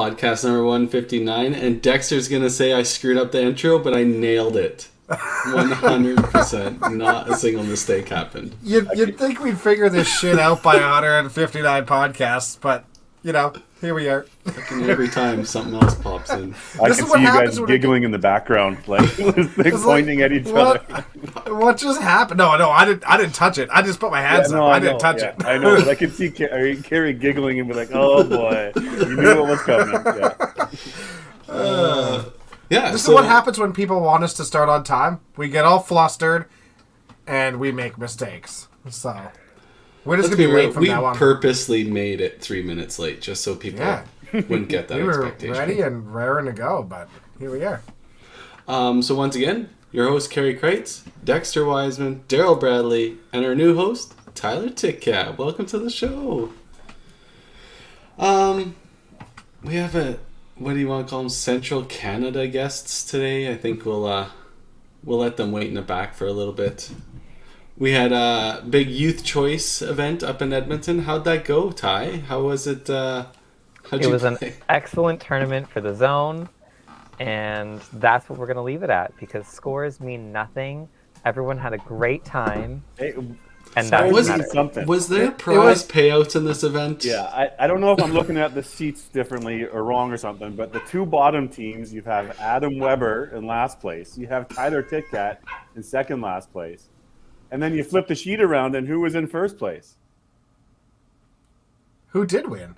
podcast number 159, and Dexter's going to say I screwed up the intro, but I nailed it. 100%. Not a single mistake happened. You'd think we'd figure this shit out by 159 podcasts, but, you know, here we are. Every time something else pops in. I can see you guys giggling in the background, like pointing at each other. What just happened? No, I didn't touch it. I just put my hands up. I didn't touch it. I know, but I could see Carrie giggling and be like, "Oh boy, you knew what was coming." Yeah. This is what happens when people want us to start on time. We get all flustered, and we make mistakes. So we're just gonna be late from now on. We purposely made it 3 minutes late just so people wouldn't get that expectation. We were ready and raring to go, but here we are. So once again, your host Carrie Kreitz, Dexter Wiseman, Daryl Bradley, and our new host Tyler Titcat. Welcome to the show. We have what do you want to call them? Central Canada guests today. I think we'll let them wait in the back for a little bit. We had a big youth choice event up in Edmonton. How'd that go, Ty? How was it? It was an excellent tournament for the zone, and that's what we're going to leave it at because scores mean nothing. Everyone had a great time. And that was something. Was there prize payouts in this event? Yeah, I don't know if I'm looking at the seats differently or wrong or something, but the two bottom teams, you have Adam Weber in last place. You have Tyler Titcat in second last place. And then you flip the sheet around, and who was in first place? Who did win?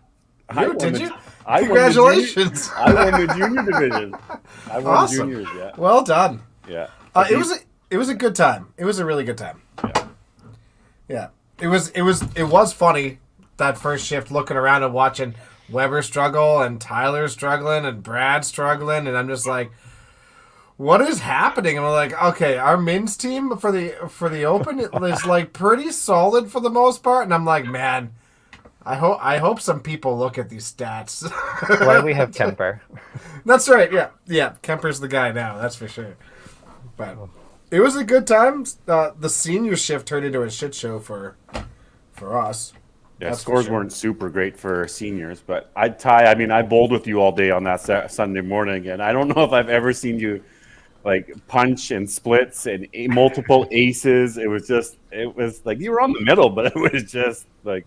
Did you? Congratulations! I won the junior division. I won awesome. Juniors, yeah. Well done. Yeah. It was a good time. It was a really good time. Yeah. It was funny that first shift looking around and watching Weber struggle and Tyler struggling and Brad struggling, and I'm just like, what is happening? And I'm like, okay, our men's team for the open is like pretty solid for the most part, and I'm like, man, I hope some people look at these stats. Why do we have Kemper? That's right. Yeah. Kemper's the guy now. That's for sure. But it was a good time. The senior shift turned into a shit show for us. Yeah, scores weren't super great for seniors, but I bowled with you all day on that Sunday morning, and I don't know if I've ever seen you like punch and splits and multiple aces. It was like you were on the middle, but it was just like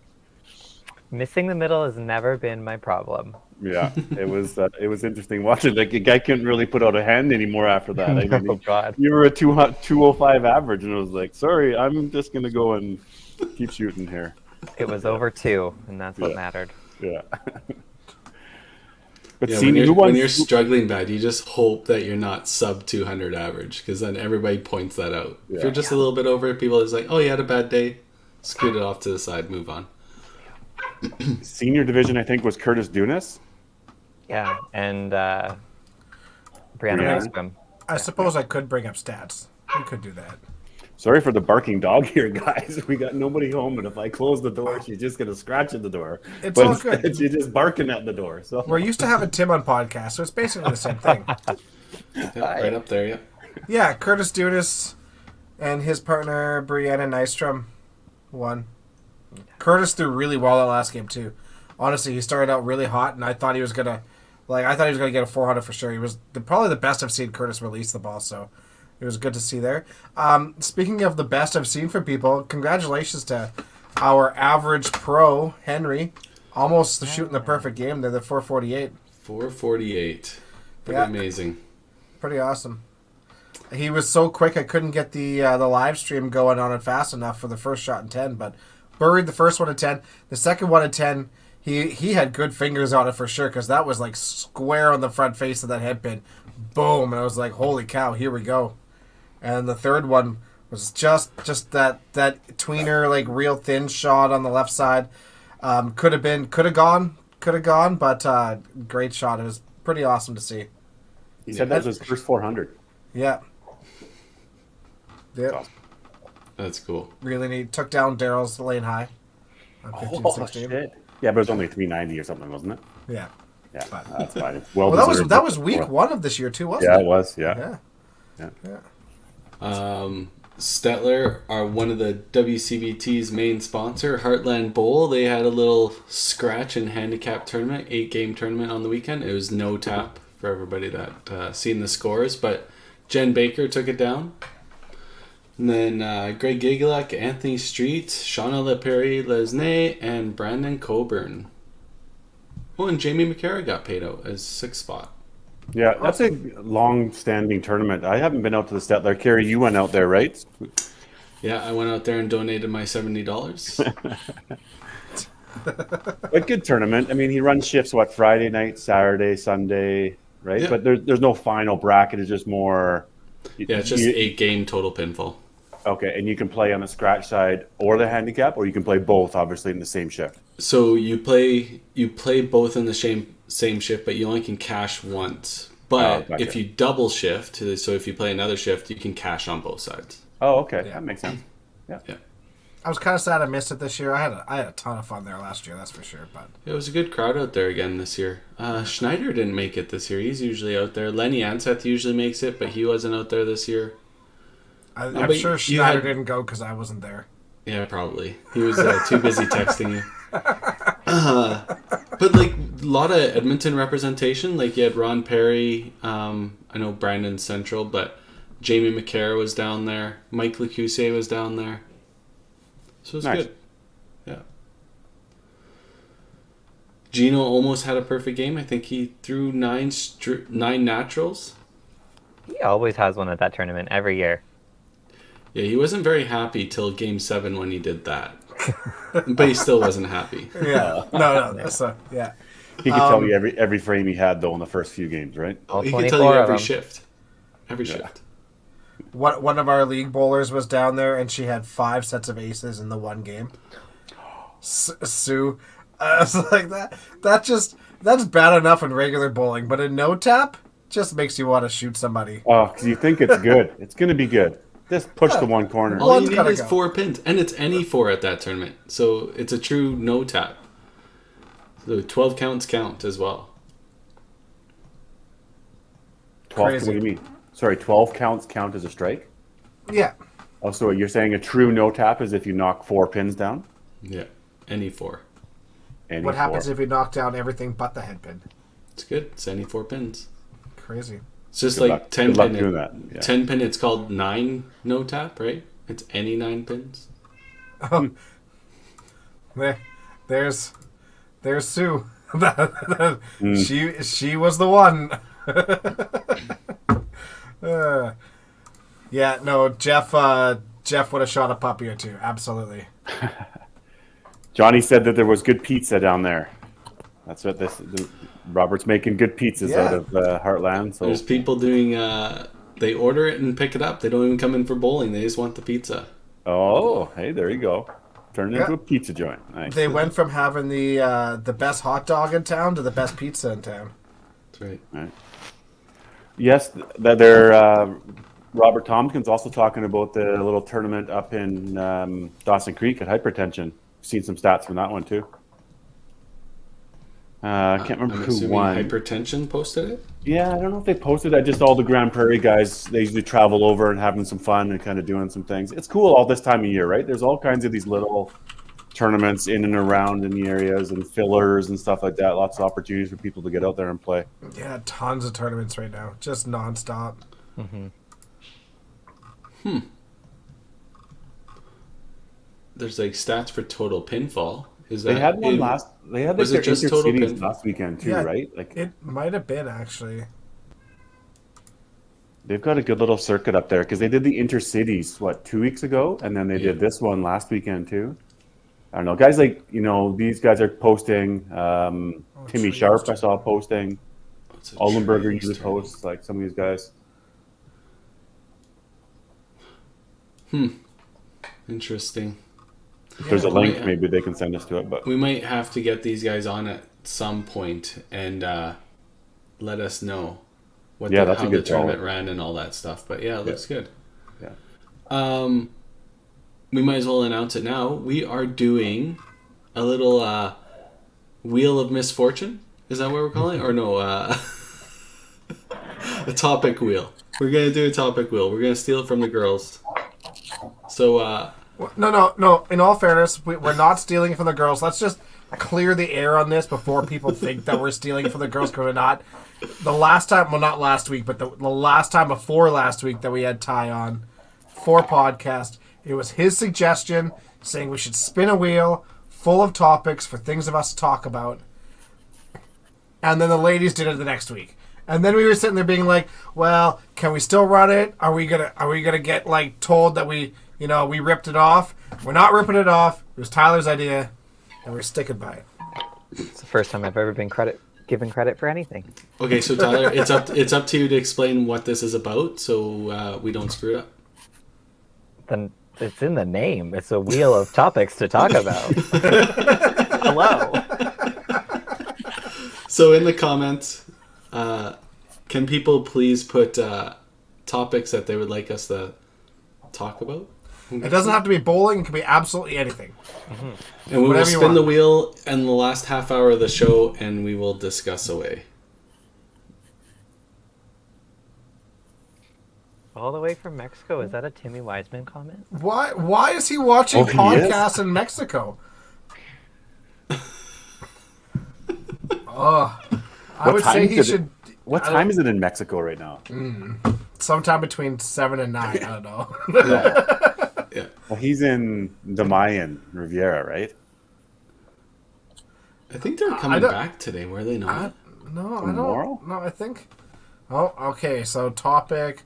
missing the middle has never been my problem. Yeah, it was interesting watching. Like a guy couldn't really put out a hand anymore after that. I mean, oh God, you were a 205 average, and it was like, sorry, I'm just gonna go and keep shooting here. It was over 2, and that's what mattered. Yeah. But when you're struggling bad, you just hope that you're not sub 200 average, because then everybody points that out. Yeah. If you're just a little bit over, people are just like, oh, you had a bad day, scoot it off to the side, move on. Senior division, I think, was Curtis Dunas. Yeah, and Brianna Ekstrom. I suppose I could bring up stats. We could do that. Sorry for the barking dog here, guys. We got nobody home, and if I close the door, she's just going to scratch at the door. It's all good. She's just barking at the door. So we're used to having Tim on podcast, so it's basically the same thing. Right up there, yeah. Yeah, Curtis Dudas and his partner, Brianna Nystrom, won. Curtis threw really well that last game, too. Honestly, he started out really hot, and I thought he was going to get a 400 for sure. He was probably the best I've seen Curtis release the ball, so it was good to see there. Speaking of the best I've seen from people, congratulations to our average pro, Henry. Almost shooting the perfect game. They're the 448. 448. Pretty amazing. Pretty awesome. He was so quick I couldn't get the live stream going on it fast enough for the first shot in 10, but buried the first one at 10. The second one at 10, he had good fingers on it for sure, because that was like square on the front face of that head pin. Boom. And I was like, holy cow, here we go. And the third one was just that tweener, like real thin shot on the left side. Could have gone, but great shot. It was pretty awesome to see. He said that was his first 400. Yeah. Yeah. Awesome. That's cool. Really neat. Took down Daryl's lane high on 15-16. Shit. Yeah, but it was only 390 or something, wasn't it? Yeah. Yeah, that's fine. Well, that was week 1 of this year too, wasn't it? Yeah, it was. Yeah. Stettler are one of the WCBT's main sponsor, Heartland Bowl. They had a little scratch and handicap tournament, 8-game tournament on the weekend. It was no tap for everybody that seen the scores, but Jen Baker took it down. And then Greg Gigulak, Anthony Street, Shauna LePerry Lesnay, and Brandon Coburn. Oh, and Jamie McCara got paid out as 6th spot. Yeah, that's a long-standing tournament. I haven't been out to the Stettler. Carrie, you went out there, right? Yeah, I went out there and donated my $70. A good tournament. I mean, he runs shifts, Friday night, Saturday, Sunday, right? Yeah. But there's no final bracket. It's just more... Yeah, it's just 8-game total pinfall. Okay, and you can play on the scratch side or the handicap, or you can play both, obviously, in the same shift. So you play both in the same shift, but you only can cash once. But gotcha. if you double shift, so if you play another shift, you can cash on both sides. Oh, okay. That makes sense. Yeah. I was kind of sad I missed it this year. I had a ton of fun there last year, that's for sure. But It was a good crowd out there again this year. Schneider didn't make it this year. He's usually out there. Lenny Anseth usually makes it, but he wasn't out there this year. I'm but sure you Schneider had- didn't go because I wasn't there. Yeah, probably. He was too busy texting you. But like a lot of Edmonton representation. Like you had Ron Perry. I know Brandon Central, but Jamie McCara was down there. Mike Lecousse was down there. So it was Nice. good. Yeah. Gino almost had a perfect game. I think he threw 9 naturals. He always has one at that tournament every year. Yeah, he wasn't very happy till Game 7 when he did that. But he still wasn't happy. Yeah, no, that's yeah. He could tell you every frame he had, though, in the first few games, right? All He could 24 tell you of every them. shift. Every shift. One of our league bowlers was down there, and she had 5 sets of aces in the one game. Sue, I was like that's bad enough in regular bowling, but in no tap just makes you want to shoot somebody. Oh, because you think it's good. It's going to be good. Just push the one corner. All One's you need gotta is go. 4 pins. And it's any 4 at that tournament. So it's a true no tap. So 12 counts count as well. 12, Crazy. what do you mean? Sorry, 12 counts count as a strike? Yeah, Oh, so you're saying a true no tap is if you knock 4 pins down? Yeah. Any 4. Any what happens 4. if you knock down everything but the head pin? It's good. It's any 4 pins. Crazy. It's just Good like luck. 10 Good luck pin. doing that. Yeah. 10 pin, it's called 9 no tap, right? It's any 9 pins. There's Sue. She was the one. Yeah, no, Jeff would have shot a puppy or two. Absolutely. Johnny said that there was good pizza down there. That's what Robert's making good pizzas Yeah. out of Heartland. So There's people doing, they order it and pick it up. They don't even come in for bowling. They just want the pizza. Oh, hey, there you go. Turned it into Yeah. a pizza joint. Nice. They went from having the best hot dog in town to the best pizza in town. That's right. Right. Yes, that they're Robert Tompkins also talking about the little tournament up in Dawson Creek at Hypertension. Seen some stats from that one too. I can't remember I'm who assuming won. Hypertension posted it? Yeah, I don't know if they posted that. Just all the Grand Prairie guys, they usually travel over and having some fun and kind of doing some things. It's cool all this time of year, right? There's all kinds of these little tournaments in and around in the areas and fillers and stuff like that. Lots of opportunities for people to get out there and play. Yeah, tons of tournaments right now, just nonstop. There's like stats for total pinfall. Is They that had one in- last. They had like was their it just total intercities pin? last weekend too, Yeah. right? Like It might have been actually. they've got a good little circuit up there because they did the intercities 2 weeks ago, and then they Yeah. did this one last weekend too. I don't know, guys. Like these guys are posting. Timmy Trees Sharp, I too. saw posting. What's a Ollenberger trees usually tournament? posts like some of these guys. Interesting. If there's a Yeah. link, Yeah. maybe they can send us to it. But We might have to get these guys on at some point and let us know Yeah, that's a how good the tournament call. ran and all that stuff. But yeah, it looks good. yeah, We might as well announce it now. We are doing a little Wheel of Misfortune. Is that what we're calling it? Or no, a topic wheel. We're going to do a topic wheel. We're going to steal it from the girls. So No. In all fairness, we're not stealing from the girls. Let's just clear the air on this before people think that we're stealing from the girls, because we're not. The last time, well, not last week, but the last time before last week that we had Ty on for podcast, it was his suggestion saying we should spin a wheel full of topics for things of us to talk about. And then the ladies did it the next week. And then we were sitting there being like, well, can we still run it? Are we gonna get like told that we ripped it off? We're not ripping it off. It was Tyler's idea, and we're sticking by it. It's the first time I've ever been given credit for anything. okay, so Tyler, it's up to you to explain what this is about, so we don't screw it up. Then it's in the name. It's a wheel of topics to talk about. Hello. So in the comments, can people please put topics that they would like us to talk about? It doesn't have to be bowling. It can be absolutely anything. And we will Whatever you spin the want. wheel in the last half hour of the show, and we will discuss away. All the way from Mexico. Is that a Timmy Wiseman comment? Why is he watching He is? podcasts in Mexico? Oh, I would say he should. What time is it in Mexico right now? Sometime between 7 and 9. I don't know. Yeah. Well, he's in the Mayan Riviera, right? I think they're coming back today, were they not? No, Tomorrow? I don't. No, I think. Oh, okay. So topic: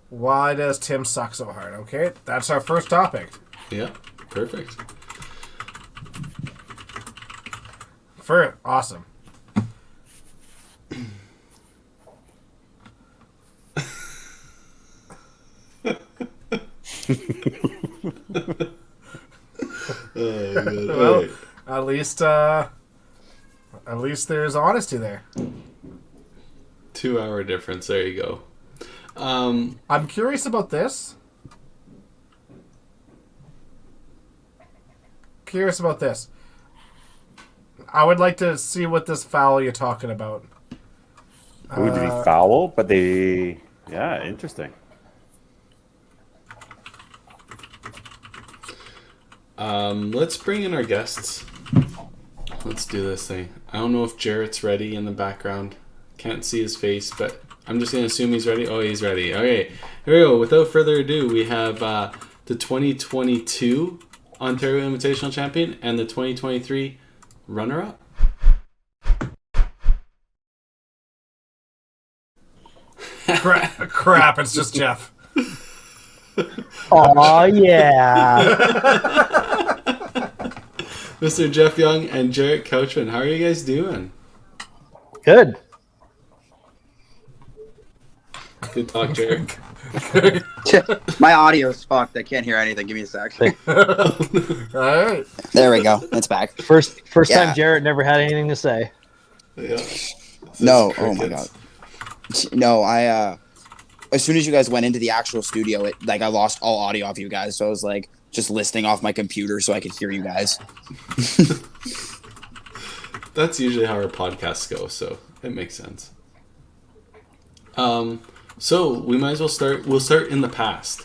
why does Tim suck so hard? Okay, that's our first topic. Yeah, perfect. Awesome. Well, at least there's honesty there. 2 hour difference. There you go. I'm curious about this. I would like to see what this foul you're talking about. Who did he foul? But yeah, interesting. Let's bring in our guests. Let's do this thing. I don't know if Jarrett's ready in the background. Can't see his face, but I'm just going to assume he's ready. Oh, he's ready. Okay, here we go. Without further ado, we have the 2022 Ontario Invitational Champion and the 2023 runner-up. Crap, it's just Jeff. Oh yeah. Mr. Jeff Young and Jarrett Couchman. How are you guys doing? Good. Good talk, Jarrett. My audio is fucked. I can't hear anything. Give me a sec. All right. There we go. It's back. First Yeah. time Jarrett never had anything to say. Yeah. No. Oh my god. No, I as soon as you guys went into the actual studio, I lost all audio off you guys. So I was like just listening off my computer so I could hear you guys. That's usually how our podcasts go, so it makes sense. So we might as well start. We'll start in the past.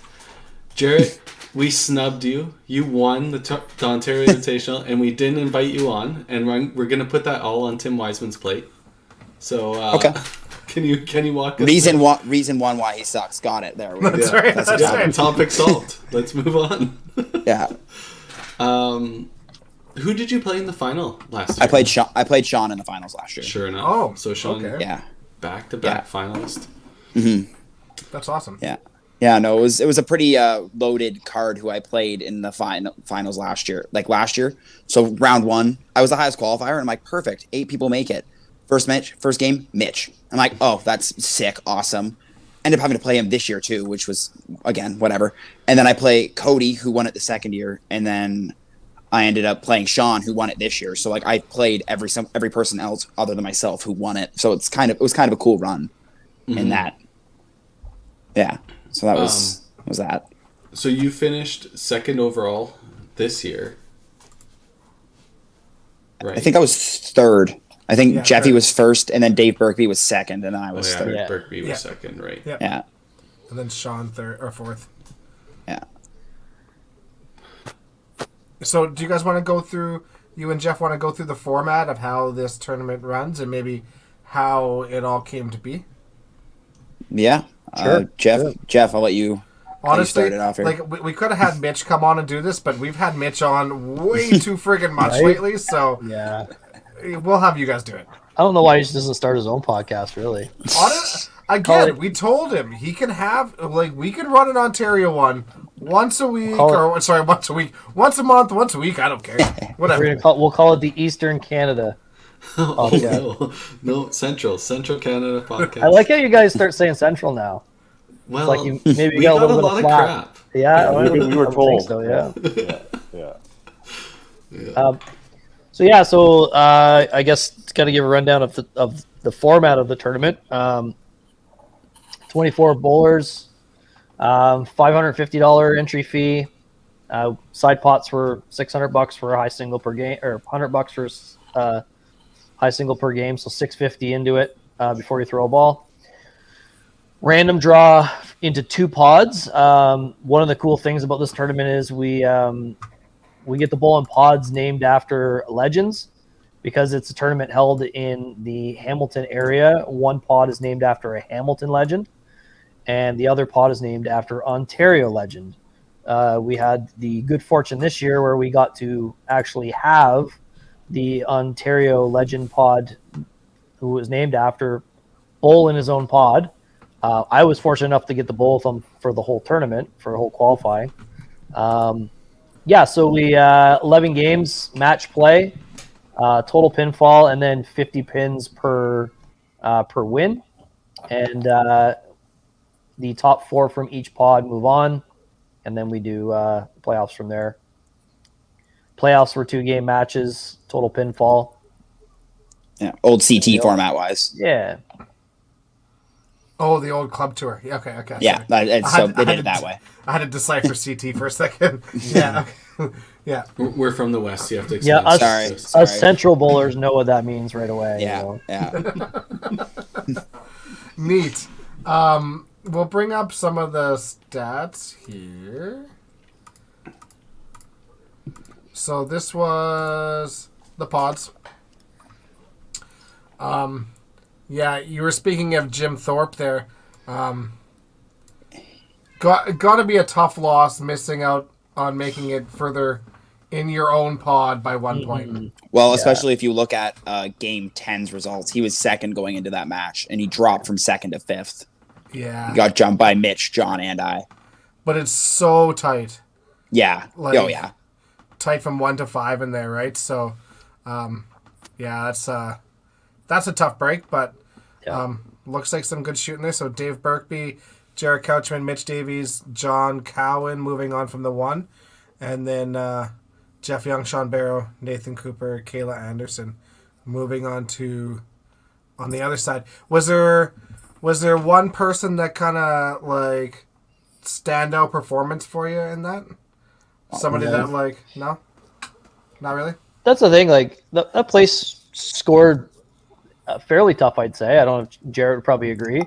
Jarrett, we snubbed you. You won the Ontario Invitational, and we didn't invite you on. And we're gonna put that all on Tim Wiseman's plate. So Okay. Can you walk us Reason through? one why he sucks. Got it. There we go. That's right. That's That's Yeah, right. topic solved. Let's move on. Yeah. Who did you play in the final last year? I played Sean in the finals last year. Sure enough. Oh, So Sean, okay. Yeah. back-to-back finalist. That's awesome. Yeah. Yeah, no, it was a pretty loaded card who I played in the finals last year. So round one, I was the highest qualifier, and I'm like, perfect. 8 people make it. First game, Mitch. I'm like, oh, that's sick, awesome. Ended up having to play him this year too, which was again whatever. And then I play Cody, who won it the second year, and then I ended up playing Sean, who won it this year. So I played every person else other than myself who won it. So it was kind of a cool run in that. Yeah. So that was that. So you finished second overall this year, right? I think I was third. I think Yeah, Jeffy third. was first, and then Dave Berkby was second, and then I Oh, was yeah, third. Yeah. Berkby was Yeah. second, right? Yeah. Yeah. And then Sean third or fourth. Yeah. So, do you guys want to go through? You and Jeff want to go through the format of how this tournament runs and maybe how it all came to be? Yeah. Sure. Jeff, I'll let you. Honestly, start it off here. like we could have had Mitch come on and do this, but we've had Mitch on way too friggin' much Right? lately. So Yeah. we'll have you guys do it. I don't know why he just doesn't start his own podcast, really. Again, we told him he can have we could run an Ontario one once a week, once a week, once a month, once a week. I don't care, whatever. We'll call it the Eastern Canada podcast. No, Central Canada podcast. I like how you guys start saying Central now. Well, Like you maybe we got got a a little lot bit of of flack. crap. Yeah, we were I would told. think so, yeah. Yeah. So I guess got to give a rundown of the format of the tournament. 24 bowlers, $550 entry fee. Side pots were $600 for a high single per game, or $100 for high single per game. So $650 into it before you throw a ball. Random draw into 2 pods. One of the cool things about this tournament is we get the bowl in pods named after legends. Because it's a tournament held in the Hamilton area, one pod is named after a Hamilton legend, and the other pod is named after Ontario legend. We had the good fortune this year where we got to actually have the Ontario legend pod, who was named after, bowl in his own pod. I was fortunate enough to get the bowl of them for the whole tournament, for the whole qualifying. So we 11 games, match play. Total pinfall, and then 50 pins per win, and the top 4 from each pod move on, and then we do playoffs from there. Playoffs were 2-game matches, total pinfall. Yeah, old CT format wise. Yeah. Oh, the old club tour. Yeah, okay. Yeah, sorry. they did it that way. I had to decipher CT for a second. Yeah. Yeah. We're from the West. You have to Yeah, explain. us Central bowlers know what that means right away. Yeah, yeah. Neat. We'll bring up some of the stats here. So this was the pods. Yeah, you were speaking of Jim Thorpe there. Got to be a tough loss missing out on making it further in your own pod by 1 point. Well, especially if you look at Game 10's results. He was second going into that match, and he dropped from second to fifth. Yeah. He got jumped by Mitch, John, and I. But it's so tight. Yeah. Yeah. Tight from 1 to 5 in there, right? So, that's a tough break, but looks like some good shooting there. So Dave Birkby, Jared Couchman, Mitch Davies, John Cowan moving on from the 1, and then Jeff Young, Sean Barrow, Nathan Cooper, Kayla Anderson moving on the other side. Was there one person that kind of like standout performance for you in that? Somebody that no, not really. That's the thing. Like that place scored fairly tough, I'd say. I don't know if Jared would probably agree.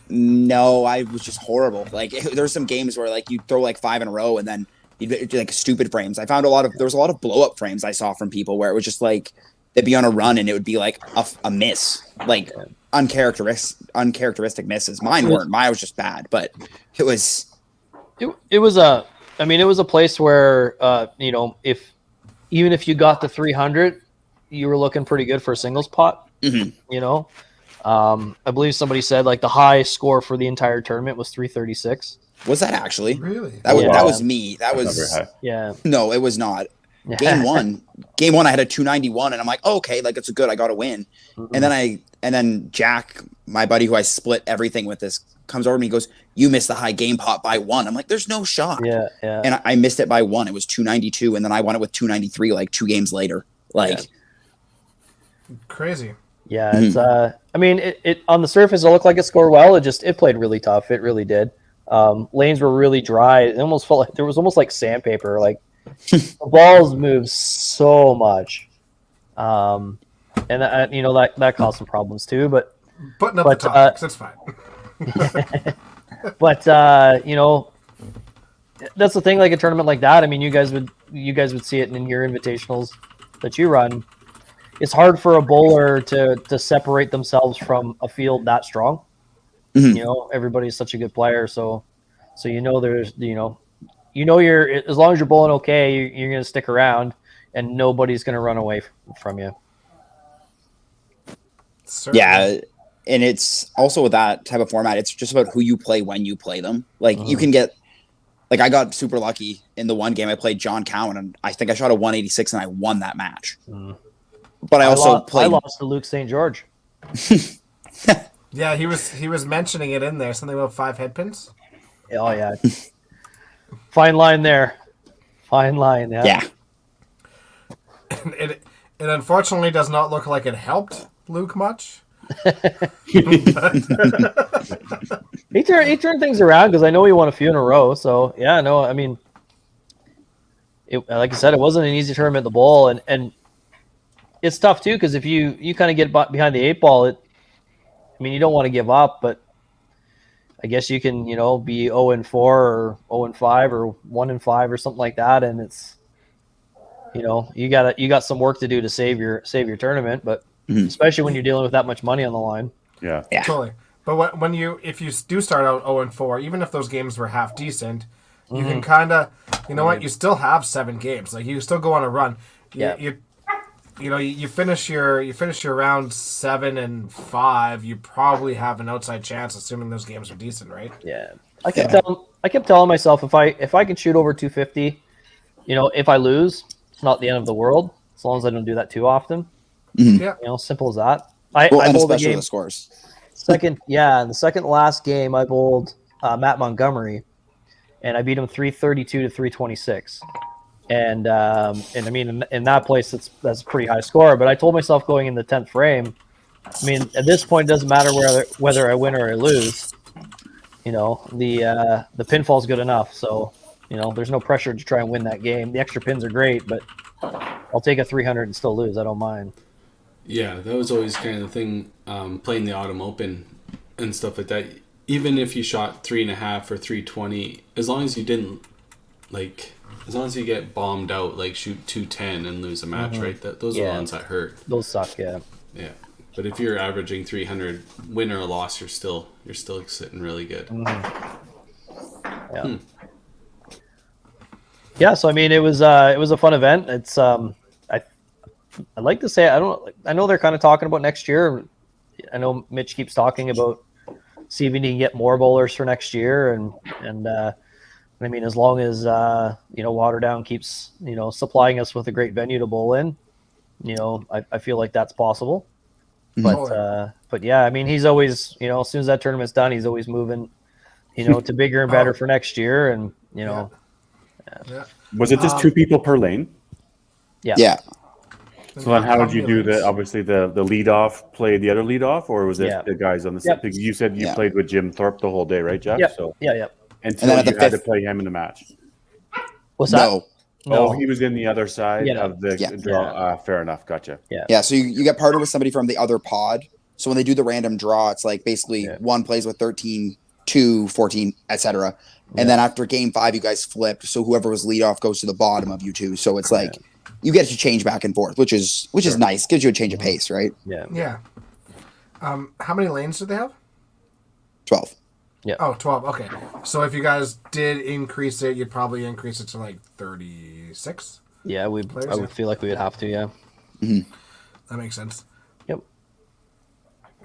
No, I was just horrible. Like there's some games where like you throw like 5 in a row and then you'd do like stupid frames. I found there was a lot of blow up frames I saw from people where it was just like they'd be on a run and it would be like a miss, like uncharacteristic misses. Mine weren't. Mine was just bad, but it was. It was a place where even if you got the 300, you were looking pretty good for a singles pot. Mm-hmm. I believe somebody said like the high score for the entire tournament was 336. Was that actually? Really? That was me. That was No, it was not. Game one, I had a 291, and I'm like, oh, okay, like it's good. I got a win. Mm-hmm. And then Jack, my buddy who I split everything with, this comes over to me and goes, "You missed the high game pot by 1." I'm like, "There's no shot." Yeah. And I missed it by 1. It was 292, and then I won it with 293 like 2 games later. Crazy. Yeah, it's it on the surface it looked like it scored well. It played really tough. It really did. Lanes were really dry. It almost felt like there was almost like sandpaper. Like the balls moved so much, and that caused some problems too. But putting up the topics, that's fine. But that's the thing. Like a tournament like that, I mean, you guys would see it in your invitationals that you run. It's hard for a bowler to separate themselves from a field that strong. Mhm. You know, everybody's such a good player, so there's you're as long as you're bowling okay, you're going to stick around, and nobody's going to run away from you. Certainly. Yeah, and it's also with that type of format, it's just about who you play when you play them. Like you Mhm. can get, like I got super lucky in the one game I played John Cowan, and I think I shot a 186 and I won that match. Mhm. But I also I played. lost to Luke St. George. Yeah, he was mentioning it in there. Something about 5 head pins. Oh yeah, fine line there. Fine line. Yeah. Yeah, It unfortunately does not look like it helped Luke much. He turned things around because I know he won a few in a row. So yeah, no, I mean, like I said, it wasn't an easy tournament at the bowl, and it's tough too because if you kind of get behind the 8 ball, I mean, you don't want to give up, but I guess you can be 0-4 or 0-5 or 1-5 or something like that, and it's you got some work to do to save your tournament, but especially when you're dealing with that much money on the line. Yeah. yeah. Totally. But if you do start out 0-4, even if those games were half decent, you can kind of, what, you still have 7 games. Like you still go on a run. You finish your round 7 and 5. You probably have an outside chance, assuming those games are decent, right? Yeah, I kept telling myself if I can shoot over 250, if I lose, it's not the end of the world as long as I don't do that too often. Yeah. Simple as that. I Well, and bowled the especially game the scores. in the second last game I bowled Matt Montgomery, and I beat him 332 to 326. And I mean, in that place, that's a pretty high score. But I told myself going in the 10th frame, I mean, at this point, it doesn't matter whether I win or I lose. The pinfall's good enough. So, there's no pressure to try and win that game. The extra pins are great, but I'll take a 300 and still lose. I don't mind. Yeah, that was always kind of the thing, playing the Autumn Open and stuff like that. Even if you shot 3.5 or 320, as long as you didn't, as long as you get bombed out, like shoot 210 and lose a match, right? Those are the ones that hurt. Those suck, yeah. Yeah, but if you're averaging 300, win or loss, you're still sitting really good. Yeah. Yeah, so I mean, it was a fun event. It's I'd like to say I know they're kind of talking about next year. I know Mitch keeps talking about see if he can get more bowlers for next year, and I mean, as long as Waterdown keeps supplying us with a great venue to bowl in, I feel like that's possible. But yeah, I mean, he's always as soon as that tournament's done, he's always moving to bigger and better for next year, and Yeah. Was it just 2 people per lane? Yeah. So then, how did you do the? Obviously, the lead off play the other lead off, or was it Yeah. the guys on the side? Because you said you played with Jim Thorpe the whole day, right, Jeff? Yep. So Yeah. until then at you the had to fifth- play him in the match. What's that? No. No. Oh, he was in the other side Yeah. of the Yeah. draw. Fair enough. Gotcha. Yeah, so you get partnered with somebody from the other pod. So when they do the random draw, it's like basically one plays with 13, 2, 14, etc. And then after game 5, you guys flipped. So whoever was lead off goes to the bottom of you two. So it's like you get to change back and forth, which is nice. Gives you a change of pace, right? Yeah. Yeah. How many lanes did they have? 12. Oh, 12. Okay. So if you guys did increase it, you'd probably increase it to like 36. Yeah, I would feel like we would have to. Yeah. That makes sense. Yep.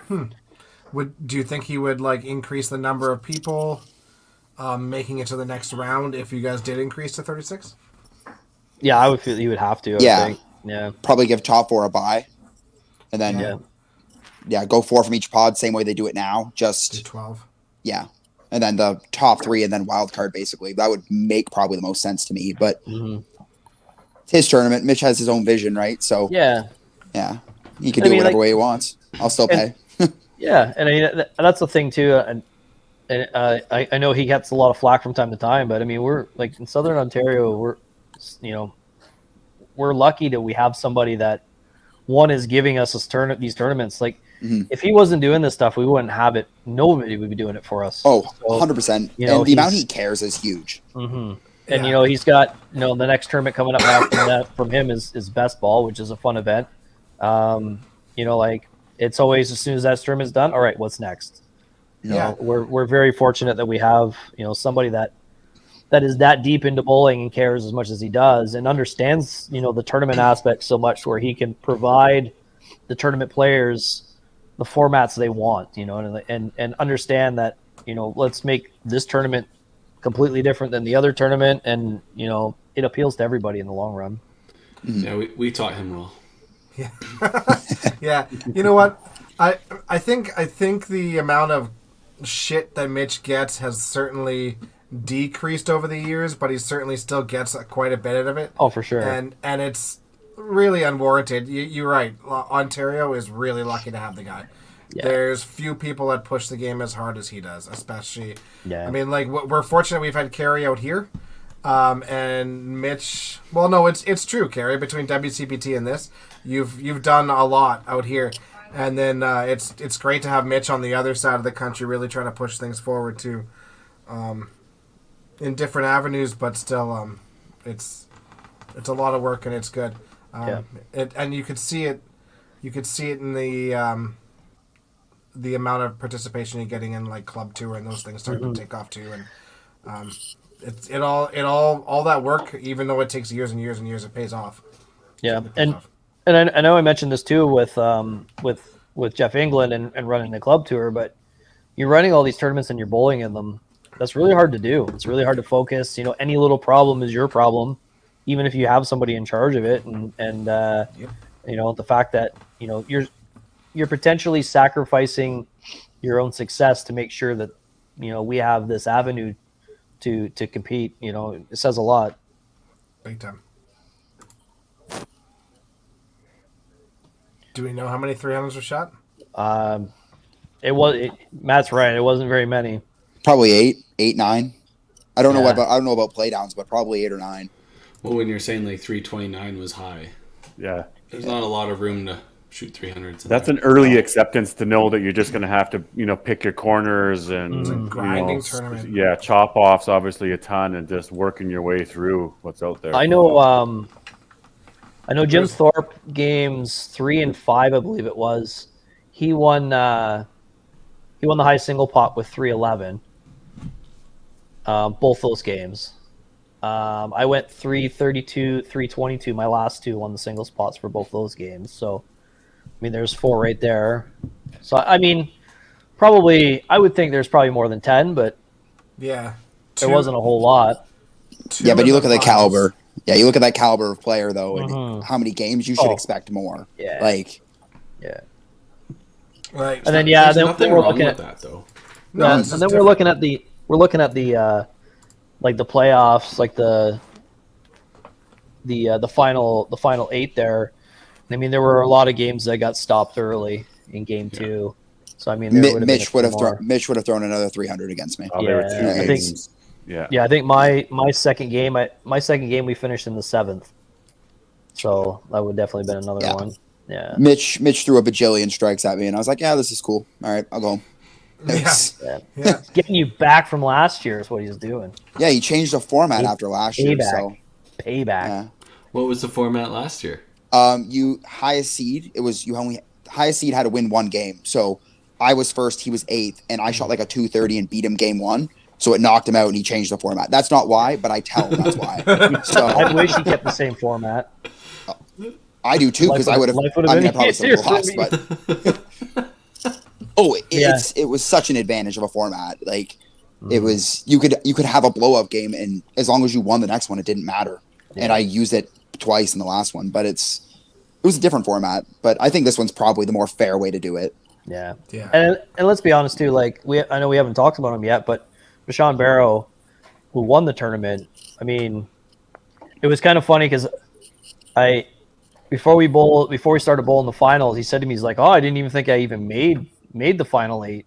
Do you think he would like increase the number of people making it to the next round if you guys did increase to 36? Yeah, I would feel you would have to. I would Yeah. think. Yeah. Probably give top 4 a bye. And then go 4 from each pod, same way they do it now. Do Just 12. yeah. And then the top 3 and then wild card basically. That would make probably the most sense to me. But it's his tournament. Mitch has his own vision, right? So Yeah. yeah. He can do it whatever way he wants. I'll still pay. Yeah, and I mean that's the thing too. And I know he gets a lot of flack from time to time, but I mean we're like in Southern Ontario, we're lucky that we have somebody that one is giving us these tournaments. Like, Mhm. if he wasn't doing this stuff, we wouldn't have it. Nobody would be doing it for us. Oh, So, 100%. you know, And the amount he's- he cares is huge. And Yeah. you know, he's got, you know, the next tournament coming up now from him is best ball, which is a fun event. You know, like, it's always, as soon as that tournament's done, all right, what's next? You Yeah. know, we're very fortunate that we have, you know, somebody that is that deep into bowling and cares as much as he does and understands, you know, the tournament aspect so much where he can provide the tournament players the formats they want, you know, and understand that, you know, let's make this tournament completely different than the other tournament, and you know, it appeals to everybody in the long run. Yeah, we taught him well. Yeah. You know what? I think the amount of shit that Mitch gets has certainly decreased over the years, but he certainly still gets quite a bit of it. Oh, for sure. And it's really unwarranted. You're right. Ontario is really lucky to have the guy. Yeah. There's few people that push the game as hard as he does, especially. Yeah. I mean, like, we're fortunate we've had Carey out here, and Mitch. Well, no, it's true, Carey. Between WCPT and this, you've done a lot out here, and then it's great to have Mitch on the other side of the country, really trying to push things forward too, in different avenues, but still, it's a lot of work and it's good. And you could see it. You could see it in the amount of participation you're getting in like club tour and those things starting to take off too, and it all that work, even though it takes years and years and years, it pays off. Yeah, It pays off. and I know I mentioned this too with Jeff England and running the club tour, but you're running all these tournaments and you're bowling in them. That's really hard to do. It's really hard to focus. You know, any little problem is your problem, even if you have somebody in charge of it. And you know, the fact that, you know, you're potentially sacrificing your own success to make sure that, you know, we have this avenue to compete. You know, it says a lot. Big time. Do we know how many 300s were shot? Matt's right. It wasn't very many. Probably 8, 9. I don't know Yeah. I don't know about playdowns, but probably 8 or 9. Well, when you're saying like 329 was high, Yeah. there's not a lot of room to shoot 300s. That's an early acceptance to know that you're just going to have to, you know, pick your corners and It's a you grinding know, tournament. yeah, chop offs obviously a ton and just working your way through what's out there. I know Jim Thorpe games 3 and 5, I believe it was. He won the high single pot with 311. Both those games. I went 332, 322. My last two won the singles pots for both those games. So, I mean, there's 4 right there. So, I mean, I would think there's probably more than 10, but Yeah. there wasn't a whole lot. Yeah, but you look at the finals. caliber. Yeah, you look at that caliber of player though, and Mhm. how many games you should Oh. expect more. Yeah. Like, Yeah. Right. And then, There's then nothing we're wrong looking with at that though. No, and it's just then different. we're looking at the like the playoffs, like the final 8 there. I mean, there were a lot of games that got stopped early in game 2. So I mean, there would've been a Mitch few would have more. thrown another 300 against me. Oh, there were Yeah, 2 I think- games. Yeah. Yeah, I think my second game we finished in the 7th. So that would definitely been another Yeah. one. Yeah. Mitch threw a bajillion strikes at me, and I was like, "Yeah, this is cool. All right, I'll go home." Yeah. It's- Yeah. Yeah. Getting you back from last year is what he's doing. yeah, he changed the format after last year. Payback. So Payback. yeah. What was the format last year? You highest seed. Highest seed had to win 1 game. So I was first, he was 8th, and I shot like a 230 and beat him game 1. So it knocked him out, and he changed the format. That's not why, but I tell him that's why. So I wish he kept the same format. I do too, because I would have. Life would've I mean, been I probably still easier for lost, me. but oh, Yeah. it was such an advantage of a format. Like it was, you could have a blow up game, and as long as you won the next one, it didn't matter. And I used it twice in the last one, but it was a different format. But I think this one's probably the more fair way to do it. Yeah. Yeah. And let's be honest too, like I know we haven't talked about him yet, but Rashawn Barrow, who won the tournament, I mean, it was kind of funny because before we started bowling the finals, he said to me, he's like, "Oh, I didn't even think I even made the final 8."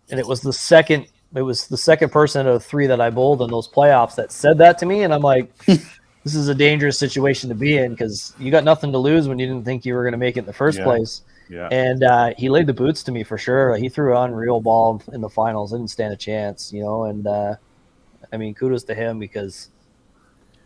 And it was the second person out of 3 that I bowled in those playoffs that said that to me, and I'm like, this is a dangerous situation to be in because you got nothing to lose when you didn't think you were going to make it in the first Yeah. place. Yeah. And he laid the boots to me for sure. He threw an unreal ball in the finals. Didn't stand a chance, And I mean, kudos to him because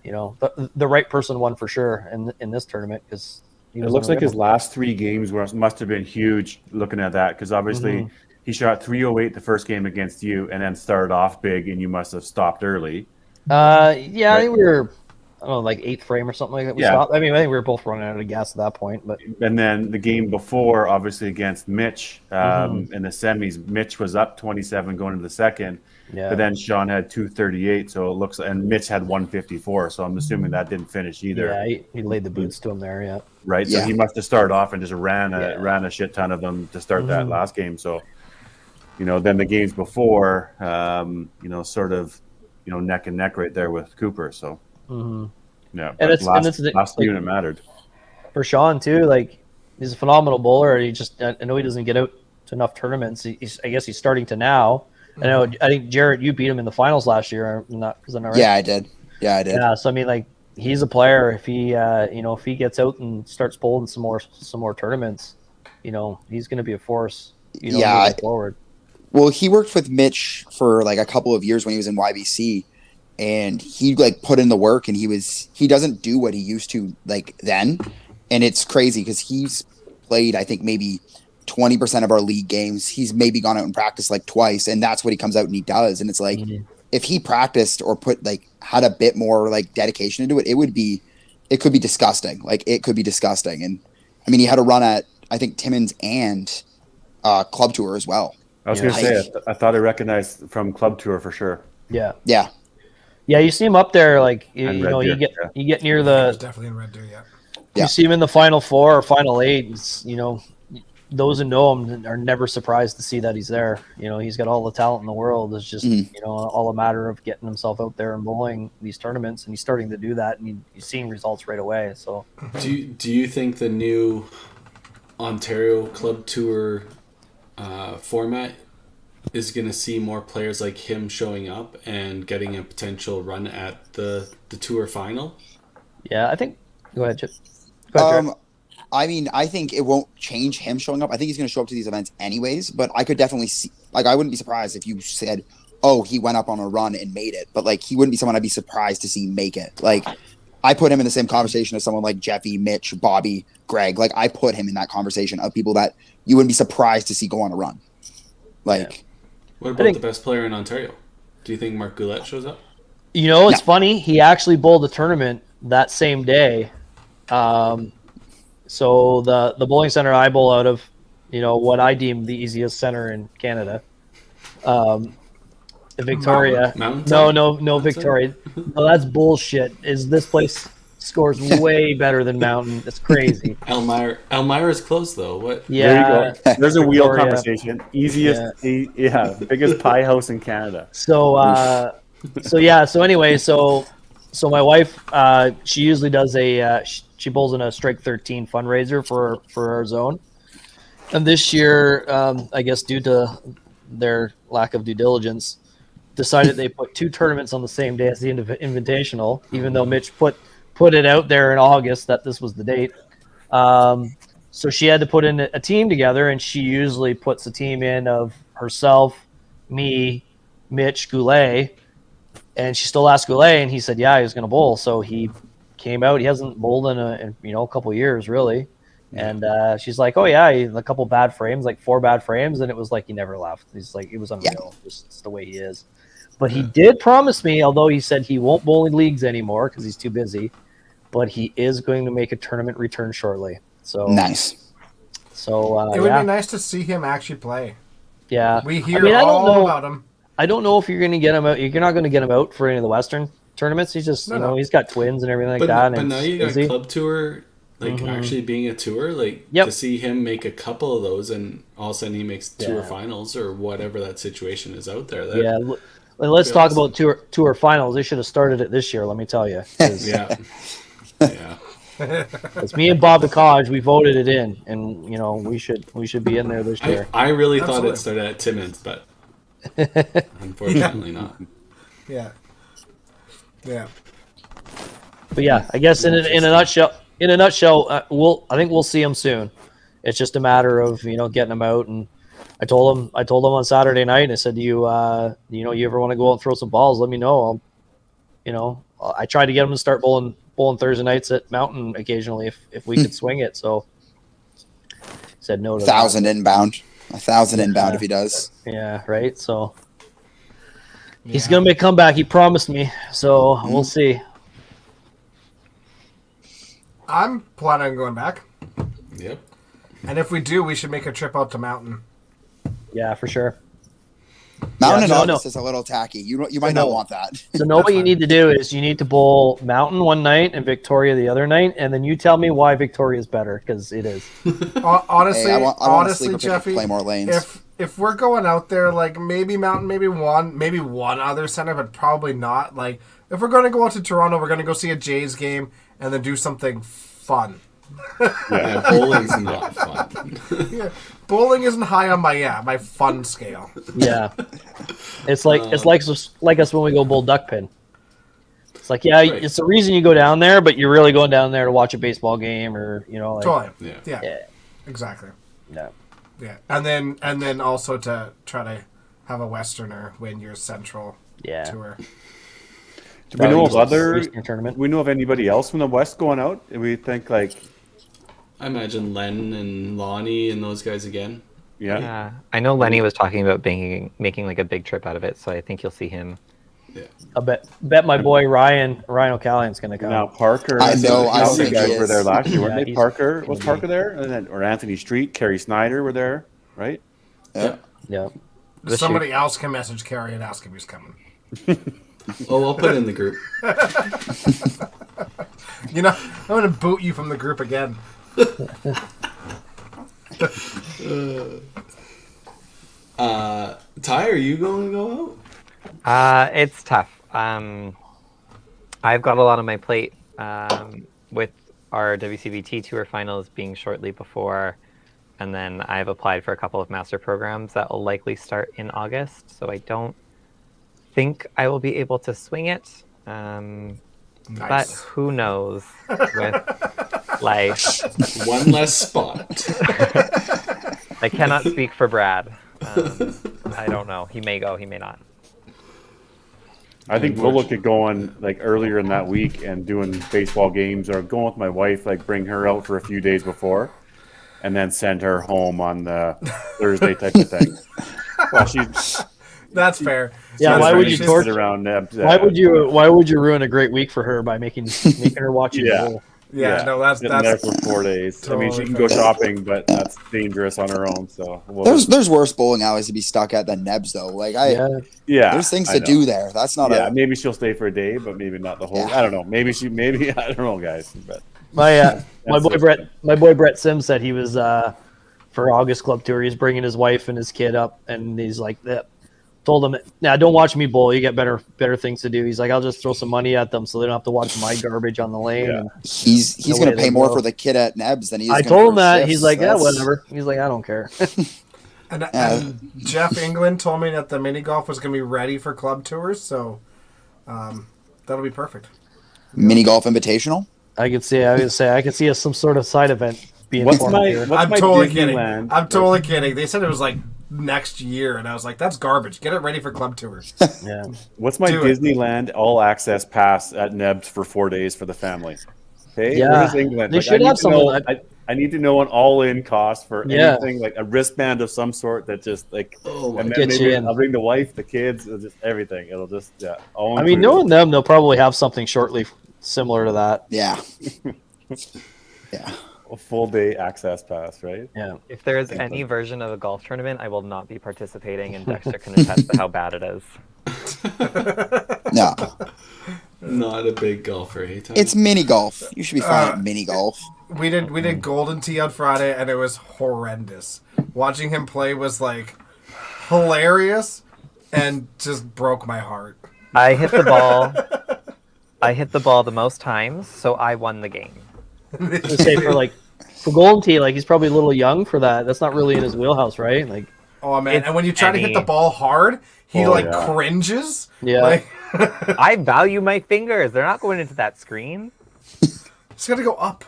the right person won for sure in this tournament because It looks like his last 3 games must have been huge looking at that because obviously he shot 308 the first game against you and then started off big and you must have stopped early. I think we were, I don't know, like 8th frame or something like that. We stopped. I mean, I think we were both running out of gas at that point. But and then the game before, obviously against Mitch in the semis, Mitch was up 27 going into the second. Yeah. But then Sean had 238, so it looks, and Mitch had 154. So I'm assuming that didn't finish either. Yeah, he laid the boots to him there. Yeah. Right. Yeah. So he must have started off and just ran a shit ton of them to start that last game. So, then the games before, sort of, neck and neck right there with Cooper. So, yeah. And it's last unit mattered for Sean too. Like he's a phenomenal bowler. I know he doesn't get out to enough tournaments. I guess he's starting to now. I think Jarrett, you beat him in the finals last year. Is that not right? Yeah, I did. Yeah, so I mean, like he's a player. If he gets out and starts bowling some more tournaments, he's going to be a force. Moving forward. Well, he worked with Mitch for like a couple of years when he was in YBC, and he like put in the work, and he doesn't do what he used to like then, and it's crazy because he's played I think maybe 20% of our league games. He's maybe gone out and practiced like twice, and that's what he comes out and he does. And it's like if he practiced or had a bit more like dedication into it, it could be disgusting. Like it could be disgusting. And I mean, he had a run at I think Timmins and Club Tour as well. I was going to say, I thought I recognized from Club Tour for sure. Yeah. Yeah. Yeah, you see him up there, like you get near the. He's definitely in Red Deer, yeah. You see him in the Final 4 or Final 8. Those who know him are never surprised to see that he's there. He's got all the talent in the world. It's just all a matter of getting himself out there and bowling these tournaments, and he's starting to do that, and he's seeing results right away. So, do you think the new Ontario Club Tour format is going to see more players like him showing up and getting a potential run at the tour final? Yeah, I think. Go ahead, Chip. Jared. I mean, I think it won't change him showing up. I think he's going to show up to these events anyways, but I could definitely see, like, I wouldn't be surprised if you said, oh, he went up on a run and made it, but like, he wouldn't be someone I'd be surprised to see make it. Like, I put him in the same conversation as someone like Jeffy, Mitch, Bobby, Greg. Like, I put him in that conversation of people that you wouldn't be surprised to see go on a run. Like, what about the best player in Ontario? Do you think Mark Goulet shows up? It's funny. He actually bowled a tournament that same day. So the bowling center I bowl out of, what I deem the easiest center in Canada, Victoria. No, Victoria. No, that's bullshit. This place scores way better than Mountain? It's crazy. Elmira is close though. What? Yeah, there you go. There's a wheel Victoria. conversation. Easiest, biggest pie house in Canada. So anyway, so my wife, she usually does she bowls in a Strike 13 fundraiser for our zone, and this year, I guess due to their lack of due diligence, decided they put 2 tournaments on the same day as the Invitational, even though Mitch put it out there in August that this was the date. So she had to put in a team together, and she usually puts a team in of herself, me, Mitch, Goulet, and she still asked Goulet, and he said, yeah, he was going to bowl. So he came out. He hasn't bowled in a couple of years, really. And she's like, oh, yeah, a couple bad frames, like 4 bad frames, and it was like he never left. He's like, it was unreal. Just the way he is. But he did promise me, although he said he won't bowl in leagues anymore because he's too busy, but he is going to make a tournament return shortly. So nice. So it would be nice to see him actually play. Yeah, we hear all about him. I don't know if you're going to get him out. You're not going to get him out for any of the Western tournaments. He's just he's got twins and everything like that. But now you got Club Tour, actually being a tour, to see him make a couple of those, and all of a sudden he makes tour finals or whatever that situation is out there. Let's talk about tour finals. They should have started it this year. Let me tell you. Yeah. It's me and Bob Bacage. We voted it in, and we should be in there this year. I really thought it started at Timmins, but unfortunately not. Yeah. But yeah, I guess in a nutshell, I think we'll see him soon. It's just a matter of getting him out. And I told him on Saturday night. I said, you ever want to go out and throw some balls? Let me know. I tried to get him to start bowling Thursday nights at Mountain occasionally if we could swing it. So said no to 1,000 inbound. 1,000 inbound if he does. Yeah, right. So he's gonna make a comeback. He promised me. So we'll see. I'm planning on going back. Yep. And if we do, we should make a trip out to Mountain. Yeah, for sure. Mountain Yeah, in August is a little tacky. You might not want that. So know what you need to do is you need to bowl Mountain one night and Victoria the other night, and then you tell me why Victoria is better, because it is. Honestly, Hey, I want to honestly, sleep or Jeffy, play more lanes. if we're going out there, like maybe Mountain, maybe one other center, but probably not. Like if we're going to go out to Toronto, we're going to go see a Jays game and then do something fun. Yeah, bowling's not fun. Yeah, bowling isn't high on my fun scale. Yeah, it's like us when we go bowl duck pin. It's like Right. it's the reason you go down there, but you're really going down there to watch a baseball game or Totally. Yeah. Yeah. Exactly. No. Yeah, and then also to try to have a Westerner win your Central Yeah. tour. Do we know of Eastern tournament. we know of anybody else from the West going out? Do we think I imagine Len and Lonnie and those guys again. yeah. Yeah, I know Lenny was talking about making like a big trip out of it, so I think you'll see him. Yeah. I bet my boy Ryan O'Callaghan's gonna come. Now Parker, I know, I the think guys he were is. there last year, weren't Yeah, they? he's Parker was gonna Parker there, and then or Anthony Street, Kerry Snyder were there, right? Yeah. Yeah. Somebody else can message Carrie and ask him who's coming. Oh, I'll put it in the group. I'm going to boot you from the group again. Ty, are you going to go out? It's tough. I've got a lot on my plate with our WCBT Tour finals being shortly before, and then I've applied for a couple of master programs that will likely start in August, so I don't think I will be able to swing it. But Nice. who knows with life. One less spot. I cannot speak for Brad. I don't know. He may go, he may not. I think we'll look at going like earlier in that week and doing baseball games, or going with my wife, like bring her out for a few days before, and then send her home on the Thursday type of thing. Well, That's fair. Yeah, why would you sit torture? around? Why would you ruin a great week for her by making her watch you Yeah. bowl? Yeah, no, that's sitting there for 4 days. I mean, she Totally can go fair. shopping, but that's dangerous on her own. So There's worse bowling alleys to be stuck at than Nebs though. Like yeah, there's things I to know. do there. That's not Yeah, a maybe she'll stay for a day, but maybe not the whole. Yeah. I don't know. Maybe I don't know, guys. But My boy Brett Sims said he was for August Club Tour. He's bringing his wife and his kid up, and he's like that. Told him, "Now don't watch me bowl. You get better things to do." He's like, "I'll just throw some money at them so they don't have to watch my garbage on the lane." Yeah. And he's No gonna way pay they more will. for the kid at Nebs than he is. I gonna told him for that. shifts. He's like, "Yeah, That's- whatever." He's like, "I don't care." And Jeff England told me that the mini golf was going to be ready for club tours, so that'll be perfect. Mini golf invitational. I could see some sort of side event being What's formed my here. what's I'm my totally kidding. Disneyland? I'm totally kidding. They said it was like next year, and I was like, "That's garbage. Get it ready for club tours." Yeah. What's my Do it. Disneyland all access pass at Nebs for 4 days for the family? Okay, Yeah. where's England? They I should need have to some know- of that. I need to know an all-in cost for Yeah. anything, like a wristband of some sort that just like. Oh my And god. then Get you maybe in. I'll bring the wife, the kids, it'll just everything. It'll just all I mean, included. knowing them, they'll probably have something shortly similar to that. Yeah. Yeah. a full day access pass, right? Yeah. If there is any version of a golf tournament, I will not be participating, and Dexter can attest to how bad it is. No. Not a big golfer, hey Ty? It's mini golf. You should be fine at mini golf. We did Golden Tee on Friday, and it was horrendous. Watching him play was like hilarious, and just broke my heart. I hit the ball. I hit the ball the most times, so I won the game. To say for Golden Tee, like he's probably a little young for that. That's not really in his wheelhouse, right? Like, Oh man! It's And when you try to hit any- the ball hard, he Oh, like yeah. cringes. Yeah. Like, I value my fingers. They're not going into that screen. It's got to go up.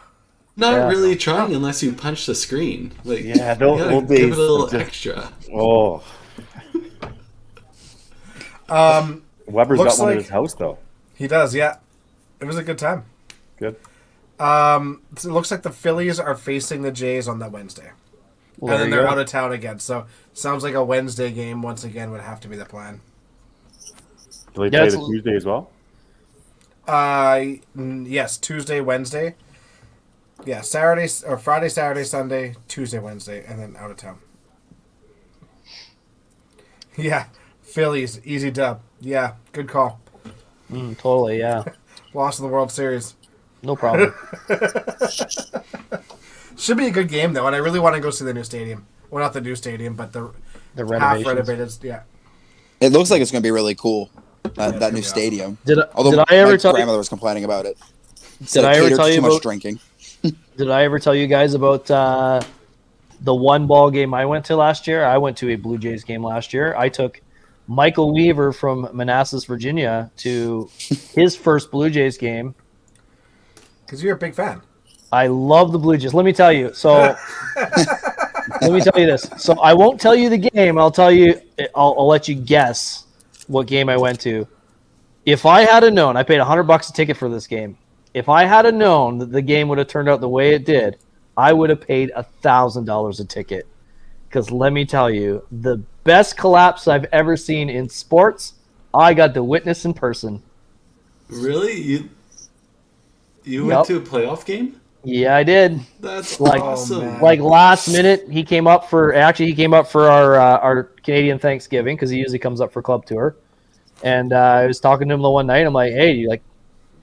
Not Yeah. really trying unless you punch the screen. Like, Yeah, you those gotta old give days it a little just- extra. Oh, Weber's Looks got one like- at his house though. He does, yeah. It was a good time. Good. It looks like the Phillies are facing the Jays on that Wednesday. Well, And then there they're you out go. of town again. So sounds like a Wednesday game once again would have to be the plan. Do they Yeah, play it's- the Tuesday as well? Yes, Tuesday, Wednesday. Yeah, Saturday or Friday, Saturday, Sunday, Tuesday, Wednesday, and then out of town. Yeah, Phillies, easy dub. Yeah, good call. Totally, yeah. Lost in the World Series. No problem. Should be a good game though, and I really want to go see the new stadium. Well, not the new stadium, but the The half renovations. renovated. Yeah. It looks like it's going to be really cool. That gonna new be awesome. stadium. Did Although I ever my tell you? grandmother was complaining about it. Did I ever Catered tell to you too much about? drinking? Did I ever tell you guys about the one ball game I went to last year? I went to a Blue Jays game last year. I took Michael Weaver from Manassas, Virginia, to his first Blue Jays game. Because you're a big fan. I love the Blue Jays. Let me tell you. So let me tell you this. So I won't tell you the game. I'll tell you. I'll let you guess what game I went to. If I had known, I paid $100 a ticket for this game. If I had known that the game would have turned out the way it did, I would have paid $1,000 a ticket. Because let me tell you, the best collapse I've ever seen in sports, I got to witness in person. Really? You Yep. went to a playoff game? Yeah, I did. That's Like- awesome. man. Like last minute, he came up for our Canadian Thanksgiving because he usually comes up for club tour, and I was talking to him the one night. I'm like, hey, you like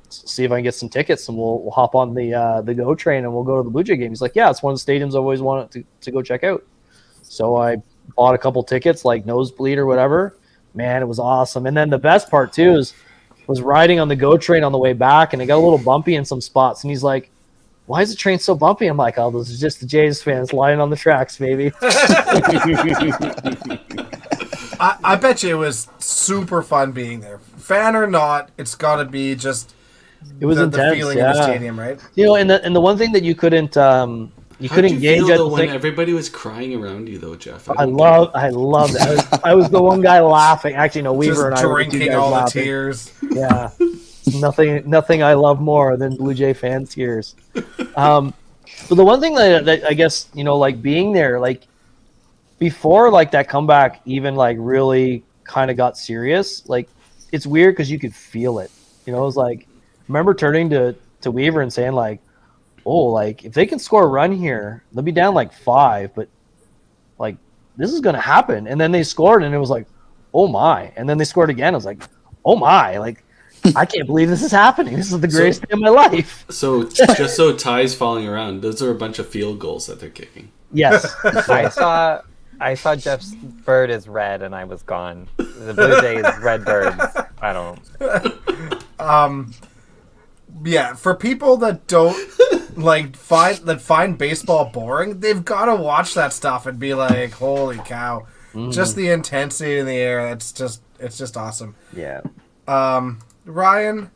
see if I can get some tickets and we'll hop on the GO train and we'll go to the Blue Jay game. He's like, yeah, it's one of the stadiums I've always wanted to go check out. So I bought a couple tickets, like nosebleed or whatever. Man, it was awesome. And then the best part too was riding on the GO train on the way back, and it got a little bumpy in some spots. And he's like, why is the train so bumpy? I'm like, oh, those are just the Jays fans lying on the tracks, baby. I bet you it was super fun being there. Fan or not, it's got to be just It was the intense, feeling yeah. in the stadium, right? You know, and the one thing that you couldn't How'd gauge you feel at though the when thing. everybody was crying around you though, Jeff? I loved it. I was the one guy laughing. Actually, no, Weaver and Just I were the two drinking guys all the laughing. tears. Yeah, nothing I love more than Blue Jay fan tears. But the one thing that I guess, you know, like being there, like before, like that comeback even like really kind of got serious. Like it's weird because you could feel it. You know, it was like I remember turning to Weaver and saying like, oh, like if they can score a run here, they'll be down like 5, but like this is gonna happen. And then they scored, and it was like, oh my! And then they scored again. I was like, oh my! Like I can't believe this is happening. This is the greatest day of my life. So just so Ty's falling around, those are a bunch of field goals that they're kicking. Yes. I saw Jeff's bird is red, and I was gone. The Blue Jays red birds. I don't. Yeah, for people that don't find baseball boring, they've got to watch that stuff and be like, holy cow. Just the intensity in the air, it's just awesome. Yeah. Ryan,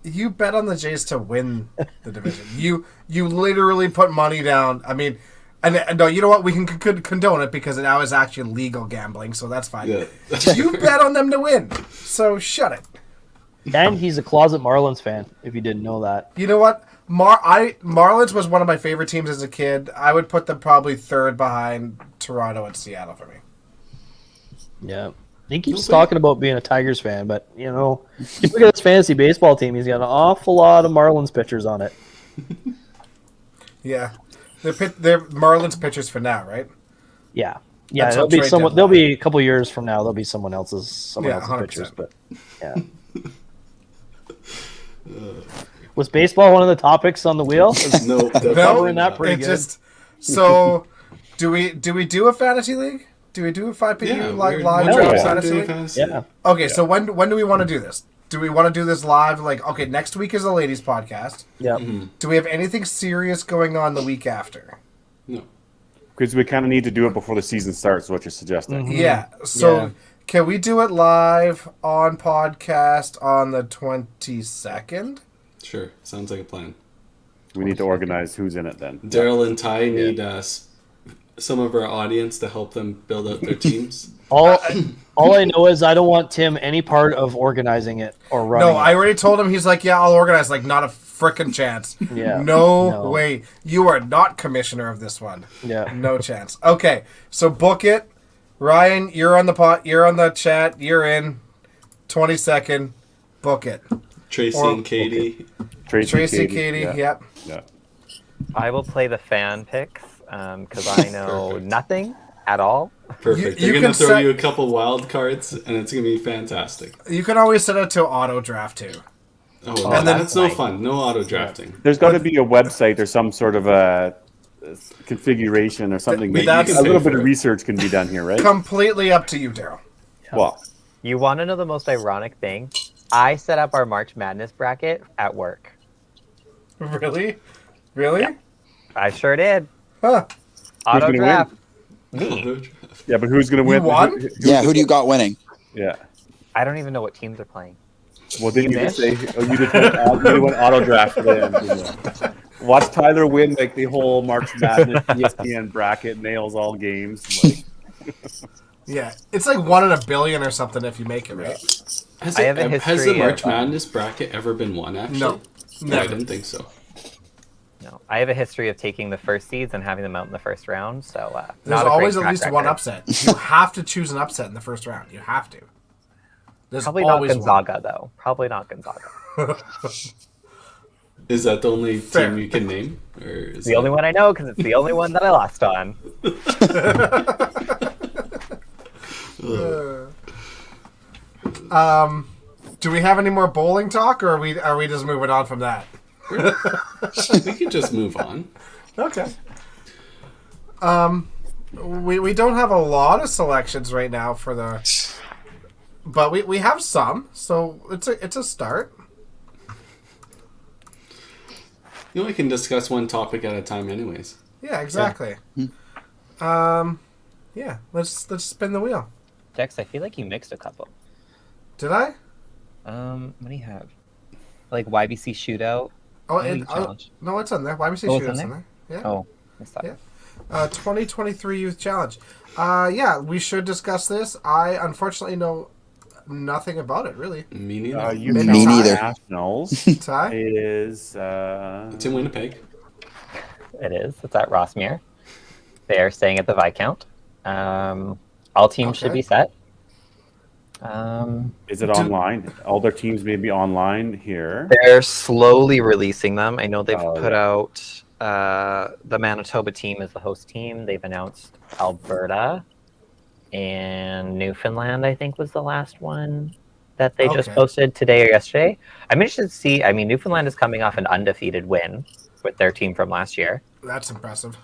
you bet on the Jays to win the division. You literally put money down. I mean, and no, you know what? We can condone it because now is actually legal gambling, so that's fine. Yeah. You bet on them to win, so shut it. And he's a closet Marlins fan, if you didn't know that. You know what? Marlins was one of my favorite teams as a kid. I would put them probably third behind Toronto and Seattle for me. Yeah. He keeps talking about being a Tigers fan, but, you know, if you look at his fantasy baseball team, he's got an awful lot of Marlins pitchers on it. Yeah, they're Marlins pitchers for now, right? Yeah. Yeah, Until there'll be trade there'll be deadline. a couple years from now, there'll be someone else's 100%. pitchers, but yeah. Was baseball one of the topics on the wheel? No, definitely Covering that not. pretty It good. So, do we do a fantasy league? Do we do a 5PU Yeah, live Hell draft yeah. fantasy doing league? fantasy. Yeah. Okay, so when do we want to do this? Do we want to do this live? Like, okay, next week is a ladies' podcast. Yeah. Do we have anything serious going on the week after? No. Because we kind of need to do it before the season starts, is what you're suggesting. Yeah. So Yeah. can we do it live on podcast on the 22nd? Sure. Sounds like a plan. We need to organize who's in it then. Daryl and Ty need some of our audience to help them build out their teams. All I know is I don't want Tim any part of organizing it or running. No, I already told him. He's like, yeah, I'll organize. Like, not a frickin' chance. Yeah. No way. You are not commissioner of this one. Yeah. No chance. Okay, so book it. Ryan, you're on the pot. You're on the chat. You're in. 20-second. Book it. Tracy Or- and Katie. Tracy, Katie. yeah. Yep. Yeah. I will play the fan picks because I know Perfect. nothing at all. Perfect. You They're going can to throw set- you a couple wild cards, and it's going to be fantastic. You can always set it to auto draft too. Oh, And then- that's no fun. No auto drafting. There's got to be a website or some sort of a configuration or something. Th- That that's- a little pay bit for of it. research can be done here, right? Completely up to you, Daryl. Well, You want to know the most ironic thing? I set up our March Madness bracket at work. Really? Really? Yeah. I sure did. Huh. Auto gonna draft. Auto Me. draft. yeah, but who's going to win? won? Yeah, who do you got winning? Yeah. I don't even know what teams are playing. Well, didn't you You just say you just went auto draft for them? Watch Tyler win like the whole March Madness ESPN bracket, nails all games. Like, Yeah. It's like 1 in a billion or something if you make it, right? Has, I have a has the history March of, Madness bracket ever been won, actually? No. I Never. didn't think so. No, I have a history of taking the first seeds and having them out in the first round. So There's not a always great at track least one record. upset. You have to choose an upset in the first round. You have to. There's Probably not always Gonzaga though. Probably not Gonzaga. Is that the only Fair. team you can name? Or is The only one I know because it's the only one that I lost on. Do we have any more bowling talk, or are we just moving on from that? We could just move on. Okay. We don't have a lot of selections right now for the, but we have some, so it's a start. You know, we can discuss one topic at a time, anyways. Yeah, exactly. Yeah, let's spin the wheel. Dex, I feel like you mixed a couple. Did I? What do you have? Like YBC shootout. Oh, League challenge. no, it's on there. Why we say Oh, it's shootouts on in there? Yeah. Oh, missed that. Yeah. 2023 Youth Challenge. Yeah, we should discuss this. I unfortunately know nothing about it, really. Me neither. you Me know neither. Nationals Ty? is It's in Winnipeg. It is. It's at Rossmere. They are staying at the Viscount. All teams should Okay. be set. is it online? All their teams may be online here. They're slowly releasing them. I know they've Oh, put yeah. out the Manitoba team as the host team. They've announced Alberta and Newfoundland, I think, was the last one that they just Okay. posted today or yesterday. I'm interested to see. I mean, Newfoundland is coming off an undefeated win with their team from last year. That's impressive.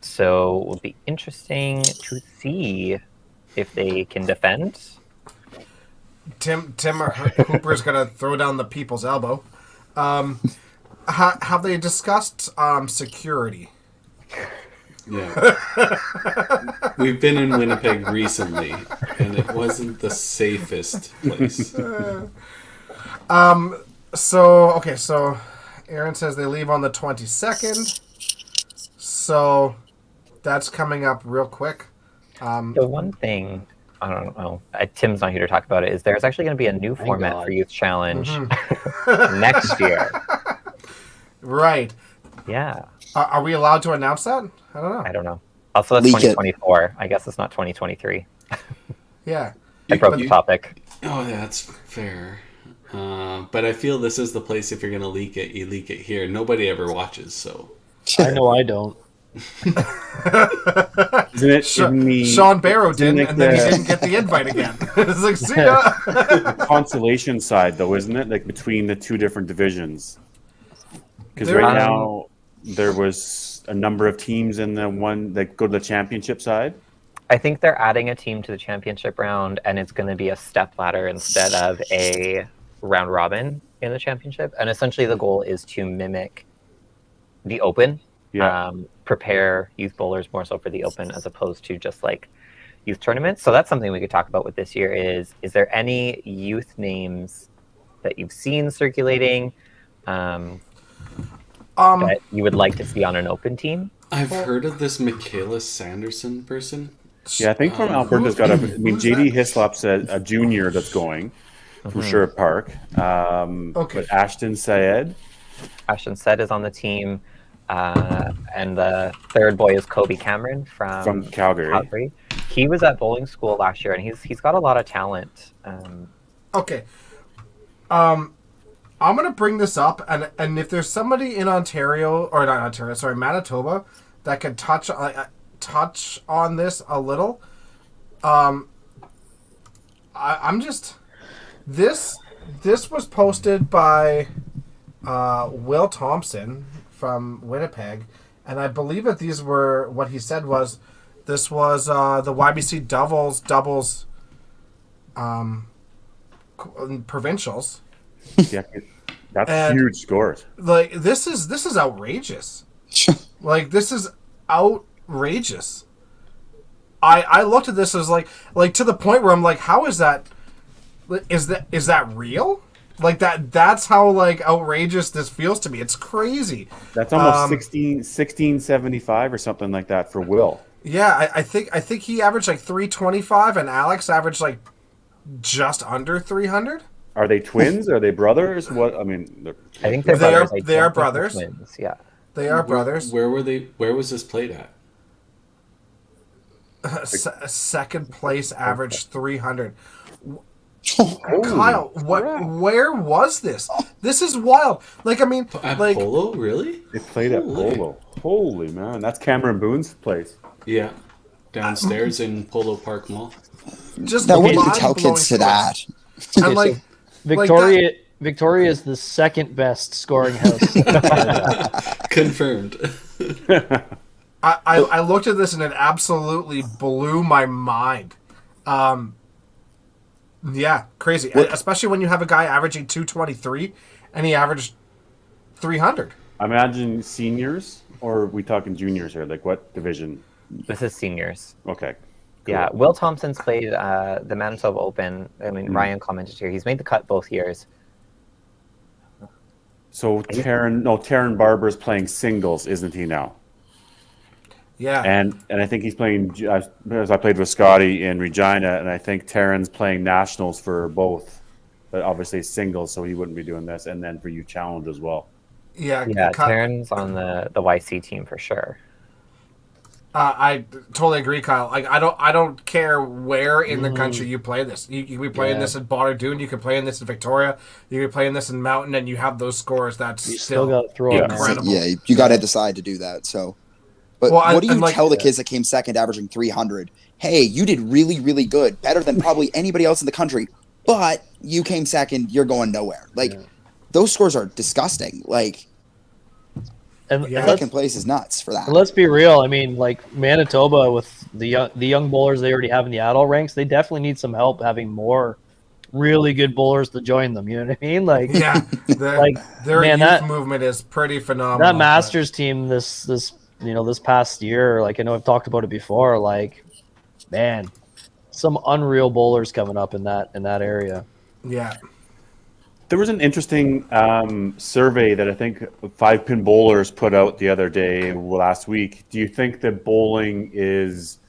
So it will be interesting to see if they can defend. Tim Hooper's gonna throw down the people's elbow. Have they discussed security? Yeah. We've been in Winnipeg recently, and it wasn't the safest place. So Aaron says they leave on the 22nd. So that's coming up real quick. The one thing, I don't know, Tim's not here to talk about it, is there's actually going to be a new format God. for Youth Challenge Mm-hmm. next year. Right. Yeah, Are we allowed to announce that? I don't know. I don't know. Also, that's Leak it. 2024. I guess it's not 2023. Yeah. I broke the topic. Oh, that's fair. But I feel this is the place, if you're going to leak it, you leak it here. Nobody ever watches, so. I know I don't. Isn't it in the Sean Barrow did, like and then he the- didn't get the invite again. It's like, see ya. consolation side though, isn't it? Like between the two different divisions. Because There- right now there was a number of teams in the one that go to the championship side. I think they're adding a team to the championship round, and it's going to be a step ladder instead of a round robin in the championship. And essentially, the goal is to mimic the Open. Yeah. Prepare youth bowlers more so for the Open as opposed to just like youth tournaments. So that's something we could talk about with this year is there any youth names that you've seen circulating that you would like to see on an open team? I've heard of this Michaela Sanderson person. Yeah, I think from Alberta's got a. I mean, who's JD that? Hislop's a junior that's going from Sherwood Park. Okay. But Ashton Syed. Ashton Sed is on the team, and the third boy is Kobe Cameron From Calgary. He was at bowling school last year, and he's got a lot of talent. Okay. I'm gonna bring this up, and if there's somebody in Ontario or not Ontario, sorry, Manitoba, that could touch on this a little, I'm just this was posted by Will Thompson from Winnipeg, and I believe that these were what he said was this was the YBC doubles provincials. Yeah, that's And- huge scores. Like this is outrageous. Like this is outrageous. I looked at this as like to the point where I'm like, how is that? Is that real? Like that's how like outrageous this feels to me. It's crazy. That's almost 1675 or something like that for Will. Yeah, I think he averaged like 325 and Alex averaged like just under 300. Are they twins? Are they brothers? What I mean, I think they're They are- brothers. I they are don't think they're brothers. twins, yeah. They are brothers. Where were they? Where was this played at? Second place average 300. holy Kyle, crap. where was this? This is wild. Like I mean, At like Polo, really? They played at Holy. Polo. Holy man, that's Cameron Boone's place. Yeah, downstairs in Polo Park Mall. just Now, what do you mind tell blowing kids to scores. that? And Okay, like so Victoria is the second best scoring house. Confirmed. I looked at this and it absolutely blew my mind. Yeah, crazy. Especially when you have a guy averaging 223 and he averaged 300. I imagine seniors, or are we talking juniors here? Like what division? This is seniors. Okay. Yeah, Will Thompson's played the Manitoba Open. I mean, Ryan commented here. He's made the cut both years. So Taryn Barber's playing singles, isn't he now? Yeah. And I think he's playing, because I played with Scotty in Regina, and I think Taryn's playing nationals for both, but obviously singles, so he wouldn't be doing this, and then for you challenge as well. Yeah, Yeah, Taryn's on the YC team for sure. I totally agree, Kyle. Like I don't care where in the country you play this. You can be playing this in Bonnardoon, you can play in this in Victoria, you can play in this in Mountain, and you have those scores. That's You still still got to throw it. man. incredible. Yeah, you got to decide to do that. So, but Well, what do you and like- tell the kids that came second, averaging 300? Hey, you did really, really good, better than probably anybody else in the country. But you came second, you're going nowhere. Like those scores are disgusting. Like And, Yeah. and let's, second place is nuts for that. and let's be real. I mean, like Manitoba with the young bowlers they already have in the adult ranks, they definitely need some help having more really good bowlers to join them. You know what I mean? Like Yeah, Like, their man, youth that- movement is pretty phenomenal. that Masters team this this past year, like I know I've talked about it before, like man, some unreal bowlers coming up in that area. Yeah, There was an interesting survey that I think 5-pin bowlers put out the other day, last week. Do you think that bowling is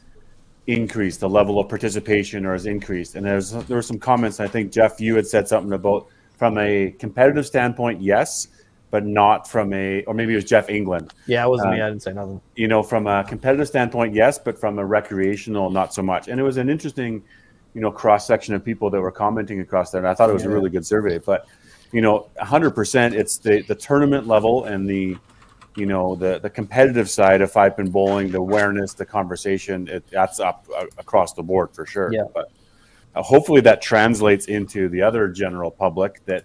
increased, the level of participation, or is increased? And there were some comments. I think Jeff, you had said something about from a competitive standpoint, yes, but not from or maybe it was Jeff England. Yeah, it wasn't me. I didn't say nothing. You know, from a competitive standpoint, yes, but from a recreational, not so much. And it was an interesting, cross section of people that were commenting across there. And I thought it was a really good survey. But, 100%, it's the tournament level and the competitive side of 5-pin bowling, the awareness, the conversation, that's up across the board for sure. Yeah. But hopefully that translates into the other general public that,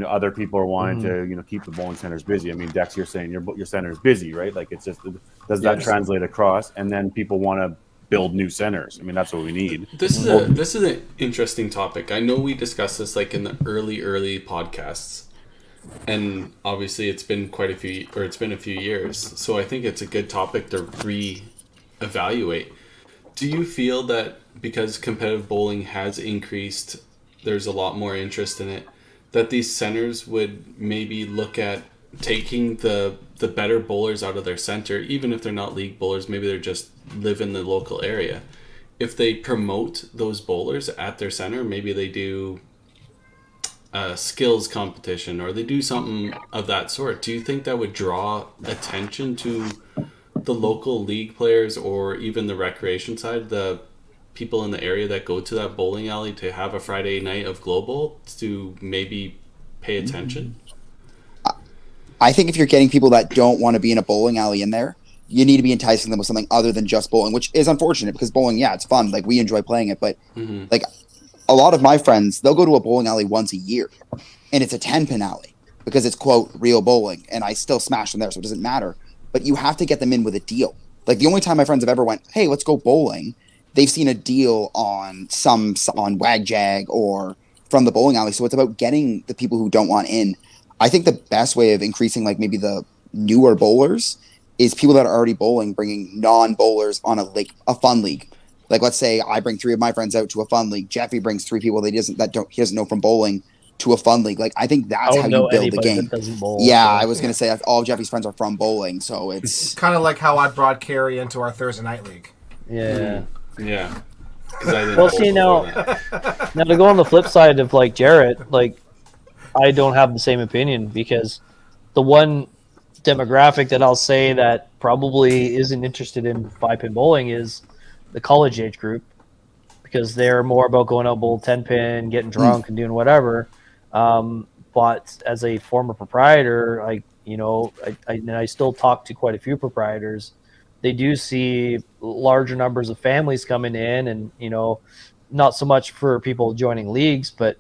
other people are wanting to, keep the bowling centers busy. I mean, Dex, you're saying your center is busy, right? Like it's just, does that translate across? And then people want to build new centers. I mean, that's what we need. This is an interesting topic. I know we discussed this like in the early podcasts, and obviously it's been a few years. So I think it's a good topic to re-evaluate. Do you feel that because competitive bowling has increased, there's a lot more interest in it, that these centers would maybe look at taking the better bowlers out of their center, even if they're not league bowlers, maybe they're just live in the local area. If they promote those bowlers at their center, maybe they do a skills competition or they do something of that sort. Do you think that would draw attention to the local league players or even the recreation side, the people in the area that go to that bowling alley to have a Friday night of global to maybe pay attention? I think if you're getting people that don't want to be in a bowling alley in there, you need to be enticing them with something other than just bowling, which is unfortunate because bowling, yeah, it's fun. Like, we enjoy playing it, but like a lot of my friends, they'll go to a bowling alley once a year, and it's a 10-pin alley because it's, quote, real bowling, and I still smash them there, so it doesn't matter. But you have to get them in with a deal. Like, the only time my friends have ever went, hey, let's go bowling, they've seen a deal on WagJag or from the bowling alley. So it's about getting the people who don't want in. I think the best way of increasing, like, maybe the newer bowlers is people that are already bowling, bringing non-bowlers on a fun league. Like, let's say I bring 3 of my friends out to a fun league. Jeffy brings 3 people he doesn't know from bowling to a fun league. Like, I think that's how you build the game. Yeah, I was going to say all of Jeffy's friends are from bowling, so it's kind of like how I brought Carrie into our Thursday night league. Yeah. Yeah. 'Cause I didn't Well, bowl see, before now that. to go on the flip side of like Jarrett, like I don't have the same opinion because the one demographic that I'll say that probably isn't interested in 5-pin bowling is the college age group because they're more about going out bowl 10-pin, getting drunk and doing whatever. But as a former proprietor, I still talk to quite a few proprietors. They do see larger numbers of families coming in and, not so much for people joining leagues, but,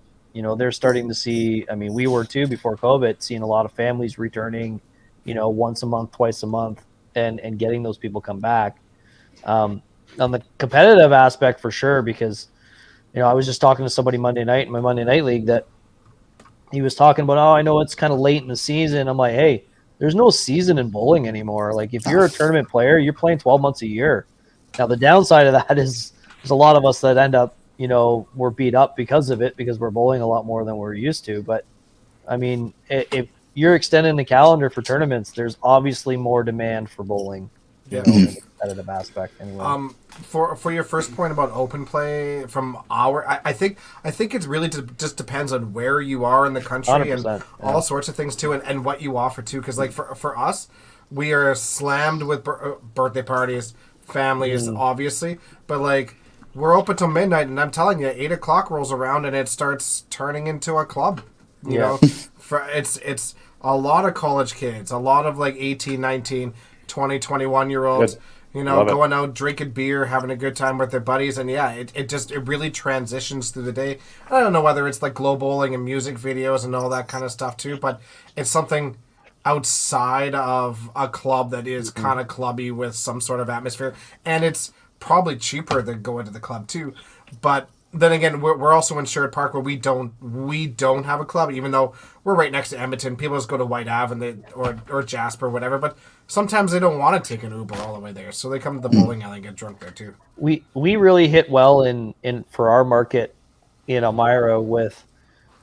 they're starting to see, I mean, we were too before COVID, seeing a lot of families returning, once a month, twice a month and getting those people come back. On the competitive aspect for sure, because, I was just talking to somebody Monday night in my Monday night league that he was talking about, I know it's kind of late in the season. I'm like, hey, there's no season in bowling anymore. Like, if you're a tournament player, you're playing 12 months a year. Now, the downside of that is there's a lot of us that end up, we're beat up because of it because we're bowling a lot more than we're used to. But, I mean, if you're extending the calendar for tournaments, there's obviously more demand for bowling, in the competitive aspect anyway. For your first point about open play from I think it's really just depends on where you are in the country and all sorts of things too, and what you offer too. Because like for us, we are slammed with birthday parties, families, obviously, but like we're open till midnight, and I'm telling you, 8 o'clock rolls around and it starts turning into a club. You know, it's a lot of college kids, a lot of like 18, 19, 20, 21 year olds. Going out, drinking beer, having a good time with their buddies. And yeah, it really transitions through the day. I don't know whether it's like glow bowling and music videos and all that kind of stuff too, but it's something outside of a club that is kind of clubby with some sort of atmosphere. And it's probably cheaper than going to the club too. But then again, we're also in Sherwood Park where we don't have a club, even though we're right next to Edmonton. People just go to White Ave or Jasper or whatever, but sometimes they don't want to take an Uber all the way there, so they come to the bowling alley and get drunk there too. We really hit well in for our market in Elmira with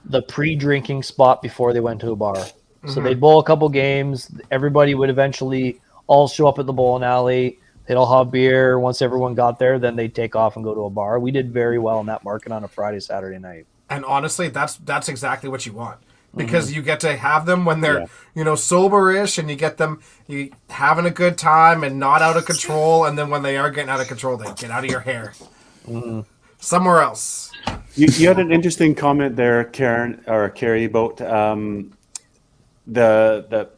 the pre-drinking spot before they went to a bar. So they'd bowl a couple games. Everybody would eventually all show up at the bowling alley. They'd all have beer. Once everyone got there, then they'd take off and go to a bar. We did very well in that market on a Friday, Saturday night. And honestly, that's exactly what you want. Because you get to have them when they're, sober-ish, and you get them having a good time and not out of control. And then when they are getting out of control, they get out of your hair. Somewhere else. You had an interesting comment there, Karen or Carrie, about the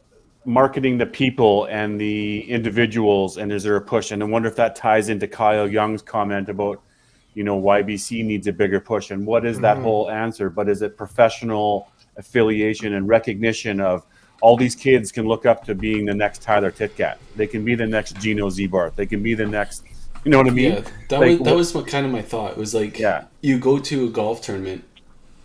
marketing the people and the individuals, and is there a push? And I wonder if that ties into Kyle Young's comment about, YBC needs a bigger push. And what is that whole answer? But is it professional affiliation and recognition of all these kids can look up to being the next Tyler Titkat? They can be the next Gino Zebart. They can be the next, you know what I mean? Yeah, that was kind of my thought. It was like, you go to a golf tournament,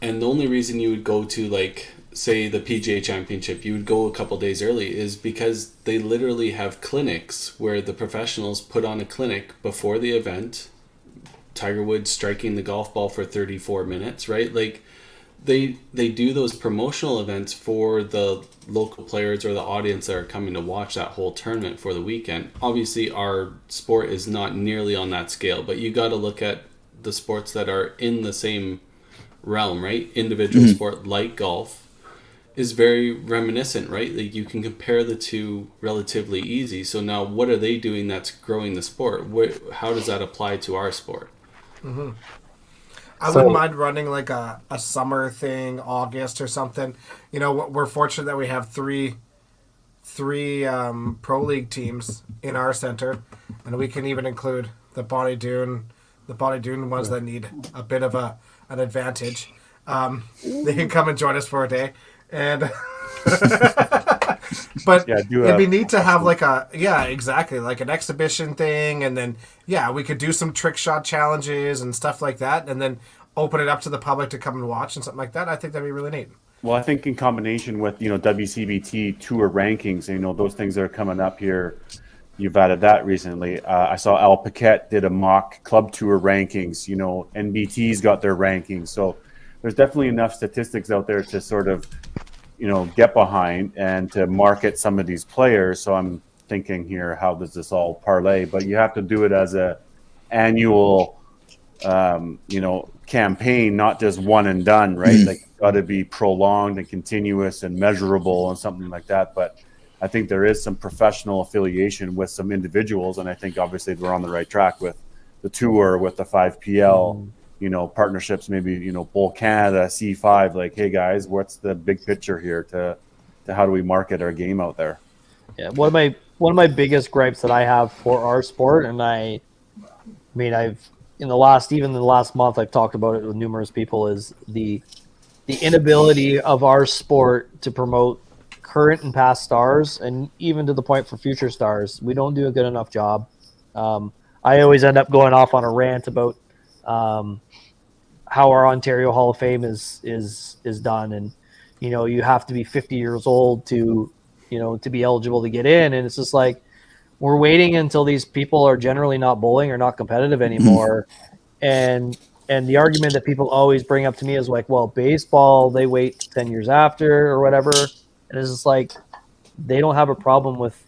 and the only reason you would go to, like, say the PGA Championship, you would go a couple days early, is because they literally have clinics where the professionals put on a clinic before the event. Tiger Woods striking the golf ball for 34 minutes, right? Like, they do those promotional events for the local players or the audience that are coming to watch that whole tournament for the weekend. Obviously, our sport is not nearly on that scale, but you got to look at the sports that are in the same realm, right? Individual sport like golf is very reminiscent, right? Like you can compare the two relatively easy. So now, what are they doing that's growing the sport? How does that apply to our sport? I wouldn't mind running like a summer thing, August or something. You know, we're fortunate that we have three pro league teams in our center, and we can even include the Bonnie Doon ones that need a bit of an advantage. They can come and join us for a day, and but it'd be neat to have like exactly, like an exhibition thing, and then we could do some trick shot challenges and stuff like that, and then open it up to the public to come and watch and something like that. I think that'd be really neat. Well, I think in combination with WCBT tour rankings, those things that are coming up here, you've added that recently. I saw Al Paquette did a mock club tour rankings. NBT's got their rankings, so there's definitely enough statistics out there to sort of get behind and to market some of these players. So I'm thinking here, how does this all parlay? But you have to do it as a annual, campaign, not just one and done, right? Like it's got to be prolonged and continuous and measurable and something like that. But I think there is some professional affiliation with some individuals, and I think obviously we're on the right track with the tour, with the 5PL. Partnerships, maybe, Bowl Canada, C5, like, hey guys, what's the big picture here to how do we market our game out there? Yeah, one of my biggest gripes that I have for our sport, and I've in the last month I've talked about it with numerous people, is the inability of our sport to promote current and past stars, and even to the point for future stars. We don't do a good enough job. I always end up going off on a rant about how our Ontario Hall of Fame is done, and you have to be 50 years old to be eligible to get in, and it's just like we're waiting until these people are generally not bowling or not competitive anymore. and the argument that people always bring up to me is like, well, baseball, they wait 10 years after or whatever, and it's just like they don't have a problem with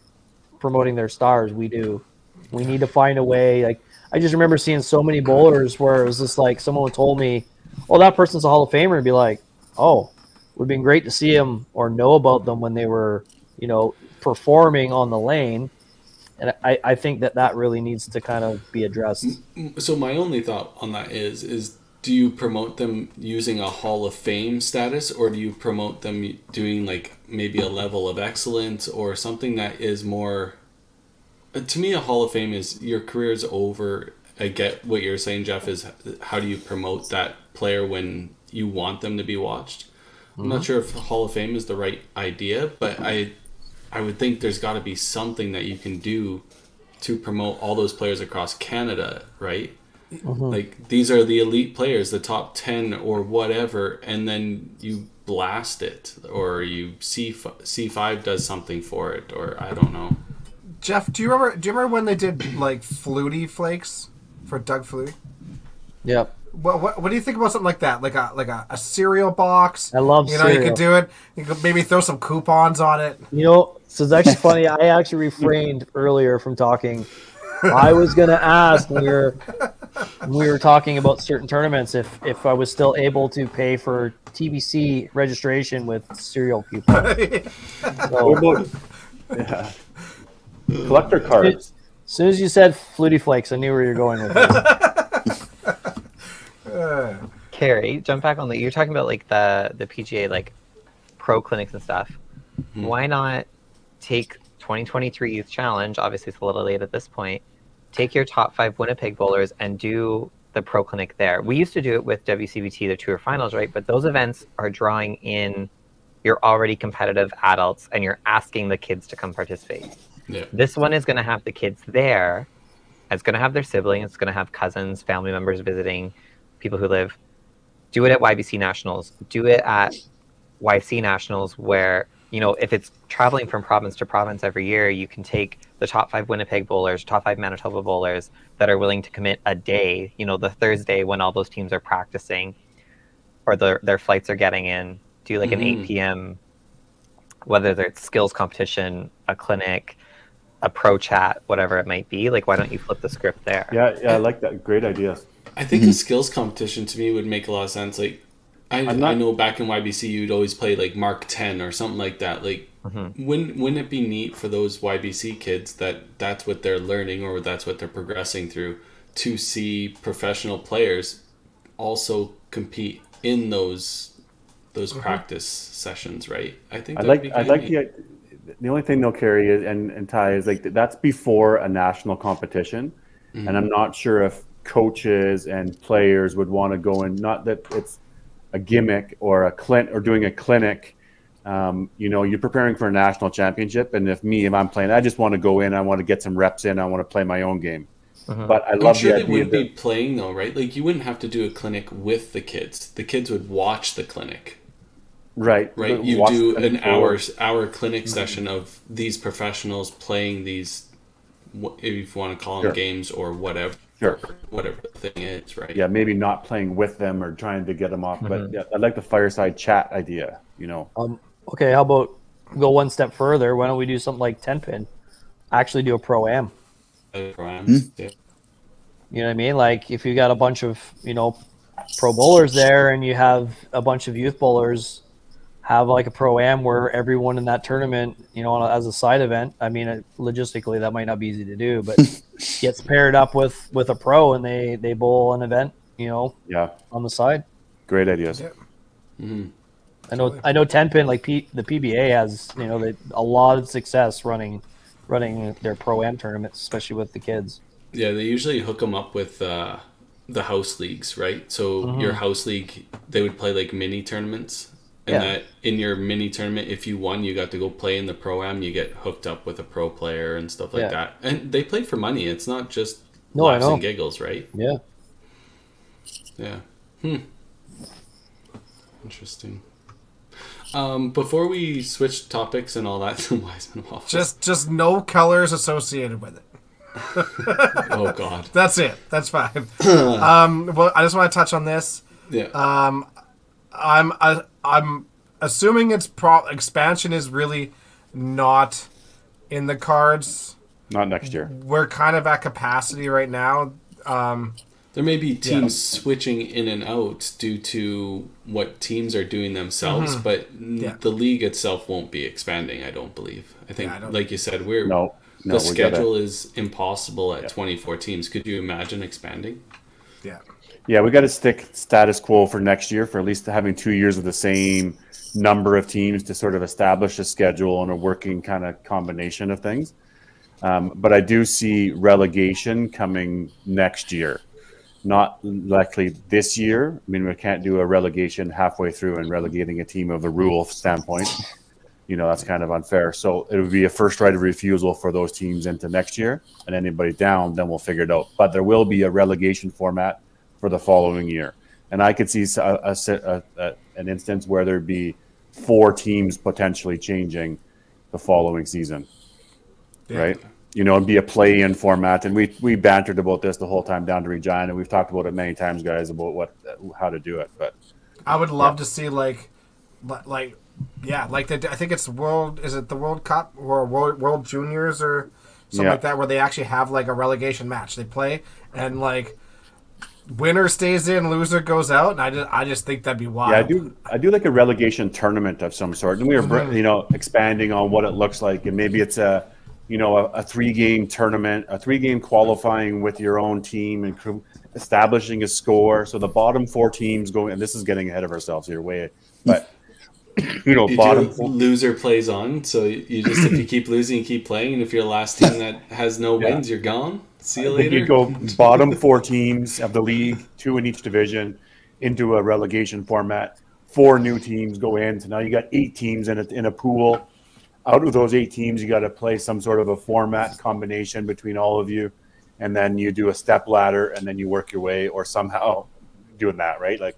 promoting their stars. We do. We need to find a way. Like, I just remember seeing so many bowlers where it was just like someone told me, "Oh, that person's a Hall of Famer," and be like, "Oh, it would have been great to see them or know about them when they were, performing on the lane." And I think that really needs to kind of be addressed. So my only thought on that is do you promote them using a Hall of Fame status, or do you promote them doing like maybe a level of excellence or something that is more? To me, a Hall of Fame is your career's over. I get what you're saying, Jeff, is how do you promote that player when you want them to be watched? I'm not sure if Hall of Fame is the right idea, but I would think there's got to be something that you can do to promote all those players across Canada, right? Like, these are the elite players, the top 10 or whatever, and then you blast it, or C5 does something for it, or I don't know. Jeff, do you remember when they did like Flutie Flakes for Doug Flutie? Yep. What do you think about something like that? Like a cereal box? I love cereal. You could do it. You could maybe throw some coupons on it. So it's actually funny. I actually refrained earlier from talking. I was going to ask when we were talking about certain tournaments if I was still able to pay for TBC registration with cereal coupons. Yeah. Collector cards. As soon as you said Flutie Flakes, I knew where you're going with it. Carrie, jump back on that. You're talking about like the PGA like pro clinics and stuff. Why not take 2023 Youth Challenge? Obviously, it's a little late at this point. Take your top 5 Winnipeg bowlers and do the pro clinic there. We used to do it with WCBT, the tour finals, right? But those events are drawing in your already competitive adults, and you're asking the kids to come participate. Yeah. This one is going to have the kids there. It's going to have their siblings. It's going to have cousins, family members visiting, people who live. Do it at YBC Nationals. Do it at YC Nationals, where, if it's traveling from province to province every year, you can take the top 5 Winnipeg bowlers, top 5 Manitoba bowlers that are willing to commit a day, the Thursday when all those teams are practicing. or their flights are getting in, do like an 8 p.m., whether it's skills competition, a clinic, a pro chat, whatever it might be. Like, why don't you flip the script there? Yeah, I like that. Great ideas. I think a skills competition to me would make a lot of sense. Like, I know back in YBC you'd always play like Mark 10 or something like that. Like, wouldn't it be neat for those YBC kids that's what they're learning or that's what they're progressing through, to see professional players also compete in those practice sessions, right? I think I like the only thing they'll carry is, and Ty, is like that's before a national competition, and I'm not sure if coaches and players would want to go in. Not that it's a gimmick or doing a clinic. You're preparing for a national championship, and if I'm playing, I just want to go in. I want to get some reps in. I want to play my own game. But I love the idea. They wouldn't be playing though, right? Like, you wouldn't have to do a clinic with the kids. The kids would watch the clinic. Right. You do an hour clinic session of these professionals playing these, if you want to call them games or whatever. Sure. Whatever the thing is, right? Yeah, maybe not playing with them or trying to get them off, but yeah, I like the fireside chat idea. Okay, how about go one step further? Why don't we do something like 10 pin? Actually do a pro-am. Yeah. You know what I mean? Like, if you got a bunch of, pro bowlers there and you have a bunch of youth bowlers, have like a pro-am where everyone in that tournament, as a side event. I mean, logistically that might not be easy to do, but gets paired up with a pro and they bowl an event, on the side. Great ideas. Yeah. I know 10 pin, like the PBA has, a lot of success running their pro-am tournaments, especially with the kids. Yeah, they usually hook them up with the house leagues, right? So your house league, they would play like mini tournaments. And that in your mini tournament, if you won, you got to go play in the pro-am. You get hooked up with a pro player and stuff like that. And they play for money. It's not just laughs and giggles, right? Yeah. Yeah. Interesting. Before we switch topics and all that, Wiseman Waffles. Just no colors associated with it. Oh God. That's it. That's fine. Well, I just want to touch on this. Yeah. I'm assuming expansion is really not in the cards. Not next year. We're kind of at capacity right now. There may be teams switching in and out due to what teams are doing themselves, but the league itself won't be expanding, I don't believe. I think, like you said, the schedule is impossible at 24 teams. Could you imagine expanding? Yeah. Yeah, we got to stick status quo for next year, for at least having 2 years of the same number of teams to sort of establish a schedule and a working kind of combination of things. But I do see relegation coming next year. Not likely this year. I mean, we can't do a relegation halfway through and relegating a team of the rule standpoint. That's kind of unfair. So it would be a first right of refusal for those teams into next year, and anybody down, then we'll figure it out. But there will be a relegation format for the following year. And I could see an instance where there'd be 4 teams potentially changing the following season, right? It'd be a play-in format. And we bantered about this the whole time down to Regina. We've talked about it many times, guys, about how to do it. But I would love to see I think it's the World Cup or World Juniors or something like that, where they actually have like a relegation match. They play and like winner stays in, loser goes out, and I just think that'd be wild. Yeah, I do like a relegation tournament of some sort, and we are expanding on what it looks like, and maybe it's a 3-game tournament, a 3-game qualifying with your own team and establishing a score. So the bottom 4 teams going, and this is getting ahead of ourselves here, but bottom loser plays on. So you just, if you keep losing, you keep playing, and if you're the last team that has no wins, you're gone. See you later. You go bottom 4 teams of the league, 2 in each division, into a relegation format. 4 new teams go in. So now you got 8 teams in a pool. Out of those 8 teams, you got to play some sort of a format combination between all of you, and then you do a step ladder, and then you work your way, or somehow doing that, right? Like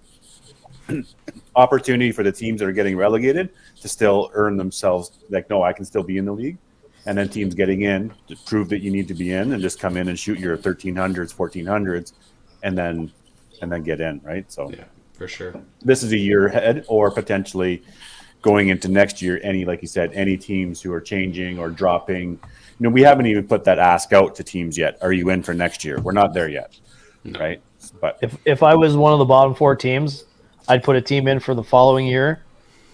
opportunity for the teams that are getting relegated to still earn themselves. Like, no, I can still be in the league. And then teams getting in to prove that you need to be in, and just come in and shoot your 1300s, 1400s, and then get in, right? So for sure. this is a year ahead, or potentially going into next year, like you said, any teams who are changing or dropping. We haven't even put that ask out to teams yet. Are you in for next year? We're not there yet, right? But If I was one of the bottom 4 teams, I'd put a team in for the following year,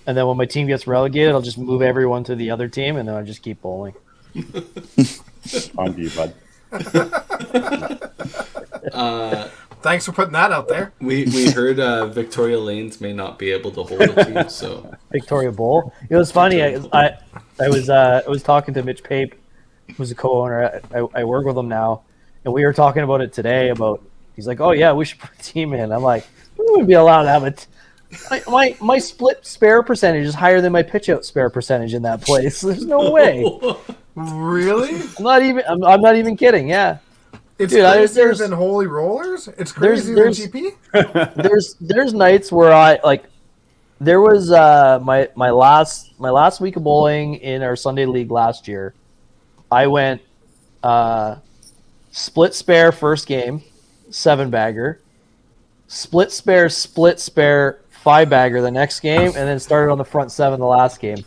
and then when my team gets relegated, I'll just move everyone to the other team, and then I'll just keep bowling. on to you, bud. Thanks for putting that out there. We heard Victoria Lanes may not be able to hold a team, so Victoria Bowl. It was funny. I was talking to Mitch Pape, who's a co-owner. I work with him now, and we were talking about it today. He's like, "Oh yeah, we should put a team in." I'm like, "We wouldn't be allowed to have it." My split spare percentage is higher than my pitch out spare percentage in that place. There's no way. Really? I'm not even kidding. Yeah. It's Dude, crazier than Holy Rollers? It's crazier than GP? There's nights where there was my last week of bowling in our Sunday league last year. I went split spare first game, 7-bagger, split spare 5-bagger the next game, and then started on the front 7 the last game.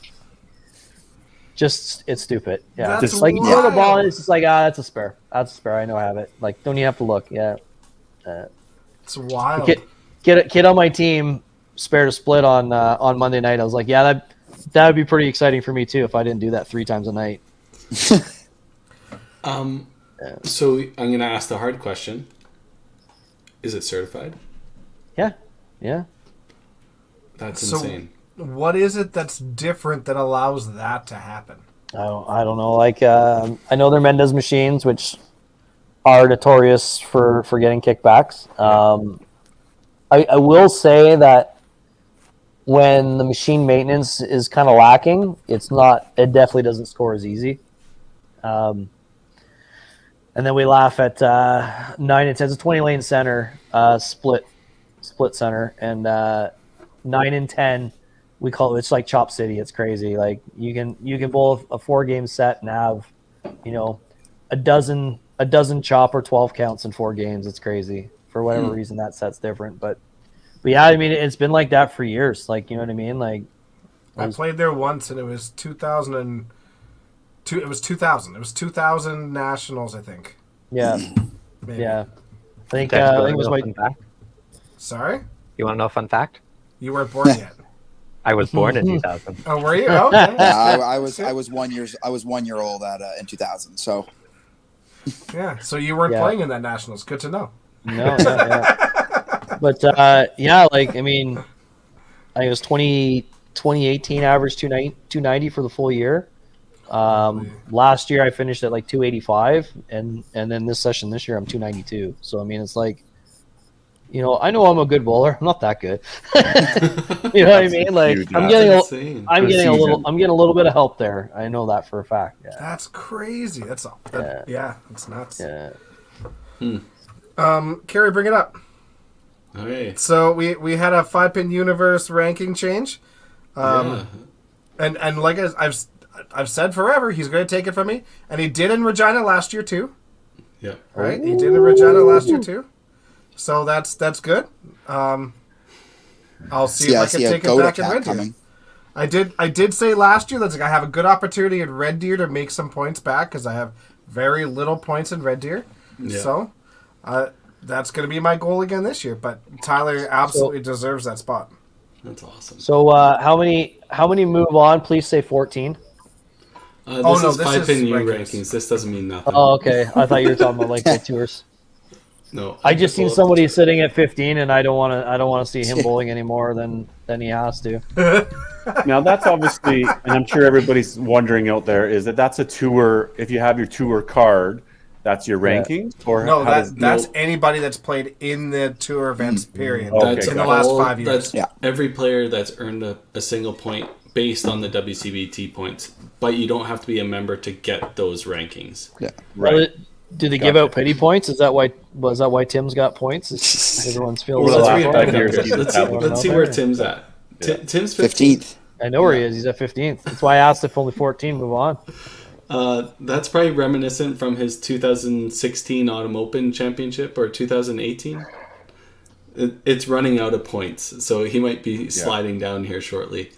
Just, it's stupid. Yeah. That's Just like you wild. throw the ball and it's just like, that's a spare. That's a spare. I know I have it. Like, don't even have to look. Yeah. It's wild. Get a kid on my team spare to split on Monday night. I was like, yeah, that would be pretty exciting for me too if I didn't do that 3 times a night. So I'm gonna ask the hard question. Is it certified? Yeah. Yeah. That's So- insane. What is it that's different that allows that to happen? I don't know. Like, I know they're Mendez machines, which are notorious for getting kickbacks. I will say that when the machine maintenance is kind of lacking, it definitely doesn't score as easy. And then we laugh at 9 and 10. It's a 20-lane center, split center, and 9 and 10. We call it's like Chop City. It's crazy. Like you can bowl a 4-game set and have, a dozen chop or 12 counts in 4 games. It's crazy. For whatever reason, that set's different. But yeah, I mean, it's been like that for years. Like, you know what I mean? Like, I played there once, and it was 2002. It was 2000. It was 2000 Nationals, I think. yeah, Maybe. yeah. I think Guys, it wanna was know my a fun fact? Sorry? You want to know a fun fact? You weren't born yet. I was born in 2000. Oh, were you? Okay. I was 1 year old in 2000. So Yeah, so you weren't Yeah. playing in that Nationals. Good to know. No, yeah. But yeah, like I mean, I think it was 2018 average 290 for the full year. Last year I finished at like 285, and then this session this year I'm 292. So I mean, it's like, I know I'm a good bowler. I'm not that good. You know what I mean? Like huge. I'm That's getting insane. I'm For getting a season. little bit of help there. I know that for a fact. Yeah. That's crazy. That's it's nuts. Yeah. Carrie, bring it up. Okay. So we had a 5-pin universe ranking change. Yeah. And like I've said forever, he's going to take it from me, and he did in Regina last year too. Yeah. Right? He did in Regina last year too. So that's good. I'll see if I can take it back in Red Deer. coming. I did say last year that I have a good opportunity in Red Deer to make some points back because I have very little points in Red Deer. Yeah. So that's going to be my goal again this year. But Tyler absolutely deserves that spot. That's awesome. So how many move on? Please say 14. This no, is this 5-pin is U rankings. rankings. This doesn't mean nothing. Oh, okay. I thought you were talking about like the tours. No. I just seen pull up somebody the- sitting at 15, and I don't want to see him bowling any more than he has to. Now that's obviously, and I'm sure everybody's wondering out there, is that's a tour. If you have your tour card, that's your Yeah. ranking, or No, how does that's anybody that's played in the tour events period Okay, That's in the got last all- 5 years. That's Yeah. every player that's earned a single point based on the WCBT points, but you don't have to be a member to get those rankings. right? Do they give out pity points? Is that why Tim's got points? Everyone's feeling Over the so last bad. 5 years, he's Let's established. let's see where Tim's at. Tim's 15th. I know where he is. He's at 15th. That's why I asked if only 14 move on. That's probably reminiscent from his 2016 Autumn Open Championship or 2018. it's running out of points, so he might be sliding down here shortly.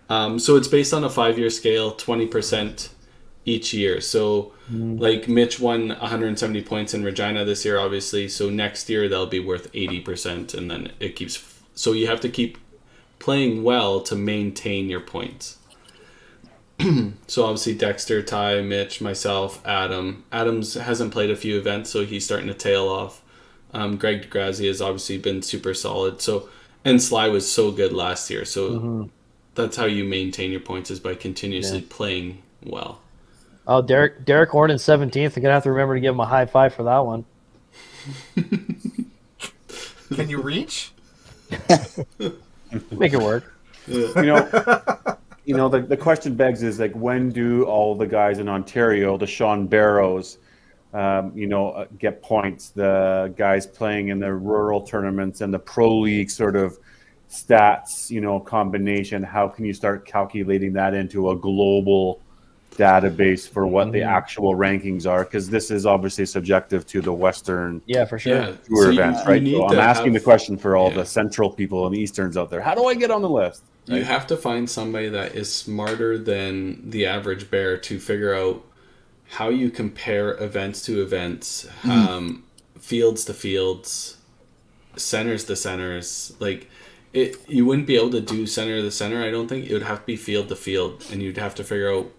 So it's based on a 5-year scale, 20% each year. So like Mitch won 170 points in Regina this year, obviously. So next year they'll be worth 80%, and then it keeps. So you have to keep playing well to maintain your points. So obviously Dexter, Ty, Mitch, myself, Adam. Adams hasn't played a few events, so he's starting to tail off. Greg DeGrazia has obviously been super solid. So and Sly was so good last year. So that's how you maintain your points, is by continuously playing well. Oh, Derek Horn in 17th. I'm gonna have to remember to give him a high five for that one. Can you reach? Make it work. You know, the question begs is like, when do all the guys in Ontario, the Sean Barrows, get points? The guys playing in the rural tournaments and the pro league sort of stats, combination. How can you start calculating that into a global database for what the actual rankings are? Because this is obviously subjective to the Western for sure. tour events, right? So I'm asking the question for all the Central people and Easterns out there. How do I get on the list? Right? You have to find somebody that is smarter than the average bear to figure out how you compare events to events, fields to fields, centers to centers. Like, you wouldn't be able to do center to center. I don't think. It would have to be field to field, and you'd have to figure out,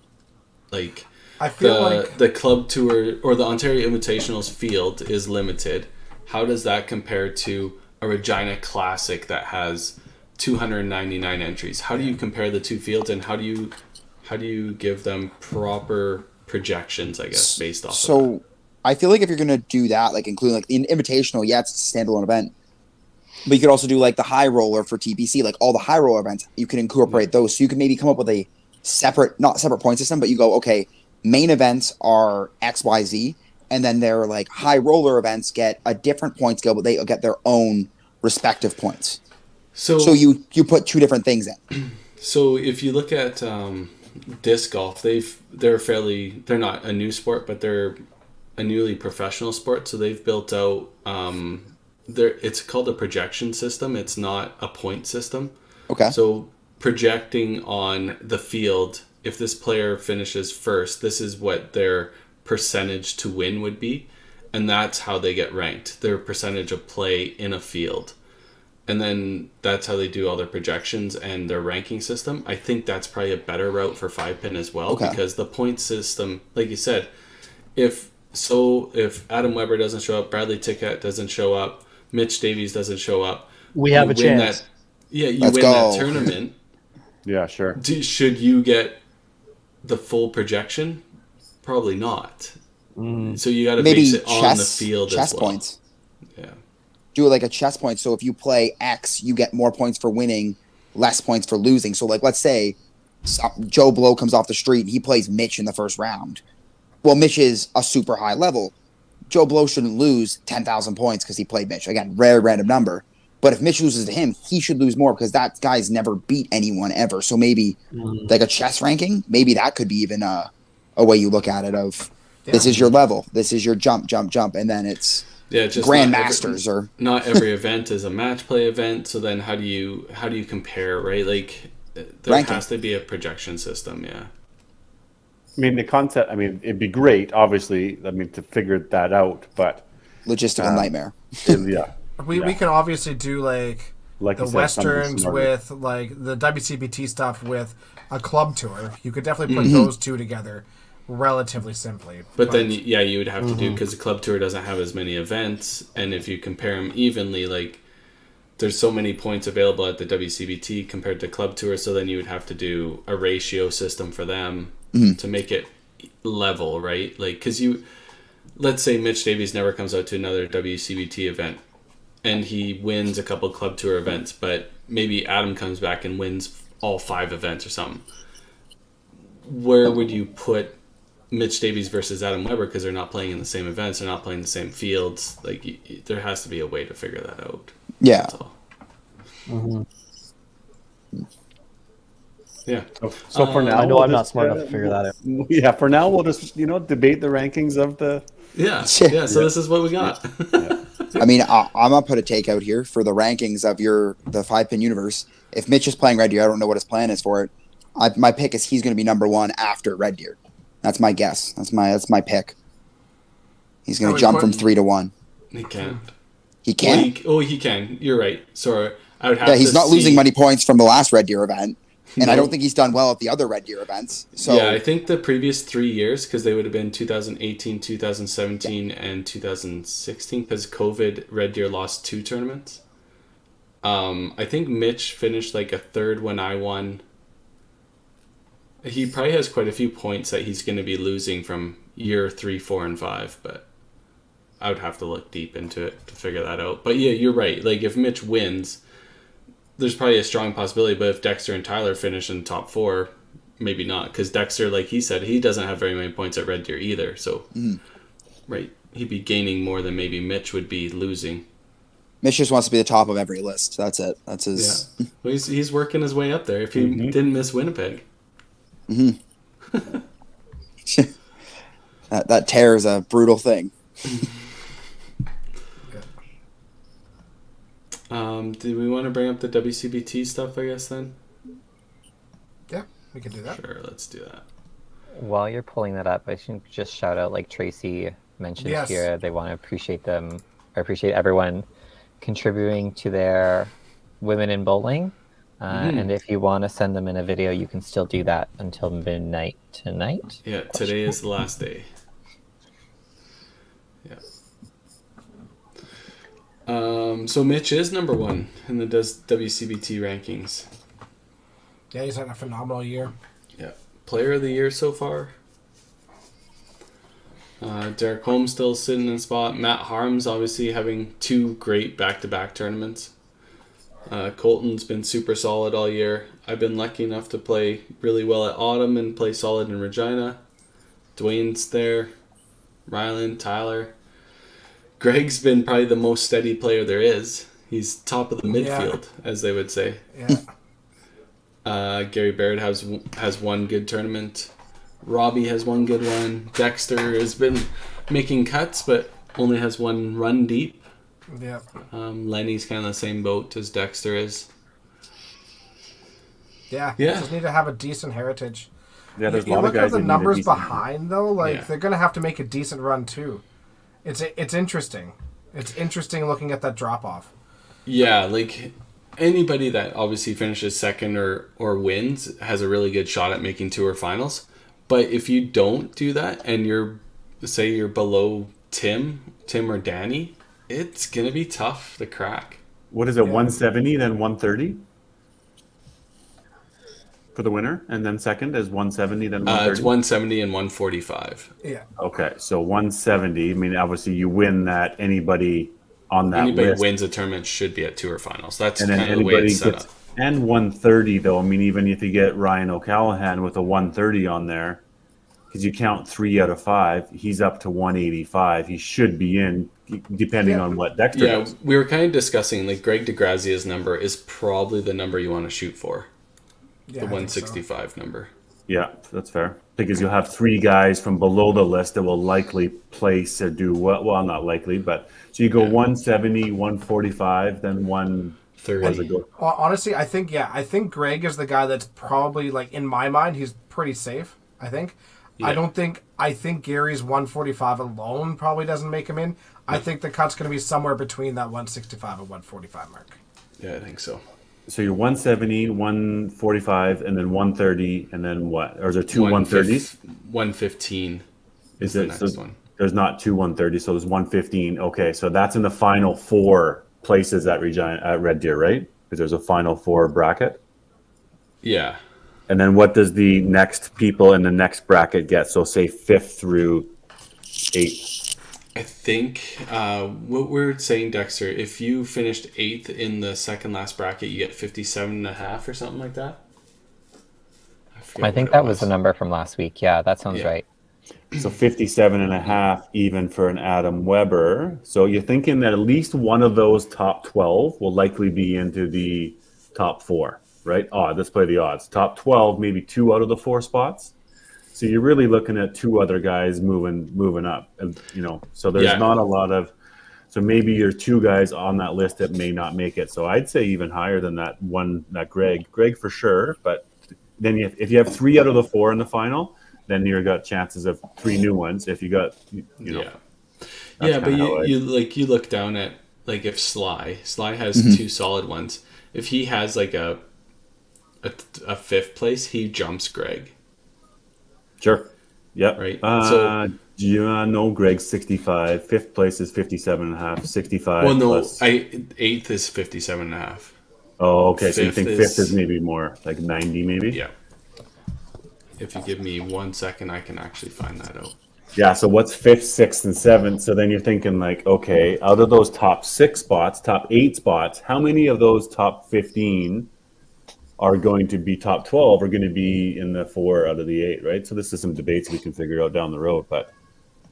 like, I feel like the club tour or the Ontario Invitational's field is limited. How does that compare to a Regina Classic that has 299 entries? How do you compare the two fields, and how do you give them proper projections, I guess, based off of that? So I feel like if you're going to do that, like including like the Invitational, it's a standalone event. But you could also do like the high roller for TPC, like all the high roller events. You can incorporate those. So you can maybe come up with a not separate point system, but you go, okay, main events are XYZ, and then their like high roller events get a different point scale, but they get their own respective points. So you put two different things in. So if you look at disc golf, they're not a new sport, but they're a newly professional sport. So they've built out it's called a projection system. It's not a point system. Okay. So projecting on the field, if this player finishes first, this is what their percentage to win would be, and that's how they get ranked. Their percentage of play in a field. And then that's how they do all their projections and their ranking system. I think that's probably a better route for 5-pin as well, because the point system, like you said, if Adam Weber doesn't show up, Bradley Tickett doesn't show up, Mitch Davies doesn't show up, we have a chance. You win that tournament. Yeah, sure. Should you get the full projection? Probably not. So you got to base it on the field as well. Chess points. Yeah. Do it like a chess point. So if you play X, you get more points for winning, less points for losing. So like, let's say Joe Blow comes off the street and he plays Mitch in the first round. Well, Mitch is a super high level. Joe Blow shouldn't lose 10,000 points because he played Mitch. Again, random number. But if Mitch loses to him, he should lose more because that guy's never beat anyone ever. So maybe like a chess ranking, maybe that could be even a way you look at it of this is your level, this is your jump, and then it's just Grandmasters or not every event is a match play event. So then how do you compare, right? Like there has to be a projection system. Yeah. I mean, the concept, it'd be great, obviously, to figure that out, but logistical nightmare. We can obviously do like the said, Westerns with like the WCBT stuff with a club tour. You could definitely put those two together relatively simply. But then, you would have to do, because the club tour doesn't have as many events, and if you compare them evenly, like there's so many points available at the WCBT compared to club tour, so then you would have to do a ratio system for them to make it level, right? Like, because let's say Mitch Davies never comes out to another WCBT event, and he wins a couple club tour events, but maybe Adam comes back and wins all 5 events or something. Where would you put Mitch Davies versus Adam Weber, because they're not playing in the same events, they're not playing the same fields? Like, there has to be a way to figure that out. Yeah. That's all. Yeah. So for now, I know I'm not smart enough to figure that out. Yeah, for now we'll just debate the rankings of the. Yeah. So this is what we got. I mean, I'm gonna put a takeout here for the rankings of the 5-pin universe. If Mitch is playing Red Deer, I don't know what his plan is for it. My pick is he's going to be number 1 after Red Deer. That's my guess. That's my pick. He's going to jump from 3 to 1. He can't. He can. He can. You're right. Sorry, I would have. Yeah, he's not losing money points from the last Red Deer event, and No. I don't think he's done well at the other Red Deer events. So yeah, I think the previous 3 years, because they would have been 2018, 2017, and 2016, because COVID, Red Deer lost 2 tournaments. I think Mitch finished like a third when I won. He probably has quite a few points that he's going to be losing from year 3, 4, and 5, but I would have to look deep into it to figure that out. But yeah, you're right. Like if Mitch wins, there's probably a strong possibility, but if Dexter and Tyler finish in top 4, maybe not, because Dexter, like he said, he doesn't have very many points at Red Deer either, so right, he'd be gaining more than maybe Mitch would be losing. Mitch just wants to be the top of every list. That's it. That's his. Yeah. Well, he's working his way up there. If he didn't miss Winnipeg. That tear is a brutal thing. Do we want to bring up the WCBT stuff, I guess, then? Yeah, we can do that. Sure, let's do that. While you're pulling that up, I should just shout out, like Tracy mentioned Yes. here, they want to appreciate everyone contributing to their Women in Bowling. And if you want to send them in a video, you can still do that until midnight tonight. Yeah, today is the last day. Yeah. So Mitch is number 1 in the WCBT rankings. Yeah, he's had a phenomenal year. Yeah. Player of the year so far. Derek Holmes still sitting in spot. Matt Harms obviously having 2 great back-to-back tournaments. Colton's been super solid all year. I've been lucky enough to play really well at Autumn and play solid in Regina. Dwayne's there. Ryland, Tyler. Greg's been probably the most steady player there is. He's top of the midfield, as they would say. Yeah. Gary Baird has one good tournament. Robbie has one good one. Dexter has been making cuts, but only has 1 run deep. Yeah. Lenny's kind of the same boat as Dexter is. Yeah. Yeah. Just need to have a decent heritage. Yeah, there's a You lot of look guys at the that need a numbers decent- behind though, like Yeah. they're gonna have to make a decent run too. It's interesting. It's interesting looking at that drop off. Yeah, like anybody that obviously finishes second or wins has a really good shot at making tour finals. But if you don't do that and you're below Tim or Danny, it's gonna be tough to crack. What is it, 170, then 130? For the winner? And then second is 170, then 130? It's 170 and 145. Yeah. Okay, so 170. I mean, obviously, you win that. Anybody on that Anybody list, wins a tournament should be at tour finals. That's and then kind of the way anybody it's set gets up. and 130 though. I mean, even if you get Ryan O'Callahan with a 130 on there, because you count 3 out of 5, he's up to 185. He should be in, depending on what Dexter Yeah, does. we were kind of discussing like Greg DeGrazia's number is probably the number you want to shoot for. Yeah, The I think so. 165 number. Yeah, that's fair. Because you'll have 3 guys from below the list that will likely place or do well, not likely, but so you go 170, 145, then 130. 30. Well, honestly, I think Greg is the guy that's probably, like, in my mind, he's pretty safe. I think. Yeah. I think Gary's 145 alone probably doesn't make him in. I think the cut's going to be somewhere between that 165 and 145 mark. Yeah, I think so. So you're 170, 145, and then 130, and then what? Or is there 2 130s? 115 Is the it? next So one. there's not 2 130s, so there's 115. Okay, so that's in the final 4 places at Red Deer, right? Because there's a final 4 bracket. Yeah. And then what does the next people in the next bracket get? So say 5th through 8th. I think what we're saying, Dexter, if you finished 8th in the second last bracket, you get 57.5 or something like that. forget I what think it that was the number from last week. Yeah, that sounds Yeah. right. So 57.5 even for an Adam Weber. So you're thinking that at least one of those top 12 will likely be into the top 4, right? Let's play the odds. Top 12, maybe 2 out of the 4 spots. So you're really looking at 2 other guys moving up, and so there's Yeah. not a lot of So maybe you're two guys on that list that may not make it. So I'd say even higher than that Greg for sure. But then if you have 3 out of the 4 in the final, then you've got chances of 3 new ones. If you got, yeah, but how you look down at like if Sly has 2 solid ones. If he has like a 5th place, he jumps Greg. Sure. Yep. Right. No, Greg's 65. 5th place is 57.5. 65. Well, no, plus... 8th is 57.5. Oh, okay. So you think 5th is maybe more like 90, maybe? Yeah. If you give me 1 second, I can actually find that out. Yeah. So what's 5th, 6th, and 7th? So then you're thinking like, okay, out of those top 6 spots, top 8 spots, how many of those top 15 are going to be top 12 are going to be in the 4 out of the 8, right? So this is some debates we can figure out down the road, but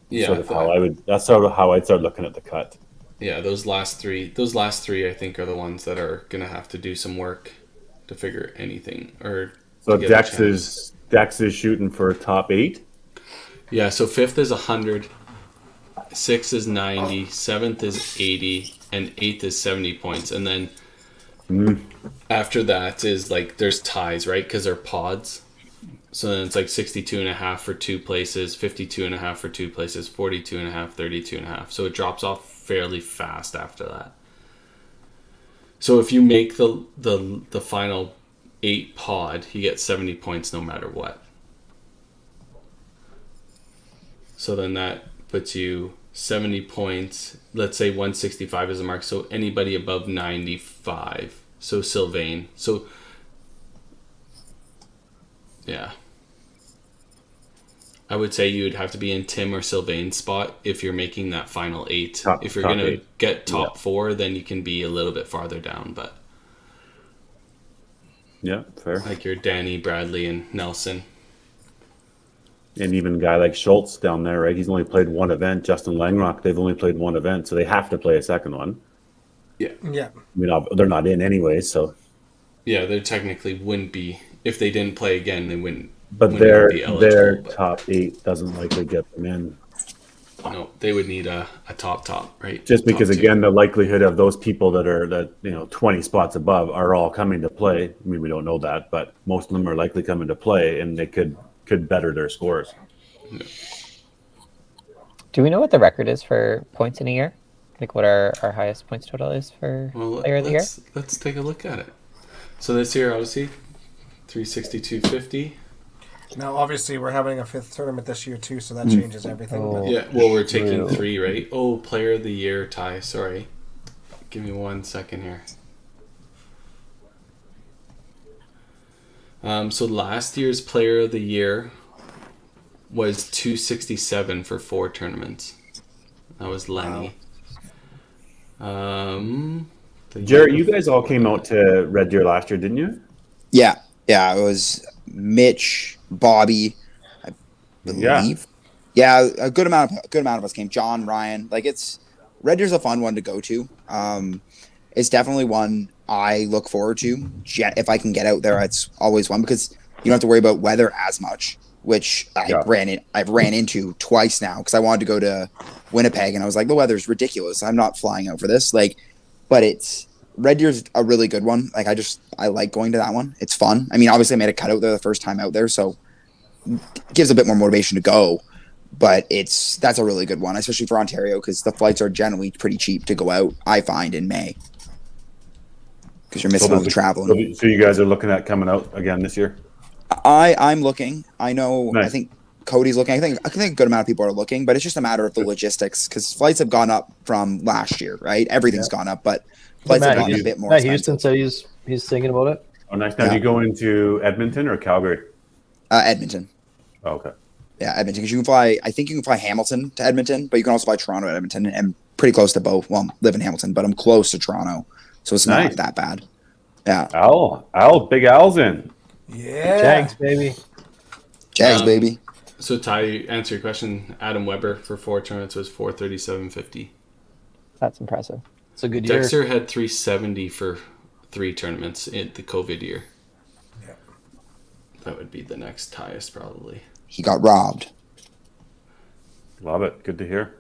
yeah, that's sort of how I'd start looking at the cut. Yeah, those last three I think are the ones that are going to have to do some work to figure anything or so Dex is shooting for top 8. Yeah, so 5th is 100, 6th is 90, 7th is 80, and 8th is 70 points. And then after that is like there's ties, right? Because they're pods. So then it's like 62.5 for 2 places, 52.5 for 2 places, 42.5, 32.5. So it drops off fairly fast after that. So if you make the final 8 pod, you get 70 points no matter what. So then that puts you 70 points. Let's say 165 is the mark. So anybody above 95. So Sylvain. So yeah. I would say you would have to be in Tim or Sylvain's spot if you're making that final 8. If you're going to get top 4, then you can be a little bit farther down. But yeah, fair. Like your Danny, Bradley, and Nelson. And even a guy like Schultz down there, right? He's only played 1 event. Justin Langrock, they've only played 1 event, so they have to play a second one. Yeah. Yeah. I mean, they're not in anyway, so. Yeah, they technically wouldn't be. If they didn't play again, they wouldn't. But their top 8 doesn't likely get them in. No, they would need a top, right? Just because, top 2. again, the likelihood of those people that are 20 spots above are all coming to play. I mean, we don't know that, but most of them are likely coming to play, and they could better their scores. Yeah. Do we know what the record is for points in a year? Like what our highest points total is for player of the year? Let's take a look at it. So this year, obviously, 362.50. Now, obviously, we're having a 5th tournament this year, too, so that changes everything. Oh. Yeah, well, we're taking 3, right? Oh, player of the year tie. Sorry. Give me 1 second here. So last year's player of the year was 267 for 4 tournaments. That was Lenny. Wow. Jarrett, you guys all came out to Red Deer last year, didn't you? Yeah. It was Mitch, Bobby, I believe. Yeah, a good amount of us came. John, Ryan. Like Red Deer's a fun one to go to. It's definitely one I look forward to. If I can get out there, it's always fun because you don't have to worry about weather as much, which I've ran into twice now because I wanted to go to Winnipeg and I was like, the weather's ridiculous. I'm not flying out for this. But Red Deer's a really good one. I like going to that one. It's fun. I mean, obviously I made a cutout there the first time out there, so it gives a bit more motivation to go. But that's a really good one, especially for Ontario because the flights are generally pretty cheap to go out, I find, in May. Because you're missing all the traveling. So you guys are looking at coming out again this year? I'm looking. I know. Nice. I think Cody's looking. I think a good amount of people are looking, but it's just a matter of the logistics because flights have gone up from last year, right? Everything's gone up, but flights have gone a bit more. Matt Houston said he's thinking about it. Oh, nice. Now, do you go into Edmonton or Calgary? Edmonton. Oh, okay. Yeah, Edmonton. Because you can fly. I think you can fly Hamilton to Edmonton, but you can also fly Toronto to Edmonton, and I'm pretty close to both. Well, I live in Hamilton, but I'm close to Toronto, so it's not that bad. Yeah. Big Al's in. Yeah. Jags, baby. Jags, baby. So Ty, answer your question. Adam Weber for 4 tournaments was 437.50. That's impressive. It's a good year. Dexter had 370 for 3 tournaments in the COVID year. Yeah. That would be the next highest probably. He got robbed. Love it. Good to hear.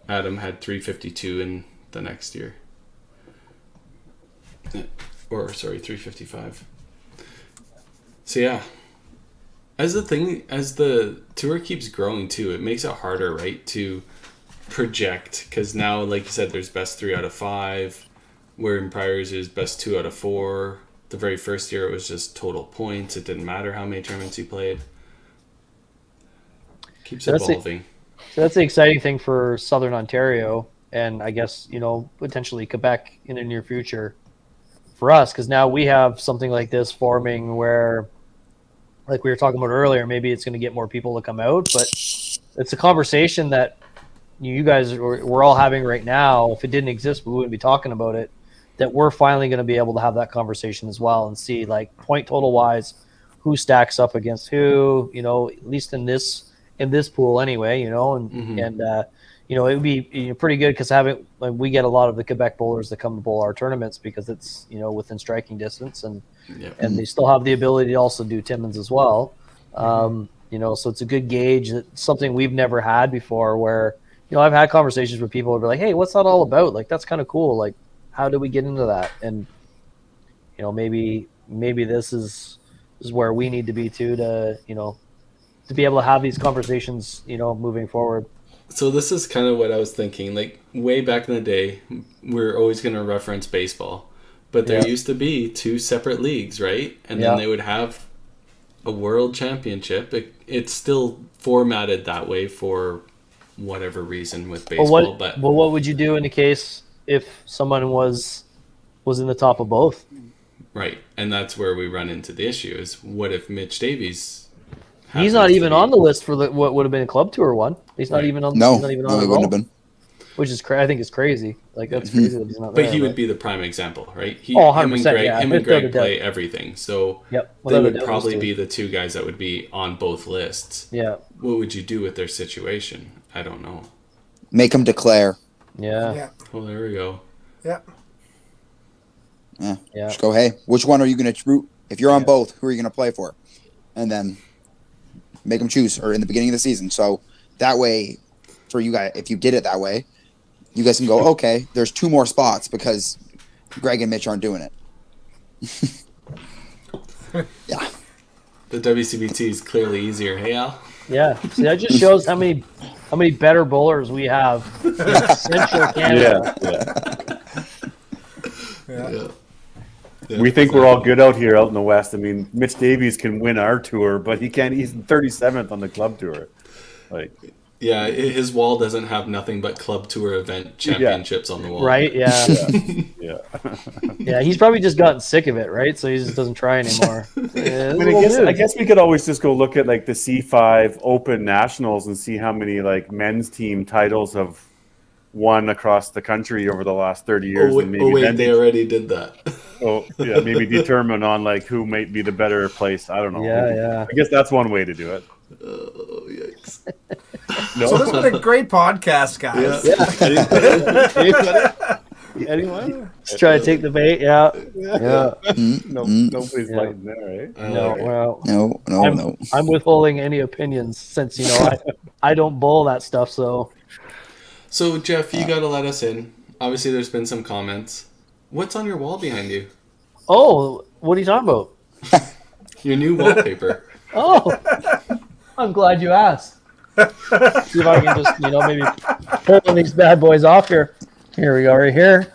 Adam had 352 in the next year. Or sorry, 355. So yeah, as the tour keeps growing too, it makes it harder, right, to project, because now, like you said, there's best 3 out of 5, where in prior years it was best 2 out of 4. The very first year it was just total points. It didn't matter how many tournaments you played. Keeps evolving. So that's the exciting thing for Southern Ontario, and I guess, potentially Quebec in the near future for us, because now we have something like this forming where, like we were talking about earlier, maybe it's going to get more people to come out, but it's a conversation that you guys we're all having right now. If it didn't exist, we wouldn't be talking about it. That we're finally going to be able to have that conversation as well and see, like, point total wise, who stacks up against who. At least in this pool anyway. And it would be pretty good, because we get a lot of the Quebec bowlers that come to bowl our tournaments because it's within striking distance, and they still have the ability to also do Timmins as well. So it's a good gauge. It's something we've never had before, where I've had conversations with people who be like, hey, what's that all about? Like, that's kind of cool. Like, how do we get into that? And maybe this is where we need to be too, to be able to have these conversations moving forward. So this is kind of what I was thinking. Like, way back in the day, we're always going to reference baseball, but there used to be 2 separate leagues, right? And then they would have a world championship. It's still formatted that way for whatever reason with baseball. But what would you do in the case if someone was in the top of both? Right, and that's where we run into the issue: is what if Mitch Davies? He's not even on the list for what would have been a club tour one. He's not even on. No, he's not even on he wouldn't have been. Which is I think it's crazy. Like, that's crazy that he's not there. But he would be the prime example, right? 100%, him and Greg play everything, so they would probably be the 2 guys that would be on both lists. Yeah. What would you do with their situation? I don't know. Make them declare. Yeah. Well, there we go. Yeah. Just go, hey, which one are you going to root? If you're on both, who are you going to play for? And then make them choose, or in the beginning of the season. So that way, for you guys, if you did it that way, you guys can go, okay, there's 2 more spots because Greg and Mitch aren't doing it. Yeah. The WCBT is clearly easier. Hey, Al? Yeah. See, that just shows how many better bowlers we have in Central Canada. Yeah. We think we're all good out here, out in the West. I mean, Mitch Davies can win our tour, but he can't. He's 37th on the club tour. Yeah, his wall doesn't have nothing but club tour event championships on the wall. Right? Yeah. Yeah. He's probably just gotten sick of it, right? So he just doesn't try anymore. I guess we could always just go look at like the C5 Open Nationals and see how many like men's team titles have won across the country over the last 30 years. They already did that. Maybe determine on like who might be the better place. I don't know. Yeah. I guess that's one way to do it. Oh, yikes. No. So this has been a great podcast, guys. Anyone? Just try to take the bait. Yeah. Nobody's lighting there, right? No. No. I'm withholding any opinions since I don't bowl that stuff. So Jeff, you got to let us in. Obviously, there's been some comments. What's on your wall behind you? Oh, what are you talking about? Your new wallpaper. Oh, I'm glad you asked. See if I can just, maybe pull one of these bad boys off here. Here we go, right here.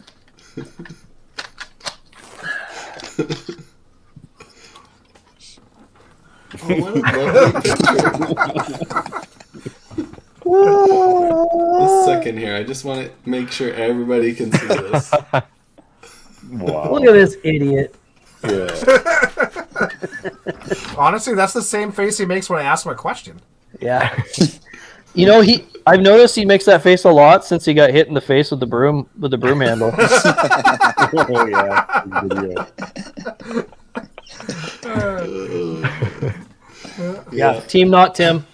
Oh, what a lovely picture. A second here. I just want to make sure everybody can see this. Wow. Look at this idiot. Yeah. Honestly, that's the same face he makes when I ask him a question. Yeah. I've noticed he makes that face a lot since he got hit in the face with the broom handle. Oh yeah. Yeah. Team not Tim.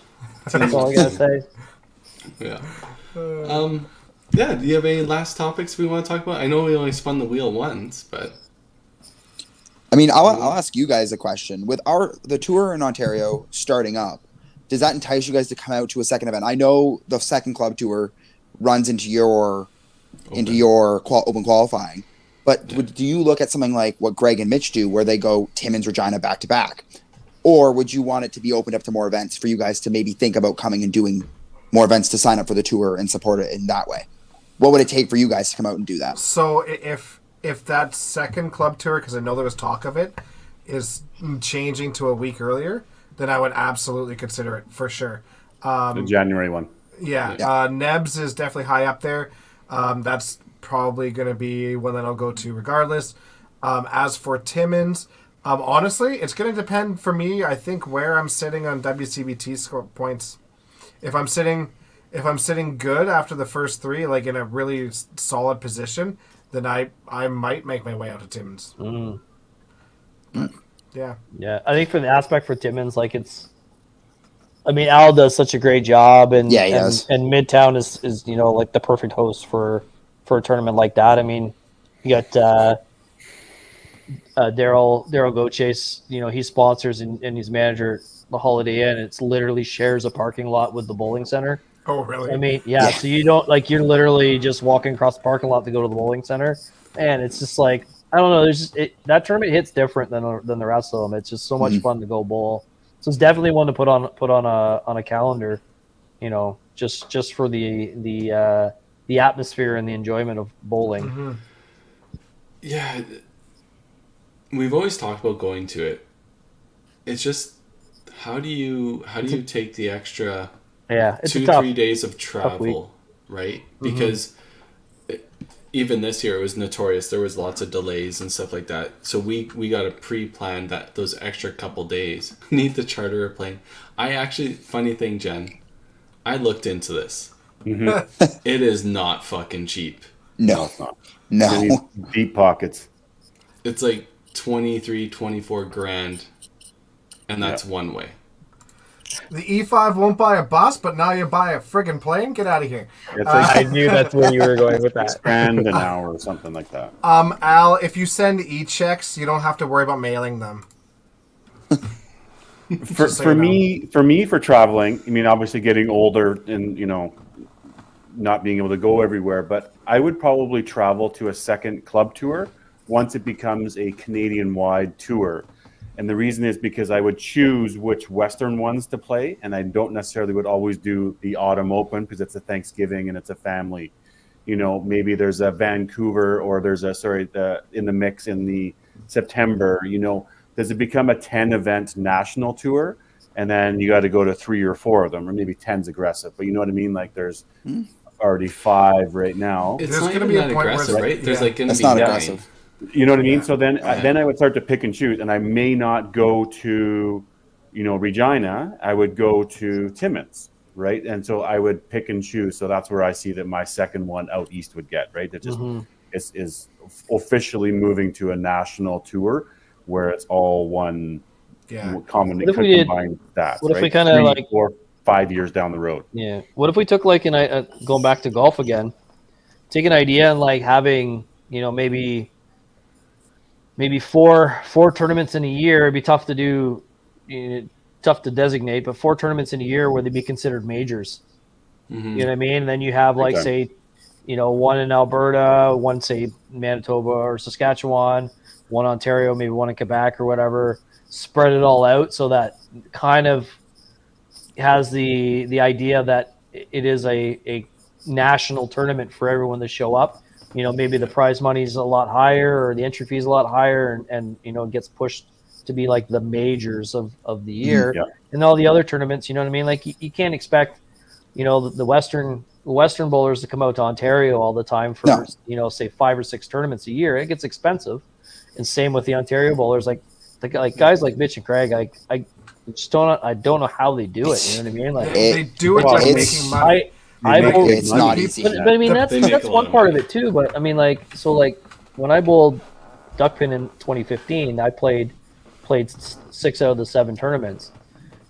That's all I gotta say. Yeah. Do you have any last topics we want to talk about? I know we only spun the wheel once, but I mean, I'll ask you guys a question. With the tour in Ontario starting up, does that entice you guys to come out to a second event? I know the second club tour runs into your into your open qualifying. But do you look at something like what Greg and Mitch do, where they go Timmins, Regina back to back? Or would you want it to be opened up to more events for you guys to maybe think about coming and doing more events to sign up for the tour and support it in that way? What would it take for you guys to come out and do that? So if that second club tour, because I know there was talk of it, is changing to a week earlier, then I would absolutely consider it for sure. The January one. Yeah. Nebs is definitely high up there. That's probably going to be one that I'll go to regardless. As for Timmins, honestly, it's going to depend for me, I think, where I'm sitting on WCBT score points. If I'm sitting good after the first three, like in a really solid position, then I might make my way out to Timmins. Yeah. Yeah, I think for the aspect for Timmins, like Al does such a great job, and Yeah, he does. And Midtown is like the perfect host for a tournament like that. I mean, you got Daryl Gochase, he sponsors and he's manager the Holiday Inn. It's literally shares a parking lot with the bowling center. Oh, really? I mean, yeah. So you don't you're literally just walking across the parking lot to go to the bowling center, and it's just like, I don't know. There's just that tournament hits different than the rest of them. It's just so much fun to go bowl. So it's definitely one to put on a calendar, just for the atmosphere and the enjoyment of bowling. Mm-hmm. Yeah, we've always talked about going to it. It's just how do you take the extra it's 2-3 days of week. travel, right? Because even this year it was notorious. There was lots of delays and stuff like that. So we got to pre-plan that those extra couple days. Need to charter a plane. Funny thing, Jen, I looked into this. It is not fucking cheap. No, it's not. No. You need deep pockets. It's like 23-24 grand, and that's one way. The E5 won't buy a bus, but now you buy a friggin' plane? Get out of here. It's like I knew that's where you were going with that. $6,000 an hour or something like that. Al, if you send e-checks, you don't have to worry about mailing them. For me, for traveling, I mean, obviously getting older and, not being able to go everywhere, but I would probably travel to a second club tour once it becomes a Canadian-wide tour. And the reason is because I would choose which Western ones to play, and I don't necessarily would always do the Autumn Open because it's a Thanksgiving and it's a family. Maybe there's a Vancouver or there's in the mix in the September. Does it become a 10-event national tour? And then you got to go to 3 or 4 of them, or maybe 10's aggressive. But you know what I mean? Like there's already 5 right now. It's not going to be that aggressive, right? There's going to be not 9. aggressive. You know what I mean? So then I would start to pick and choose, and I may not go to, Regina. I would go to Timmins, right? And so I would pick and choose. So that's where I see that my second one out east would get, right? That just is officially moving to a national tour where it's all one common combined stats. What if we kind of 3, 4, 5 years down the road? Yeah. What if we took going back to golf again, take an idea and having maybe four tournaments in a year. It'd be tough to do, tough to designate, but 4 tournaments in a year where they'd be considered majors. You know what I mean? And then you have say, one in Alberta, one say Manitoba or Saskatchewan, one Ontario, maybe one in Quebec or whatever. Spread it all out so that kind of has the idea that it is a national tournament for everyone to show up. Maybe the prize money is a lot higher or the entry fee is a lot higher and it gets pushed to be like the majors of the year. And all the other tournaments, you know what I mean? Like you can't expect, the Western bowlers to come out to Ontario all the time for, say 5 or 6 tournaments a year. It gets expensive. And same with the Ontario bowlers, like guys like Mitch and Craig, I don't know how they do it. You know what I mean? Like they do it by making money. It's not easy. But I mean, that's one part of it too. But I mean, when I bowled Duckpin in 2015, I played 6 out of the 7 tournaments,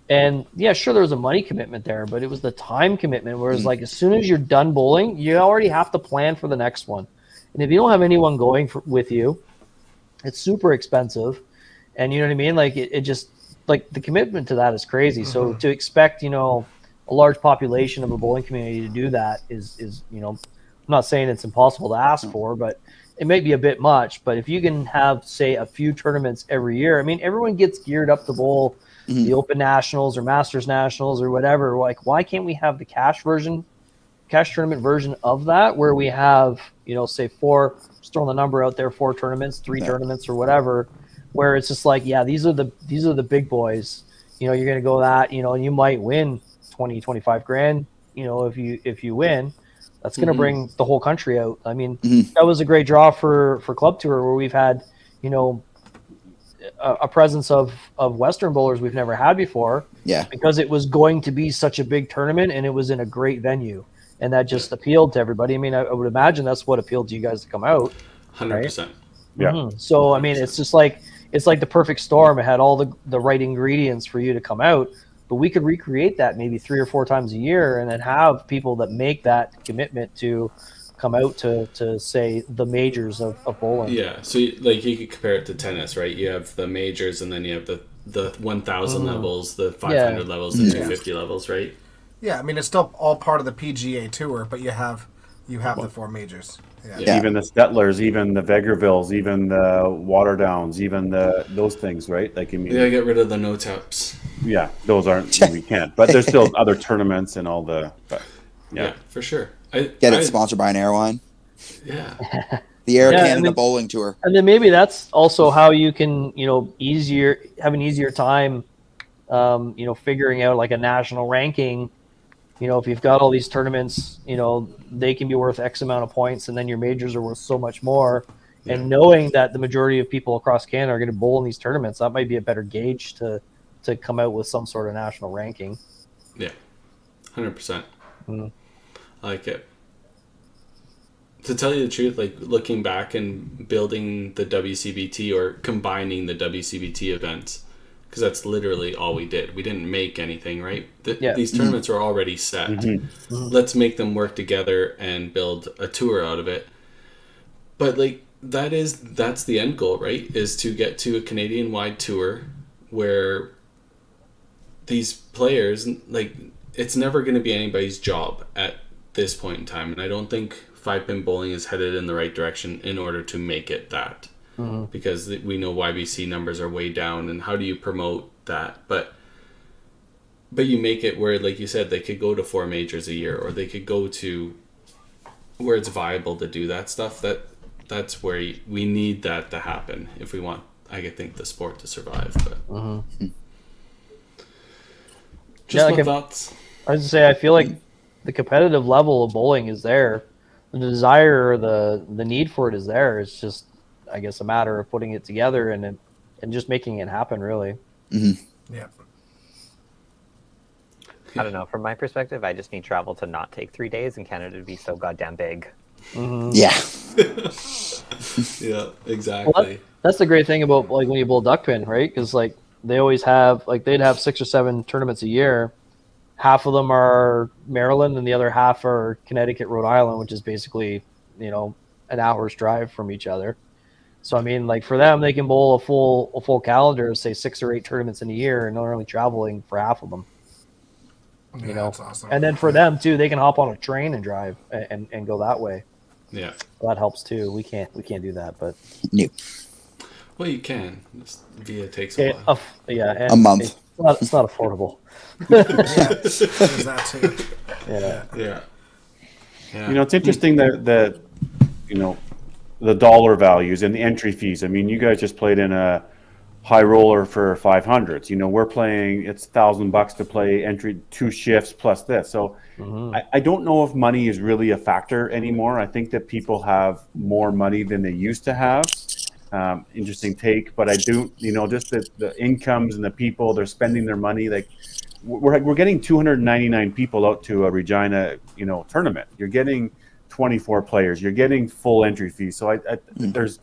and sure, there was a money commitment there, but it was the time commitment. Whereas, as soon as you're done bowling, you already have to plan for the next one, and if you don't have anyone going with you, it's super expensive, and you know what I mean. Like it just the commitment to that is crazy. So to expect a large population of a bowling community to do that is not saying it's impossible to ask for, but it may be a bit much. But if you can have, say, a few tournaments every year, I mean, everyone gets geared up to bowl the Open Nationals or Masters Nationals or whatever. Like, why can't we have the cash tournament version of that, where we have, say just throwing the number out there, 4 tournaments, 3 tournaments, or whatever, where it's just like, yeah, these are the big boys. You're going to go that, and you might win 20, 25 grand. If you win, that's going to bring the whole country out. I mean, that was a great draw for Club Tour, where we've had, a presence of Western bowlers we've never had before. Yeah. Because it was going to be such a big tournament and it was in a great venue. And that just appealed to everybody. I mean, I would imagine that's what appealed to you guys to come out. 100%. Right? Yeah. So, I mean, it's just like, it's like the perfect storm. It had all the right ingredients for you to come out, but we could recreate that maybe 3 or 4 times a year and then have people that make that commitment to come out to say the majors of bowling. Yeah. So you could compare it to tennis, right? You have the majors and then you have the 1,000 levels, the 500 levels, the 250 levels, right? Yeah, I mean, it's still all part of the PGA Tour, but you have the 4 majors. Yeah. Even the Stetlers, even the Vegervilles, even the Waterdowns, even those things, right? Like, I mean, Yeah, get rid of the no taps. yeah, those aren't, we can't. But there's still other tournaments and all the, but, Yeah, for sure. Get it sponsored by an airline. Yeah. The Air Yeah, Canada and then- Bowling Tour. And then maybe that's also how you can, have an easier time, figuring out like a national ranking. If you've got all these tournaments, they can be worth X amount of points, and then your majors are worth so much more. Yeah. And knowing that the majority of people across Canada are going to bowl in these tournaments, that might be a better gauge to come out with some sort of national ranking. Yeah. 100%. I like it. To tell you the truth, like looking back and building the WCBT or combining the WCBT events, because that's literally all we did. We didn't make anything, right? These tournaments are already set. Let's make them work together and build a tour out of it. But like that's the end goal, right? Is to get to a Canadian-wide tour where these players, like, it's never going to be anybody's job at this point in time, and I don't think 5-pin bowling is headed in the right direction in order to make it that. Because we know YBC numbers are way down, and how do you promote that? But you make it where, like you said, they could go to 4 majors a year, or they could go to where it's viable to do that stuff. That's where we need that to happen if we want, I think, the sport to survive. But just my thoughts. I was to say, I feel like the competitive level of bowling is there. The desire or the need for it is there. It's just, I guess, a matter of putting it together and just making it happen, really. Yeah. I don't know. From my perspective, I just need travel to not take 3 days, and Canada to be so goddamn big. Yeah. Yeah, exactly. Well, that's the great thing about like when you bowl duckpin, right? Because like they always have, like, they'd have 6 or 7 tournaments a year. Half of them are Maryland, and the other half are Connecticut, Rhode Island, which is basically, an hour's drive from each other. So I mean, like, for them, they can bowl a full calendar of, say, 6 or 8 tournaments in a year, and they're only traveling for half of them. Yeah, that's awesome. And then for them too, they can hop on a train and drive and go that way. Yeah. So that helps too. We can't do that, but New. Well, you can. Via takes a while. and A month. It's not affordable. There's that too. Yeah. It's interesting that the dollar values and the entry fees. I mean, you guys just played in a high roller for 500s. We're playing, it's $1,000 to play entry 2 shifts plus this. So I don't know if money is really a factor anymore. I think that people have more money than they used to have. Interesting take, but I do, just the incomes and the people, they're spending their money. Like we're getting 299 people out to a Regina, tournament. You're getting 24 players. You're getting full entry fees. So there's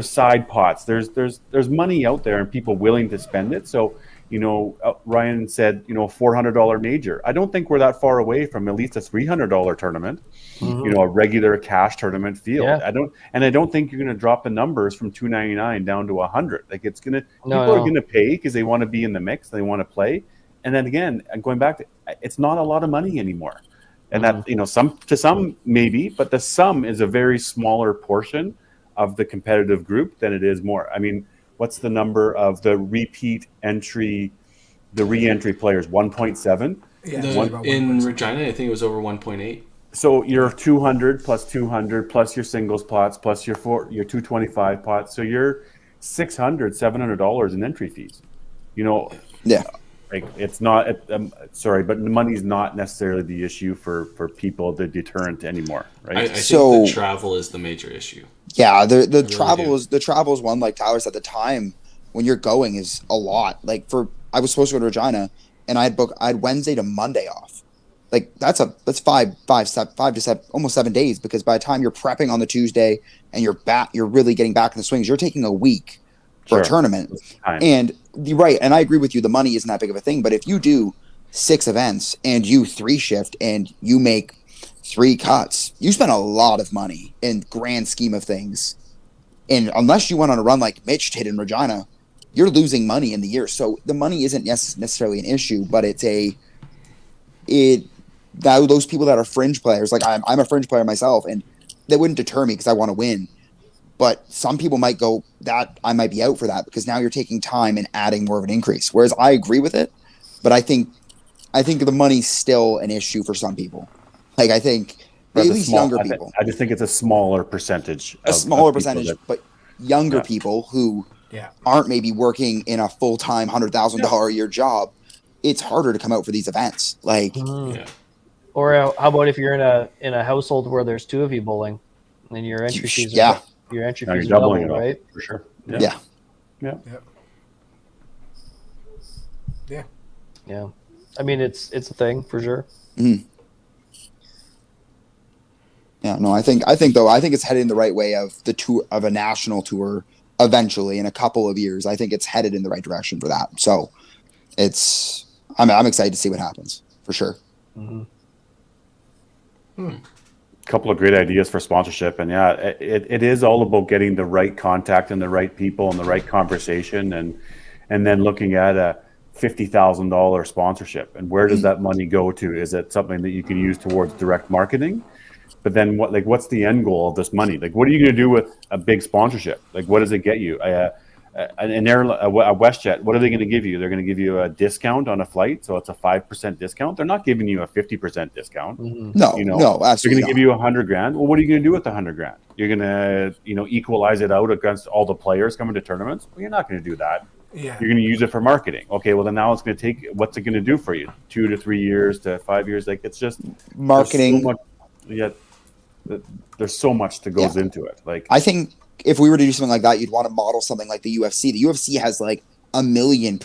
side pots. There's money out there and people willing to spend it. So, Ryan said, $400 major. I don't think we're that far away from at least a $300 tournament. A regular cash tournament field. Yeah. I don't think you're going to drop the numbers from $299 down to $100. Like people are going to pay because they want to be in the mix. They want to play. And then again, going back to, it's not a lot of money anymore. And that, some maybe, but the sum is a very smaller portion of the competitive group than it is more. I mean, what's the number of the re-entry players? 1.7. Yeah, The- it's about in 1.7. Regina, I think it was over 1.8. So you're 200 plus 200 plus your singles pots plus your 225 pots. So you're $600, $700 in entry fees. Yeah. Like it's not. Sorry, but the money's not necessarily the issue for people, the deterrent anymore, right? I think So- the travel is the major issue. Yeah, the really travel do. is one, like Tyler said, the time when you're going is a lot. Like I was supposed to go to Regina and I had Wednesday to Monday off. Like that's 5 to 7, almost 7 days, because by the time you're prepping on the Tuesday and you're really getting back in the swings, you're taking a week for a Sure. tournament. Time. And you're right, and I agree with you, the money isn't that big of a thing, but if you do 6 events and you 3 shift and you make 3 cuts, you spend a lot of money in grand scheme of things. And unless you went on a run like Mitch did in Regina, you're losing money in the year. So the money isn't necessarily an issue, but those people that are fringe players, like I'm a fringe player myself, and that wouldn't deter me because I want to win. But some people might go, that I might be out for that, because now you're taking time and adding more of an increase. Whereas I agree with it, but I think the money's still an issue for some people. Like I think But at the least small- younger I thi- people, I just think it's a smaller percentage. a of smaller people percentage, that- but younger Yeah. people who Yeah. aren't maybe working in a full-time $100,000 a year job, it's harder to come out for these events. Like, Mm. Yeah. Or how about if you're in a household where there's 2 of you bowling, and your entry fees are Yeah. your entry Now fees you're are doubling double, it all, right? for sure. yeah. Yeah. I mean, it's a thing for sure. Yeah, no, I think it's headed in the right way of the tour, of a national tour eventually in a couple of years. I think it's headed in the right direction for that. So I'm excited to see what happens for sure. Couple of great ideas for sponsorship, and yeah, it is all about getting the right contact and the right people and the right conversation, and then looking at a $50,000 sponsorship, and where does that money go to? Is it something that you can use towards direct marketing? But then what's the end goal of this money? Like, what are you going to do with a big sponsorship? Like, what does it get you? A WestJet, what are they going to give you? They're going to give you a discount on a flight, so it's a 5% discount. They're not giving you a 50% discount. No, You know, no, They're absolutely going to give you $100,000. Well, what are you going to do with the $100,000? You're going to, equalize it out against all the players coming to tournaments. Well, you're not going to do that. Yeah. You're going to use it for marketing. Okay, well then now it's going to take. What's it going to do for you? 2 to 3 years to 5 years? Like, it's just marketing. There's so much that goes Yeah. into it. Like, I think if we were to do something like that, you'd want to model something like the UFC. The UFC has like a million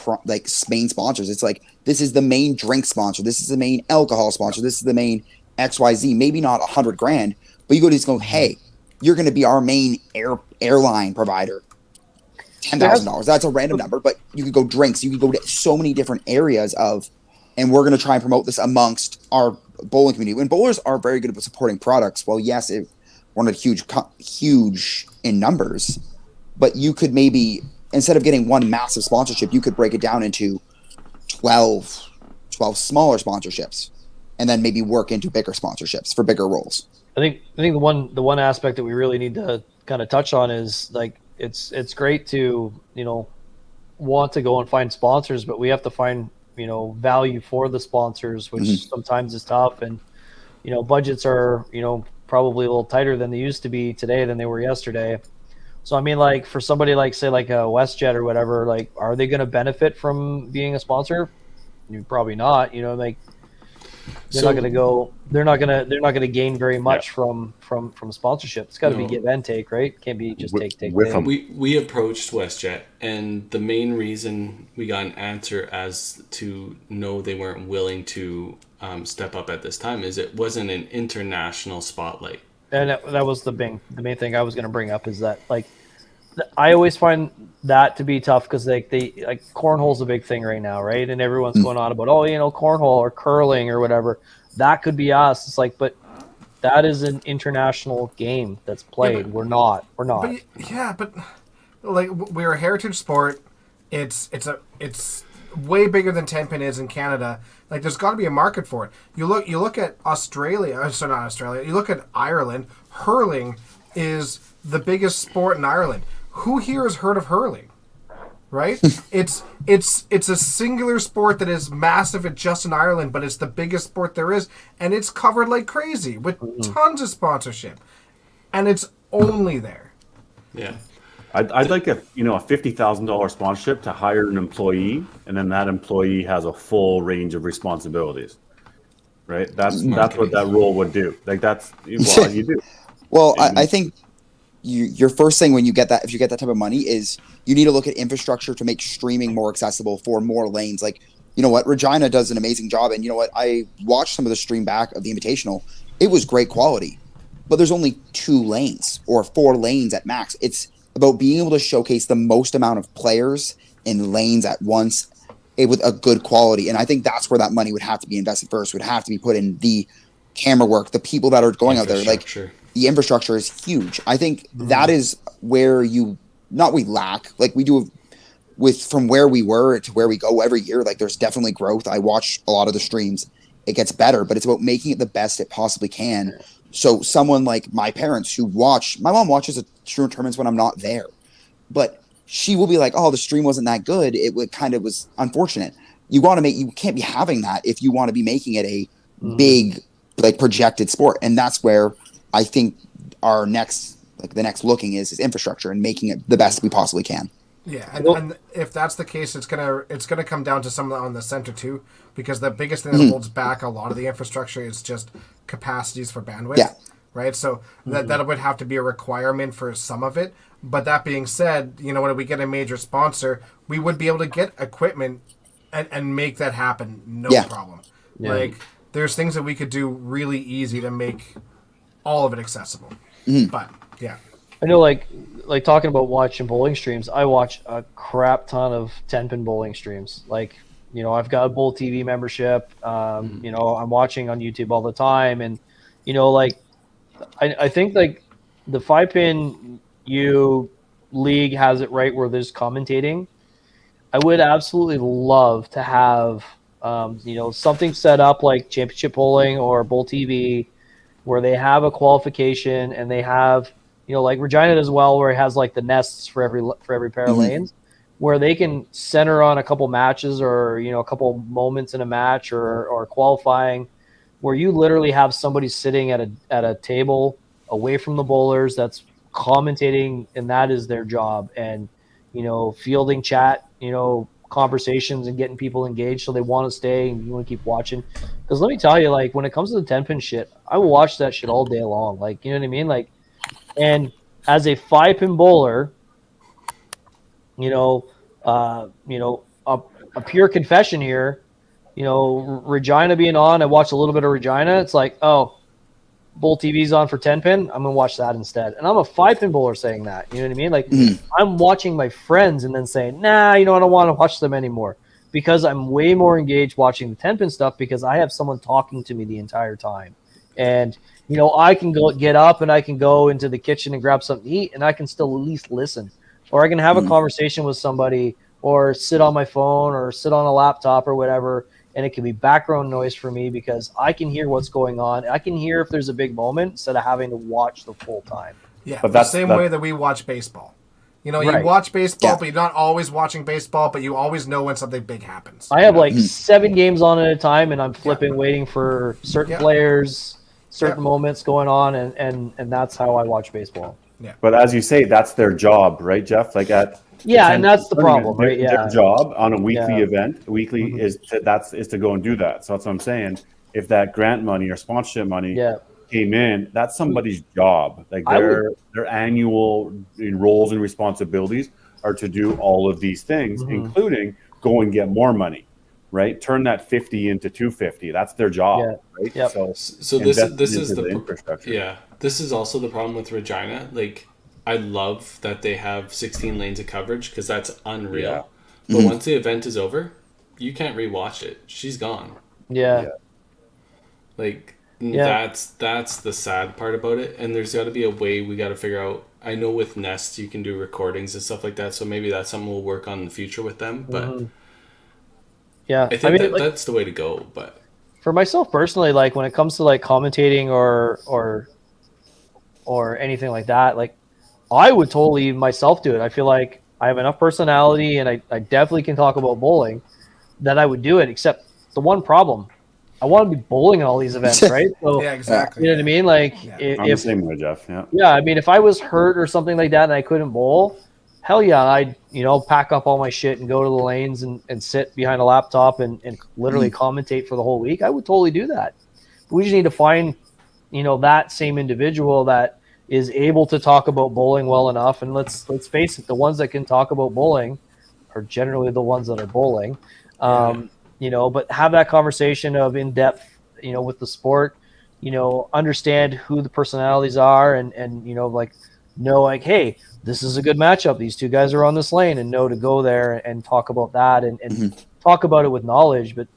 main sponsors. It's like, this is the main drink sponsor, this is the main alcohol sponsor, this is the main XYZ. Maybe not $100,000, but you go to this, go, hey, you're going to be our main airline provider. $10,000. That's a random number, but you could go drinks. You could go to so many different areas and we're going to try and promote this amongst our bowling community. And bowlers are very good at supporting products. Well, yes, it weren't huge in numbers, but you could maybe, instead of getting one massive sponsorship, you could break it down into 12 smaller sponsorships, and then maybe work into bigger sponsorships for bigger roles. I think the one aspect that we really need to kind of touch on is, like, it's great to want to go and find sponsors, but we have to find value for the sponsors, which sometimes is tough, and budgets are probably a little tighter than they used to be today than they were yesterday. So I mean, like, for somebody like, say, like a WestJet or whatever, like, are they going to benefit from being a sponsor? Probably not. Like, they're not going to go. They're not going to gain very much from sponsorship. It's got to be give and take, right? Can't be just take. with them. We approached WestJet, and the main reason we got an answer as to no, they weren't willing to step up at this time is it wasn't an international spotlight. And that was the main thing I was going to bring up, is that, like, I always find that to be tough, because like cornhole's a big thing right now, right? And everyone's going on about, cornhole or curling or whatever. That could be us. It's like, but that is an international game that's played. We're not. But like, we're a heritage sport. It's way bigger than 10 pin is in Canada. Like, there's got to be a market for it. You look at Australia. So not Australia. You look at Ireland. Hurling is the biggest sport in Ireland. Who here has heard of hurling? Right? it's a singular sport that is massive at just in Ireland, but it's the biggest sport there is, and it's covered like crazy with tons of sponsorship, and it's only there. Yeah. I'd like a $50,000 sponsorship to hire an employee, and then that employee has a full range of responsibilities. Right? That's what that role would do. Like that's well, you do. Well, I think your first thing when you get that, if you get that type of money, is you need to look at infrastructure to make streaming more accessible for more lanes. Like, you know what, Regina does an amazing job, and you know what, I watched some of the stream back of the Invitational. It was great quality, but there's only 2 lanes or 4 lanes at max. It's about being able to showcase the most amount of players in lanes at once with a good quality. And I think that's where that money would have to be invested first, would have to be put in the camera work, the people that are going out there. Like, the infrastructure is huge. I think that is where we lack. Like, we do with from where we were to where we go every year. Like, there's definitely growth. I watch a lot of the streams. It gets better, but it's about making it the best it possibly can. So someone like my parents my mom watches the stream tournaments when I'm not there, but she will be like, oh, the stream wasn't that good. It was unfortunate. You can't be having that if you want to be making it a big, like, projected sport. And that's where I think the next looking is infrastructure and making it the best we possibly can. Yeah, and if that's the case, it's gonna come down to someone on the center too, because the biggest thing that holds back a lot of the infrastructure is just capacities for bandwidth. Yeah. Right. So that would have to be a requirement for some of it. But that being said, when we get a major sponsor, we would be able to get equipment and make that happen, no problem. Yeah. Like, there's things that we could do really easy to make all of it accessible. But yeah. I know, like talking about watching bowling streams, I watch a crap ton of 10-pin bowling streams. Like, I've got a Bowl TV membership. I'm watching on YouTube all the time. And, I think, like, the 5-pin league has it right where there's commentating. I would absolutely love to have, something set up like Championship Bowling or Bowl TV where they have a qualification and they have, like Regina does well, where it has like the nests for every pair of lanes, where they can center on a couple matches or, a couple moments in a match or qualifying, where you literally have somebody sitting at a table away from the bowlers that's commentating, and that is their job. And, fielding chat, conversations and getting people engaged so they want to stay and you want to keep watching. Because let me tell you, like, when it comes to the 10-pin shit, I will watch that shit all day long. Like, you know what I mean? Like, and as a 5-pin bowler, a pure confession here, Regina being on, I watched a little bit of Regina. It's like, oh, Bowl TV's on for 10-pin. I'm going to watch that instead. And I'm a 5-pin bowler saying that. You know what I mean? Like, I'm watching my friends and then saying, nah, I don't want to watch them anymore, because I'm way more engaged watching the 10-pin stuff because I have someone talking to me the entire time. And, I can get up and I can go into the kitchen and grab something to eat, and I can still at least listen. Or I can have a conversation with somebody or sit on my phone or sit on a laptop or whatever, and it can be background noise for me because I can hear what's going on. I can hear if there's a big moment instead of having to watch the full time. Yeah, but that's the same way that we watch baseball. You watch baseball, but you're not always watching baseball, but you always know when something big happens. I have like 7 games on at a time, and I'm flipping, waiting for certain players, certain moments going on, and that's how I watch baseball. Yeah. But as you say, that's their job, right, Jeff? Like and that's the problem, right? Their job on a weekly event, is to go and do that. So that's what I'm saying. If that grant money or sponsorship money came in, that's somebody's job. Like their annual roles and responsibilities are to do all of these things, including go and get more money, right? Turn that 50 into 250. That's their job, right? Yep. So this is the infrastructure. Yeah, this is also the problem with Regina. Like, I love that they have 16 lanes of coverage because that's unreal. Yeah. But once the event is over, you can't rewatch it. She's gone. Yeah. Like, that's the sad part about it. And there's got to be a way we got to figure out. I know with Nest you can do recordings and stuff like that, so maybe that's something we'll work on in the future with them. But Yeah, I think that's the way to go. But for myself personally, like when it comes to like commentating or anything like that, like I would totally myself do it. I feel like I have enough personality and I definitely can talk about bowling that I would do it, except the one problem. I want to be bowling at all these events, right? So Yeah, exactly. you know what I mean? Like Yeah. I'm the if same way, Jeff. Yeah. yeah, I mean if I was hurt or something like that and I couldn't bowl, hell yeah, I'd pack up all my shit and go to the lanes and sit behind a laptop and literally commentate for the whole week. I would totally do that. We just need to find that same individual that is able to talk about bowling well enough. And let's face it, the ones that can talk about bowling are generally the ones that are bowling. But have that conversation of in depth, with the sport, understand who the personalities are and like know like, hey, this is a good matchup. These two guys are on this lane, and know to go there and talk about that and talk about it with knowledge. But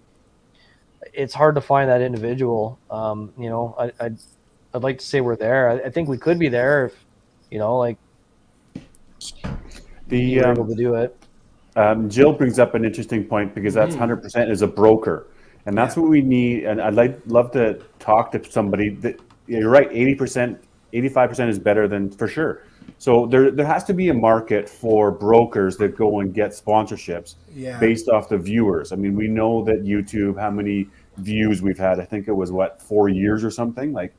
it's hard to find that individual. I'd like to say we're there. I think we could be there if, like you were able to do it. Jill brings up an interesting point because that's 100% is a broker, and that's what we need. And love to talk to somebody that you're right. 80%, 85% is better than for sure. So there has to be a market for brokers that go and get sponsorships based off the viewers. I mean, we know that YouTube, how many views we've had. I think it was 4 years or something, or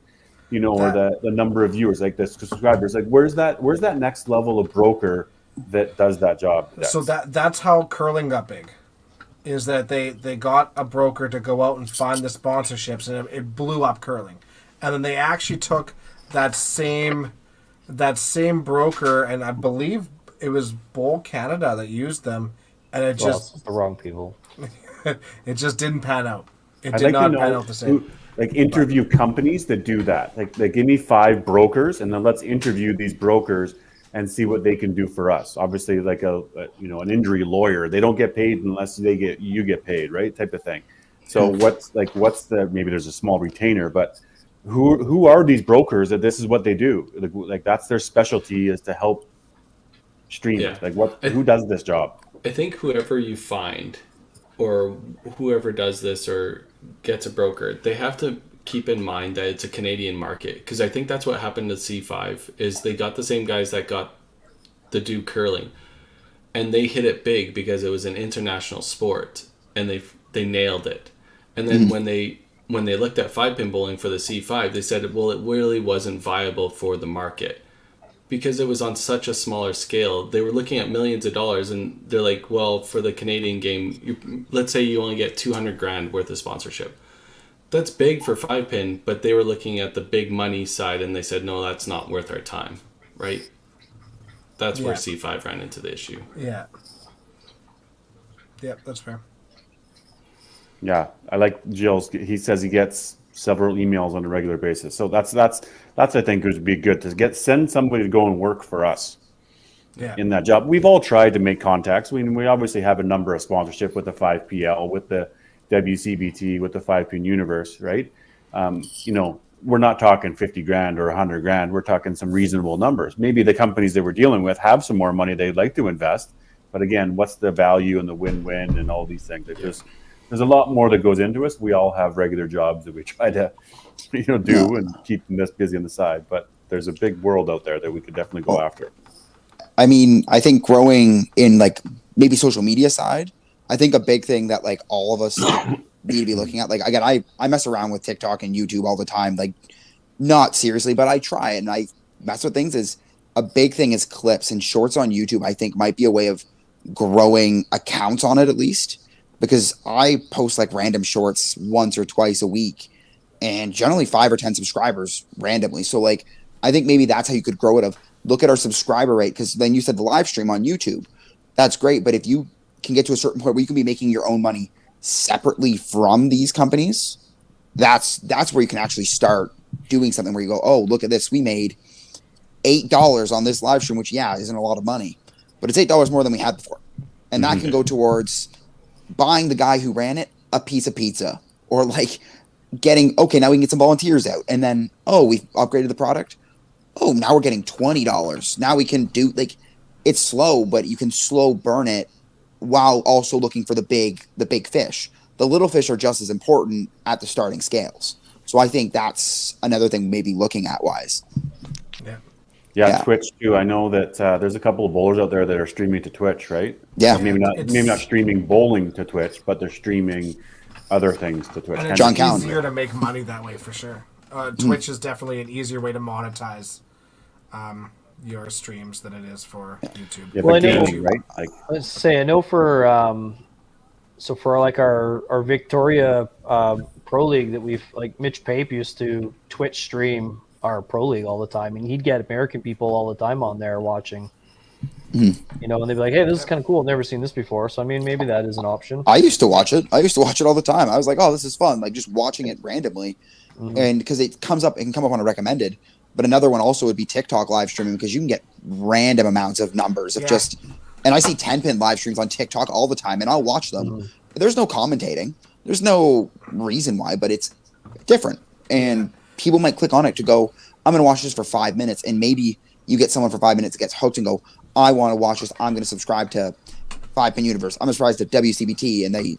the number of viewers, like the subscribers. Like where's that next level of broker that does that job? So that's how curling got big, is that they got a broker to go out and find the sponsorships, and it blew up curling. And then they actually took that same broker, and I believe it was Bowl Canada that used them, and it just it's the wrong people. it just didn't pan out. It I'd did like not to know pan out the same. interview companies that do that. Like give me 5 brokers, and then let's interview these brokers and see what they can do for us. Obviously, like an injury lawyer, they don't get paid unless you get paid, right? Type of thing. So what's the, maybe there's a small retainer, but who are these brokers that this is what they do? Like that's their specialty, is to help streamers. Yeah. Who does this job? I think whoever you find, or whoever does this or gets a broker, they have to keep in mind that it's a Canadian market, because I think that's what happened to C5 is they got the same guys that got the do curling, and they hit it big because it was an international sport, and they nailed it. And then when they looked at 5-pin bowling for the C5, they said, well, it really wasn't viable for the market because it was on such a smaller scale. They were looking at millions of dollars, and they're like, well, for the Canadian game, let's say you only get 200 grand worth of sponsorship. That's big for 5-pin, but they were looking at the big money side, and they said, no, that's not worth our time, right? That's where C5 ran into the issue. Yeah. Yep, that's fair. Yeah, I like Jill's. He says he gets several emails on a regular basis. So that's I think would be good to send somebody to go and work for us. Yeah. In that job. We've all tried to make contacts. We obviously have a number of sponsorship with the 5PL, with the WCBT, with the 5-pin universe, right? We're not talking 50 grand or 100 grand. We're talking some reasonable numbers. Maybe the companies that we're dealing with have some more money they'd like to invest. But again, what's the value and the win-win and all these things? There's a lot more that goes into us. We all have regular jobs that we try to do and keep this busy on the side. But there's a big world out there that we could definitely go after. I mean, I think growing in maybe social media side, I think a big thing that all of us need to be looking at. Again, I mess around with TikTok and YouTube all the time, not seriously, but I try it and I mess with things. Is a big thing is clips and shorts on YouTube. I think might be a way of growing accounts on it, at least, because I post random shorts once or twice a week and generally 5 or 10 subscribers randomly. So I think maybe that's how you could grow it. Look at our subscriber rate, because then you said the live stream on YouTube. That's great. But if you can get to a certain point where you can be making your own money separately from these companies, that's where you can actually start doing something where you go, oh, look at this. We made $8 on this live stream, which, isn't a lot of money, but it's $8 more than we had before. And that can go towards buying the guy who ran it a piece of pizza, or getting, okay, now we can get some volunteers out. And then, oh, we've upgraded the product. Oh, now we're getting $20. Now we can do it's slow, but you can slow burn it while also looking for the big fish. The little fish are just as important at the starting scales. So I think that's another thing maybe looking at wise. Yeah, Twitch too. I know that there's a couple of bowlers out there that are streaming to Twitch, right? Yeah. So maybe not streaming bowling to Twitch, but they're streaming other things to Twitch. And it's John Cowan. easier to make money that way for sure. Twitch is definitely an easier way to monetize your streams than it is for YouTube. Yeah, Well, but I know- gaming, right? Like, Let's say I know for so for like our Victoria Pro League that we've like Mitch Pape used to Twitch stream our Pro League all the time, and he'd get American people all the time on there watching. You know, and they'd be like, "Hey, this is kind of cool. I've never seen this before." So I mean, maybe that is an option. I used to watch it. I used to watch it all the time. I was like, "Oh, this is fun!" Like just watching it randomly, and because it can come up on a recommended. But another one also would be TikTok live streaming because you can get random amounts of numbers of just. And I see 10-pin live streams on TikTok all the time, and I'll watch them. There's no commentating. There's no reason why, but it's different. And people might click on it to go, I'm going to watch this for 5 minutes. And maybe you get someone for 5 minutes that gets hooked and go, I want to watch this. I'm going to subscribe to 5-Pin Universe. I'm subscribed to WCBT. And they,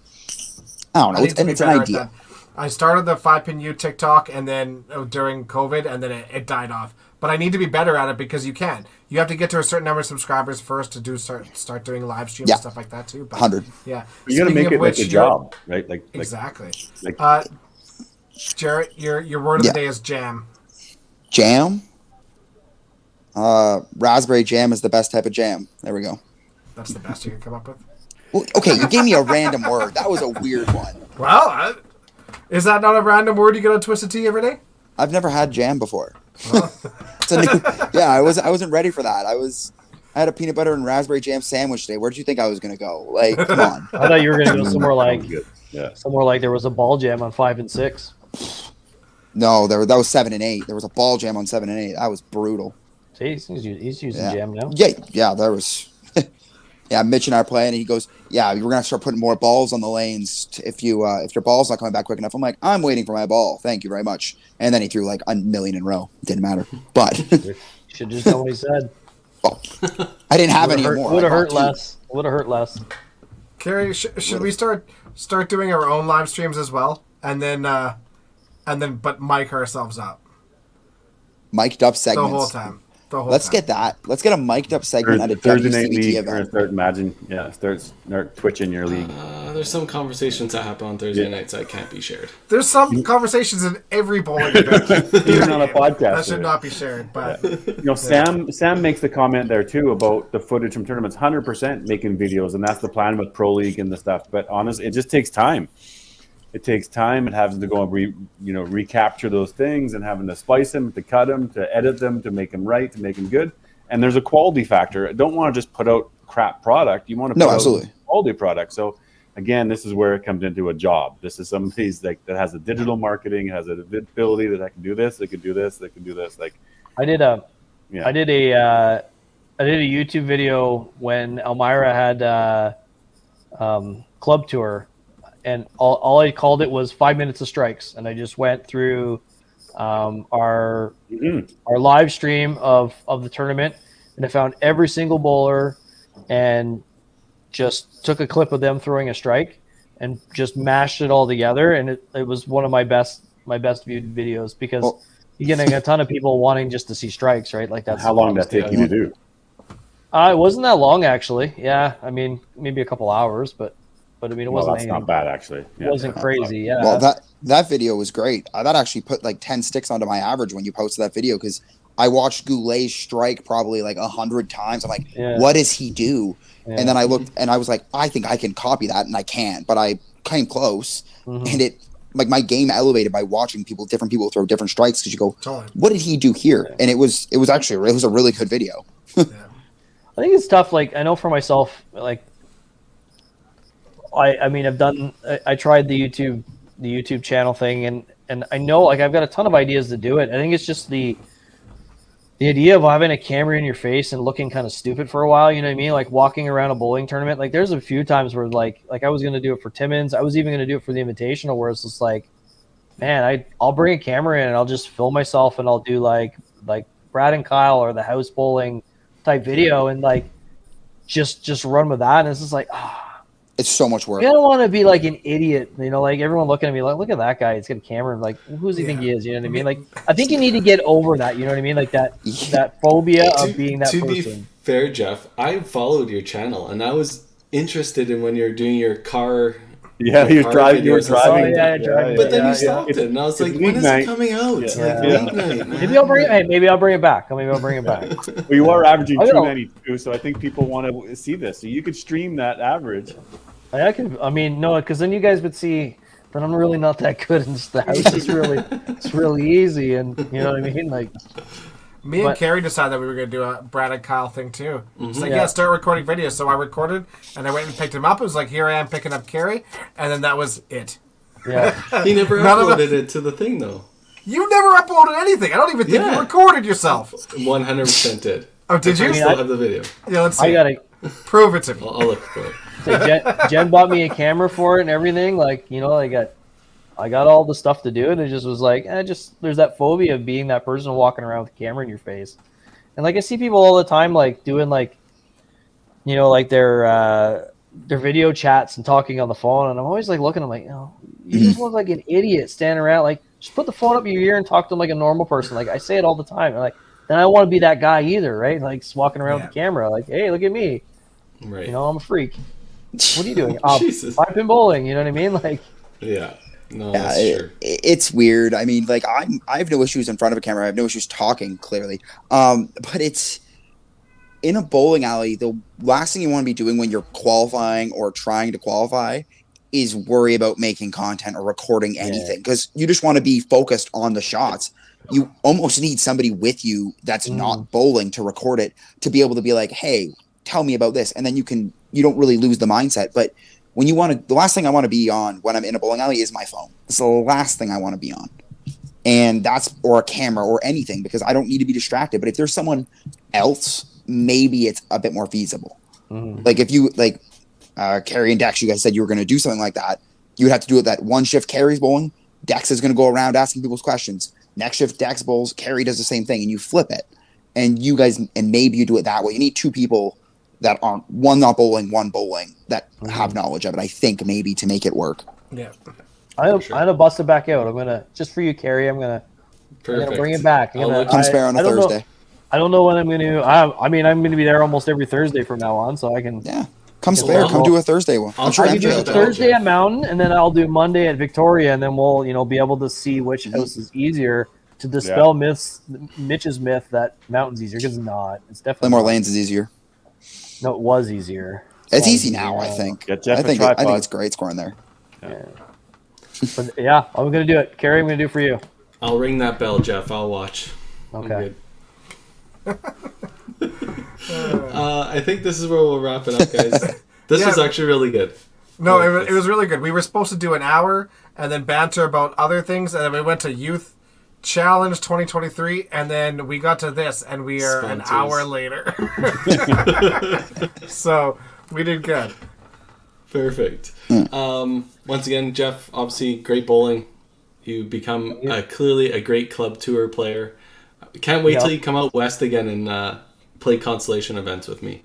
I don't know. It's an idea. I started the 5-Pin U TikTok and then during COVID, and then it died off. But I need to be better at it because you can. You have to get to a certain number of subscribers first to start doing live streams and stuff like that too. But, 100. Yeah. you got to make it like a job, right? Like Exactly. Like, Jarrett, your word of the day is jam. Jam? Raspberry jam is the best type of jam. There we go. That's the best you can come up with? Well, okay, you gave me a random word. That was a weird one. Well, is that not a random word you get on Twisted Tea every day? I've never had jam before. It's a new, yeah, I wasn't ready for that. I had a peanut butter and raspberry jam sandwich today. Where did you think I was gonna go? Like, come on. I thought you were going to go somewhere like yeah. somewhere like there was a ball jam on 5 and 6. No, that was 7 and 8. There was a ball jam on 7 and 8. That was brutal. See, he's using jam now. Yeah, there was. Yeah, Mitch and I are playing, and he goes, "Yeah, we're gonna start putting more balls on the lanes if your ball's not coming back quick enough." I'm like, "I'm waiting for my ball. Thank you very much." And then he threw like a million in a row. Didn't matter, but You should just know what he said. oh, I didn't have any more. Would have I hurt bought two. less. Would have hurt less. Carrie, should we start doing our own live streams as well, and then but mic ourselves up Mic'd up the segments. whole time. Let's get that. Let's get a mic'd up segment at a Thursday night WCBT league. We're gonna event. start twitching your league. There's some conversations that happen on Thursday nights that can't be shared. There's some conversations in every bowling event. Even on a podcast. That should not be shared, but You know, Sam makes the comment there too about the footage from tournaments. 100% making videos, and that's the plan with Pro League and the stuff. But honestly, it just takes time. It takes time and having to go and recapture those things and having to splice them, to cut them, to edit them, to make them right, to make them good. And there's a quality factor. I don't want to just put out crap product. You want to put out quality product. So again, this is where it comes into a job. This is somebody's that has a digital marketing, has an ability that I can do this, they can do this, they can do this. Like I did a YouTube video when Elmira had club tour. And all I called it was 5 minutes of strikes, and I just went through our live stream of the tournament, and I found every single bowler, and just took a clip of them throwing a strike, and just mashed it all together, and it was one of my best viewed videos because you're getting a ton of people wanting just to see strikes, right? Like that's how long did that take you to do? It wasn't that long actually. Yeah, I mean maybe a couple hours, but I mean, it wasn't. That's not bad, actually. Yeah. It wasn't crazy. Yeah. Well, that video was great. That actually put like 10 sticks onto my average when you posted that video because I watched Goulet's strike probably like 100 times. I'm like, what does he do? Yeah. And then I looked and I was like, I think I can copy that, and I can, but I came close, and it like my game elevated by watching different people throw different strikes because you go, what did he do here? Yeah. And it was actually a really good video. I think it's tough. Like I know for myself, like. I mean, I tried the YouTube channel thing, and I know like I've got a ton of ideas to do it. I think it's just the idea of having a camera in your face and looking kind of stupid for a while. You know what I mean? Like walking around a bowling tournament. Like there's a few times where like I was gonna do it for Timmins. I was even gonna do it for the Invitational, where it's just like, man, I'll bring a camera in and I'll just film myself and I'll do like Brad and Kyle or the house bowling type video and like just run with that. And it's just like. It's so much work. I don't want to be like an idiot, you know, like everyone looking at me like, look at that guy. He's got a camera. Like, who's he think he is? You know what I mean? Like, I think you need to get over that. You know what I mean? Like that phobia of being that to person. be fair, Jeff, I followed your channel and I was interested in when you're doing your car. Yeah, your you were driving. Oh, yeah, driving. But then Yeah, you stopped it, and I was like, "When is it coming out? Yeah. Like late night, man." Maybe I'll bring it. Hey, maybe I'll bring it back. Maybe I'll bring it back. Well, you are averaging I don't know. 292, so I think people want to see this. So you could stream that average. I could. I mean, no, because then you guys would see that I'm really not that good in the house. It's really easy, and you know what I mean. Like, Me and Carrie decided that we were going to do a Brad and Kyle thing too. It's like, Yeah. start recording videos. So I recorded, and I went and picked him up. It was like, here I am picking up Carrie, and then that was it. yeah. He never None of uploaded it to the thing, though. You never uploaded anything. I don't even think Yeah. you recorded yourself. 100% did. Oh, did you? I still have the video. Yeah, let's I see. gotta. Prove it to me. I'll look for it. So Jen bought me a camera for it and everything. Like, you know, I got all the stuff to do, and it just was like, there's that phobia of being that person walking around with a camera in your face. And like I see people all the time, like doing like, you know, like their video chats and talking on the phone, and I'm always like looking, I'm like, you just look like an idiot standing around. Like, just put the phone up your ear and talk to them like a normal person. Like I say it all the time. And like, then I don't want to be that guy either, right? Like just walking around with the camera, like, hey, look at me. Right. You know, I'm a freak. What are you doing? Jesus. I've been bowling. You know what I mean? Like, Yeah. No, Yeah, that's true. it's weird. I mean, like I have no issues in front of a camera. I have no issues talking clearly. But it's in a bowling alley. The last thing you want to be doing when you're qualifying or trying to qualify is worry about making content or recording anything, because you just want to be focused on the shots. You almost need somebody with you that's not bowling to record it, to be able to be like, hey, tell me about this. And then you don't really lose the mindset. But when you want to, the last thing I want to be on when I'm in a bowling alley is my phone. It's the last thing I want to be on. And or a camera or anything, because I don't need to be distracted. But if there's someone else, maybe it's a bit more feasible. Like if you, like Carrie and Dex, you guys said you were going to do something like that. You would have to do it that one shift Carrie's bowling. Dex is going to go around asking people's questions. Next shift Dex bowls, Carrie does the same thing, and you flip it. And you guys, and maybe you do it that way. You need two people that aren't, one not bowling, one bowling, that have knowledge of it, I think, maybe, to make it work. Yeah. I'm gonna bust it back out. I'm gonna, just for you, Carrie. I'm gonna bring it back. Come spare on a Thursday. I don't know when I'm gonna. I mean, I'm gonna be there almost every Thursday from now on, so I can. Yeah. Come spare. Come do a Thursday one. I'll I'm sure try I to can MJ do will that. do it. Thursday at Mountain, and then I'll do Monday at Victoria, and then we'll be able to see which house is easier to dispel Mitch's myth that Mountain's easier, because it's not. It's definitely Play more not. lanes is easier. No, it was easier. It's easy now, I think. Get Jeff I a think tripod. it's great scoring there. But yeah, I'm gonna do it. Carrie, I'm gonna do it for you. I'll ring that bell, Jeff. I'll watch. Okay. I think this is where we'll wrap it up, guys. This was actually really good. No, it was really good. We were supposed to do an hour and then banter about other things, and then we went to Youth Challenge 2023, and then we got to this, and we are an Sponsors. hour later. So we did good. Perfect. Once again, Jeff, obviously great bowling. You become clearly a great club tour player. Can't wait till you come out west again and play consolation events with me.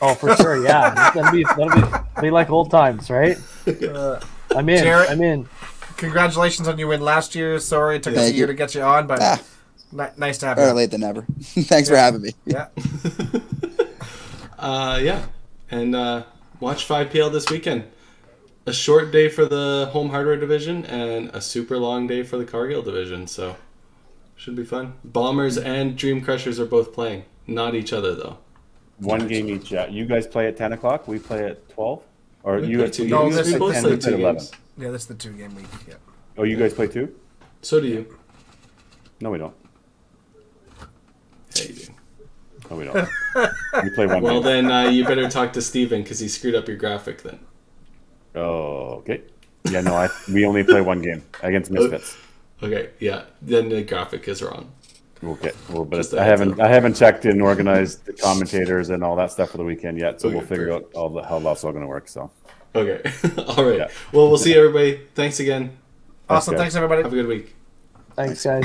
Oh, for sure. Yeah, that'll be like old times, right? I'm in. Jarrett? I'm in. Congratulations on your win last year. Sorry it took us a Thank year you. to get you on, but Ah, nice to have better you. late than never. Thanks for having me. Yeah. Yeah. And watch 5PL this weekend. A short day for the home hardware division and a super long day for the Cargill division. So should be fun. Bombers and Dream Crushers are both playing. Not each other, though. One game each. You guys play at 10 o'clock. We play at 12. Or We you play at two two? No, games. this We is both 10, play we two play 11. games. Yeah, this is the 2-game week. Yeah. Oh, you guys play two? So do you. No, we don't. Yeah, you do. No, we don't. We play one Well, game. then you better talk to Steven because he screwed up your graphic then. Oh, okay. Yeah, no, we only play one game against Misfits. Okay, yeah. Then the graphic is wrong. Okay. Well, but Just a I heads haven't up. I haven't checked and organized the commentators and all that stuff for the weekend yet, so Okay, we'll figure out how that's all going to work. So Okay. All right. Yeah. Well, we'll see everybody. Thanks again. Awesome. guys. Thanks, everybody. Have a good week. Thanks, guys.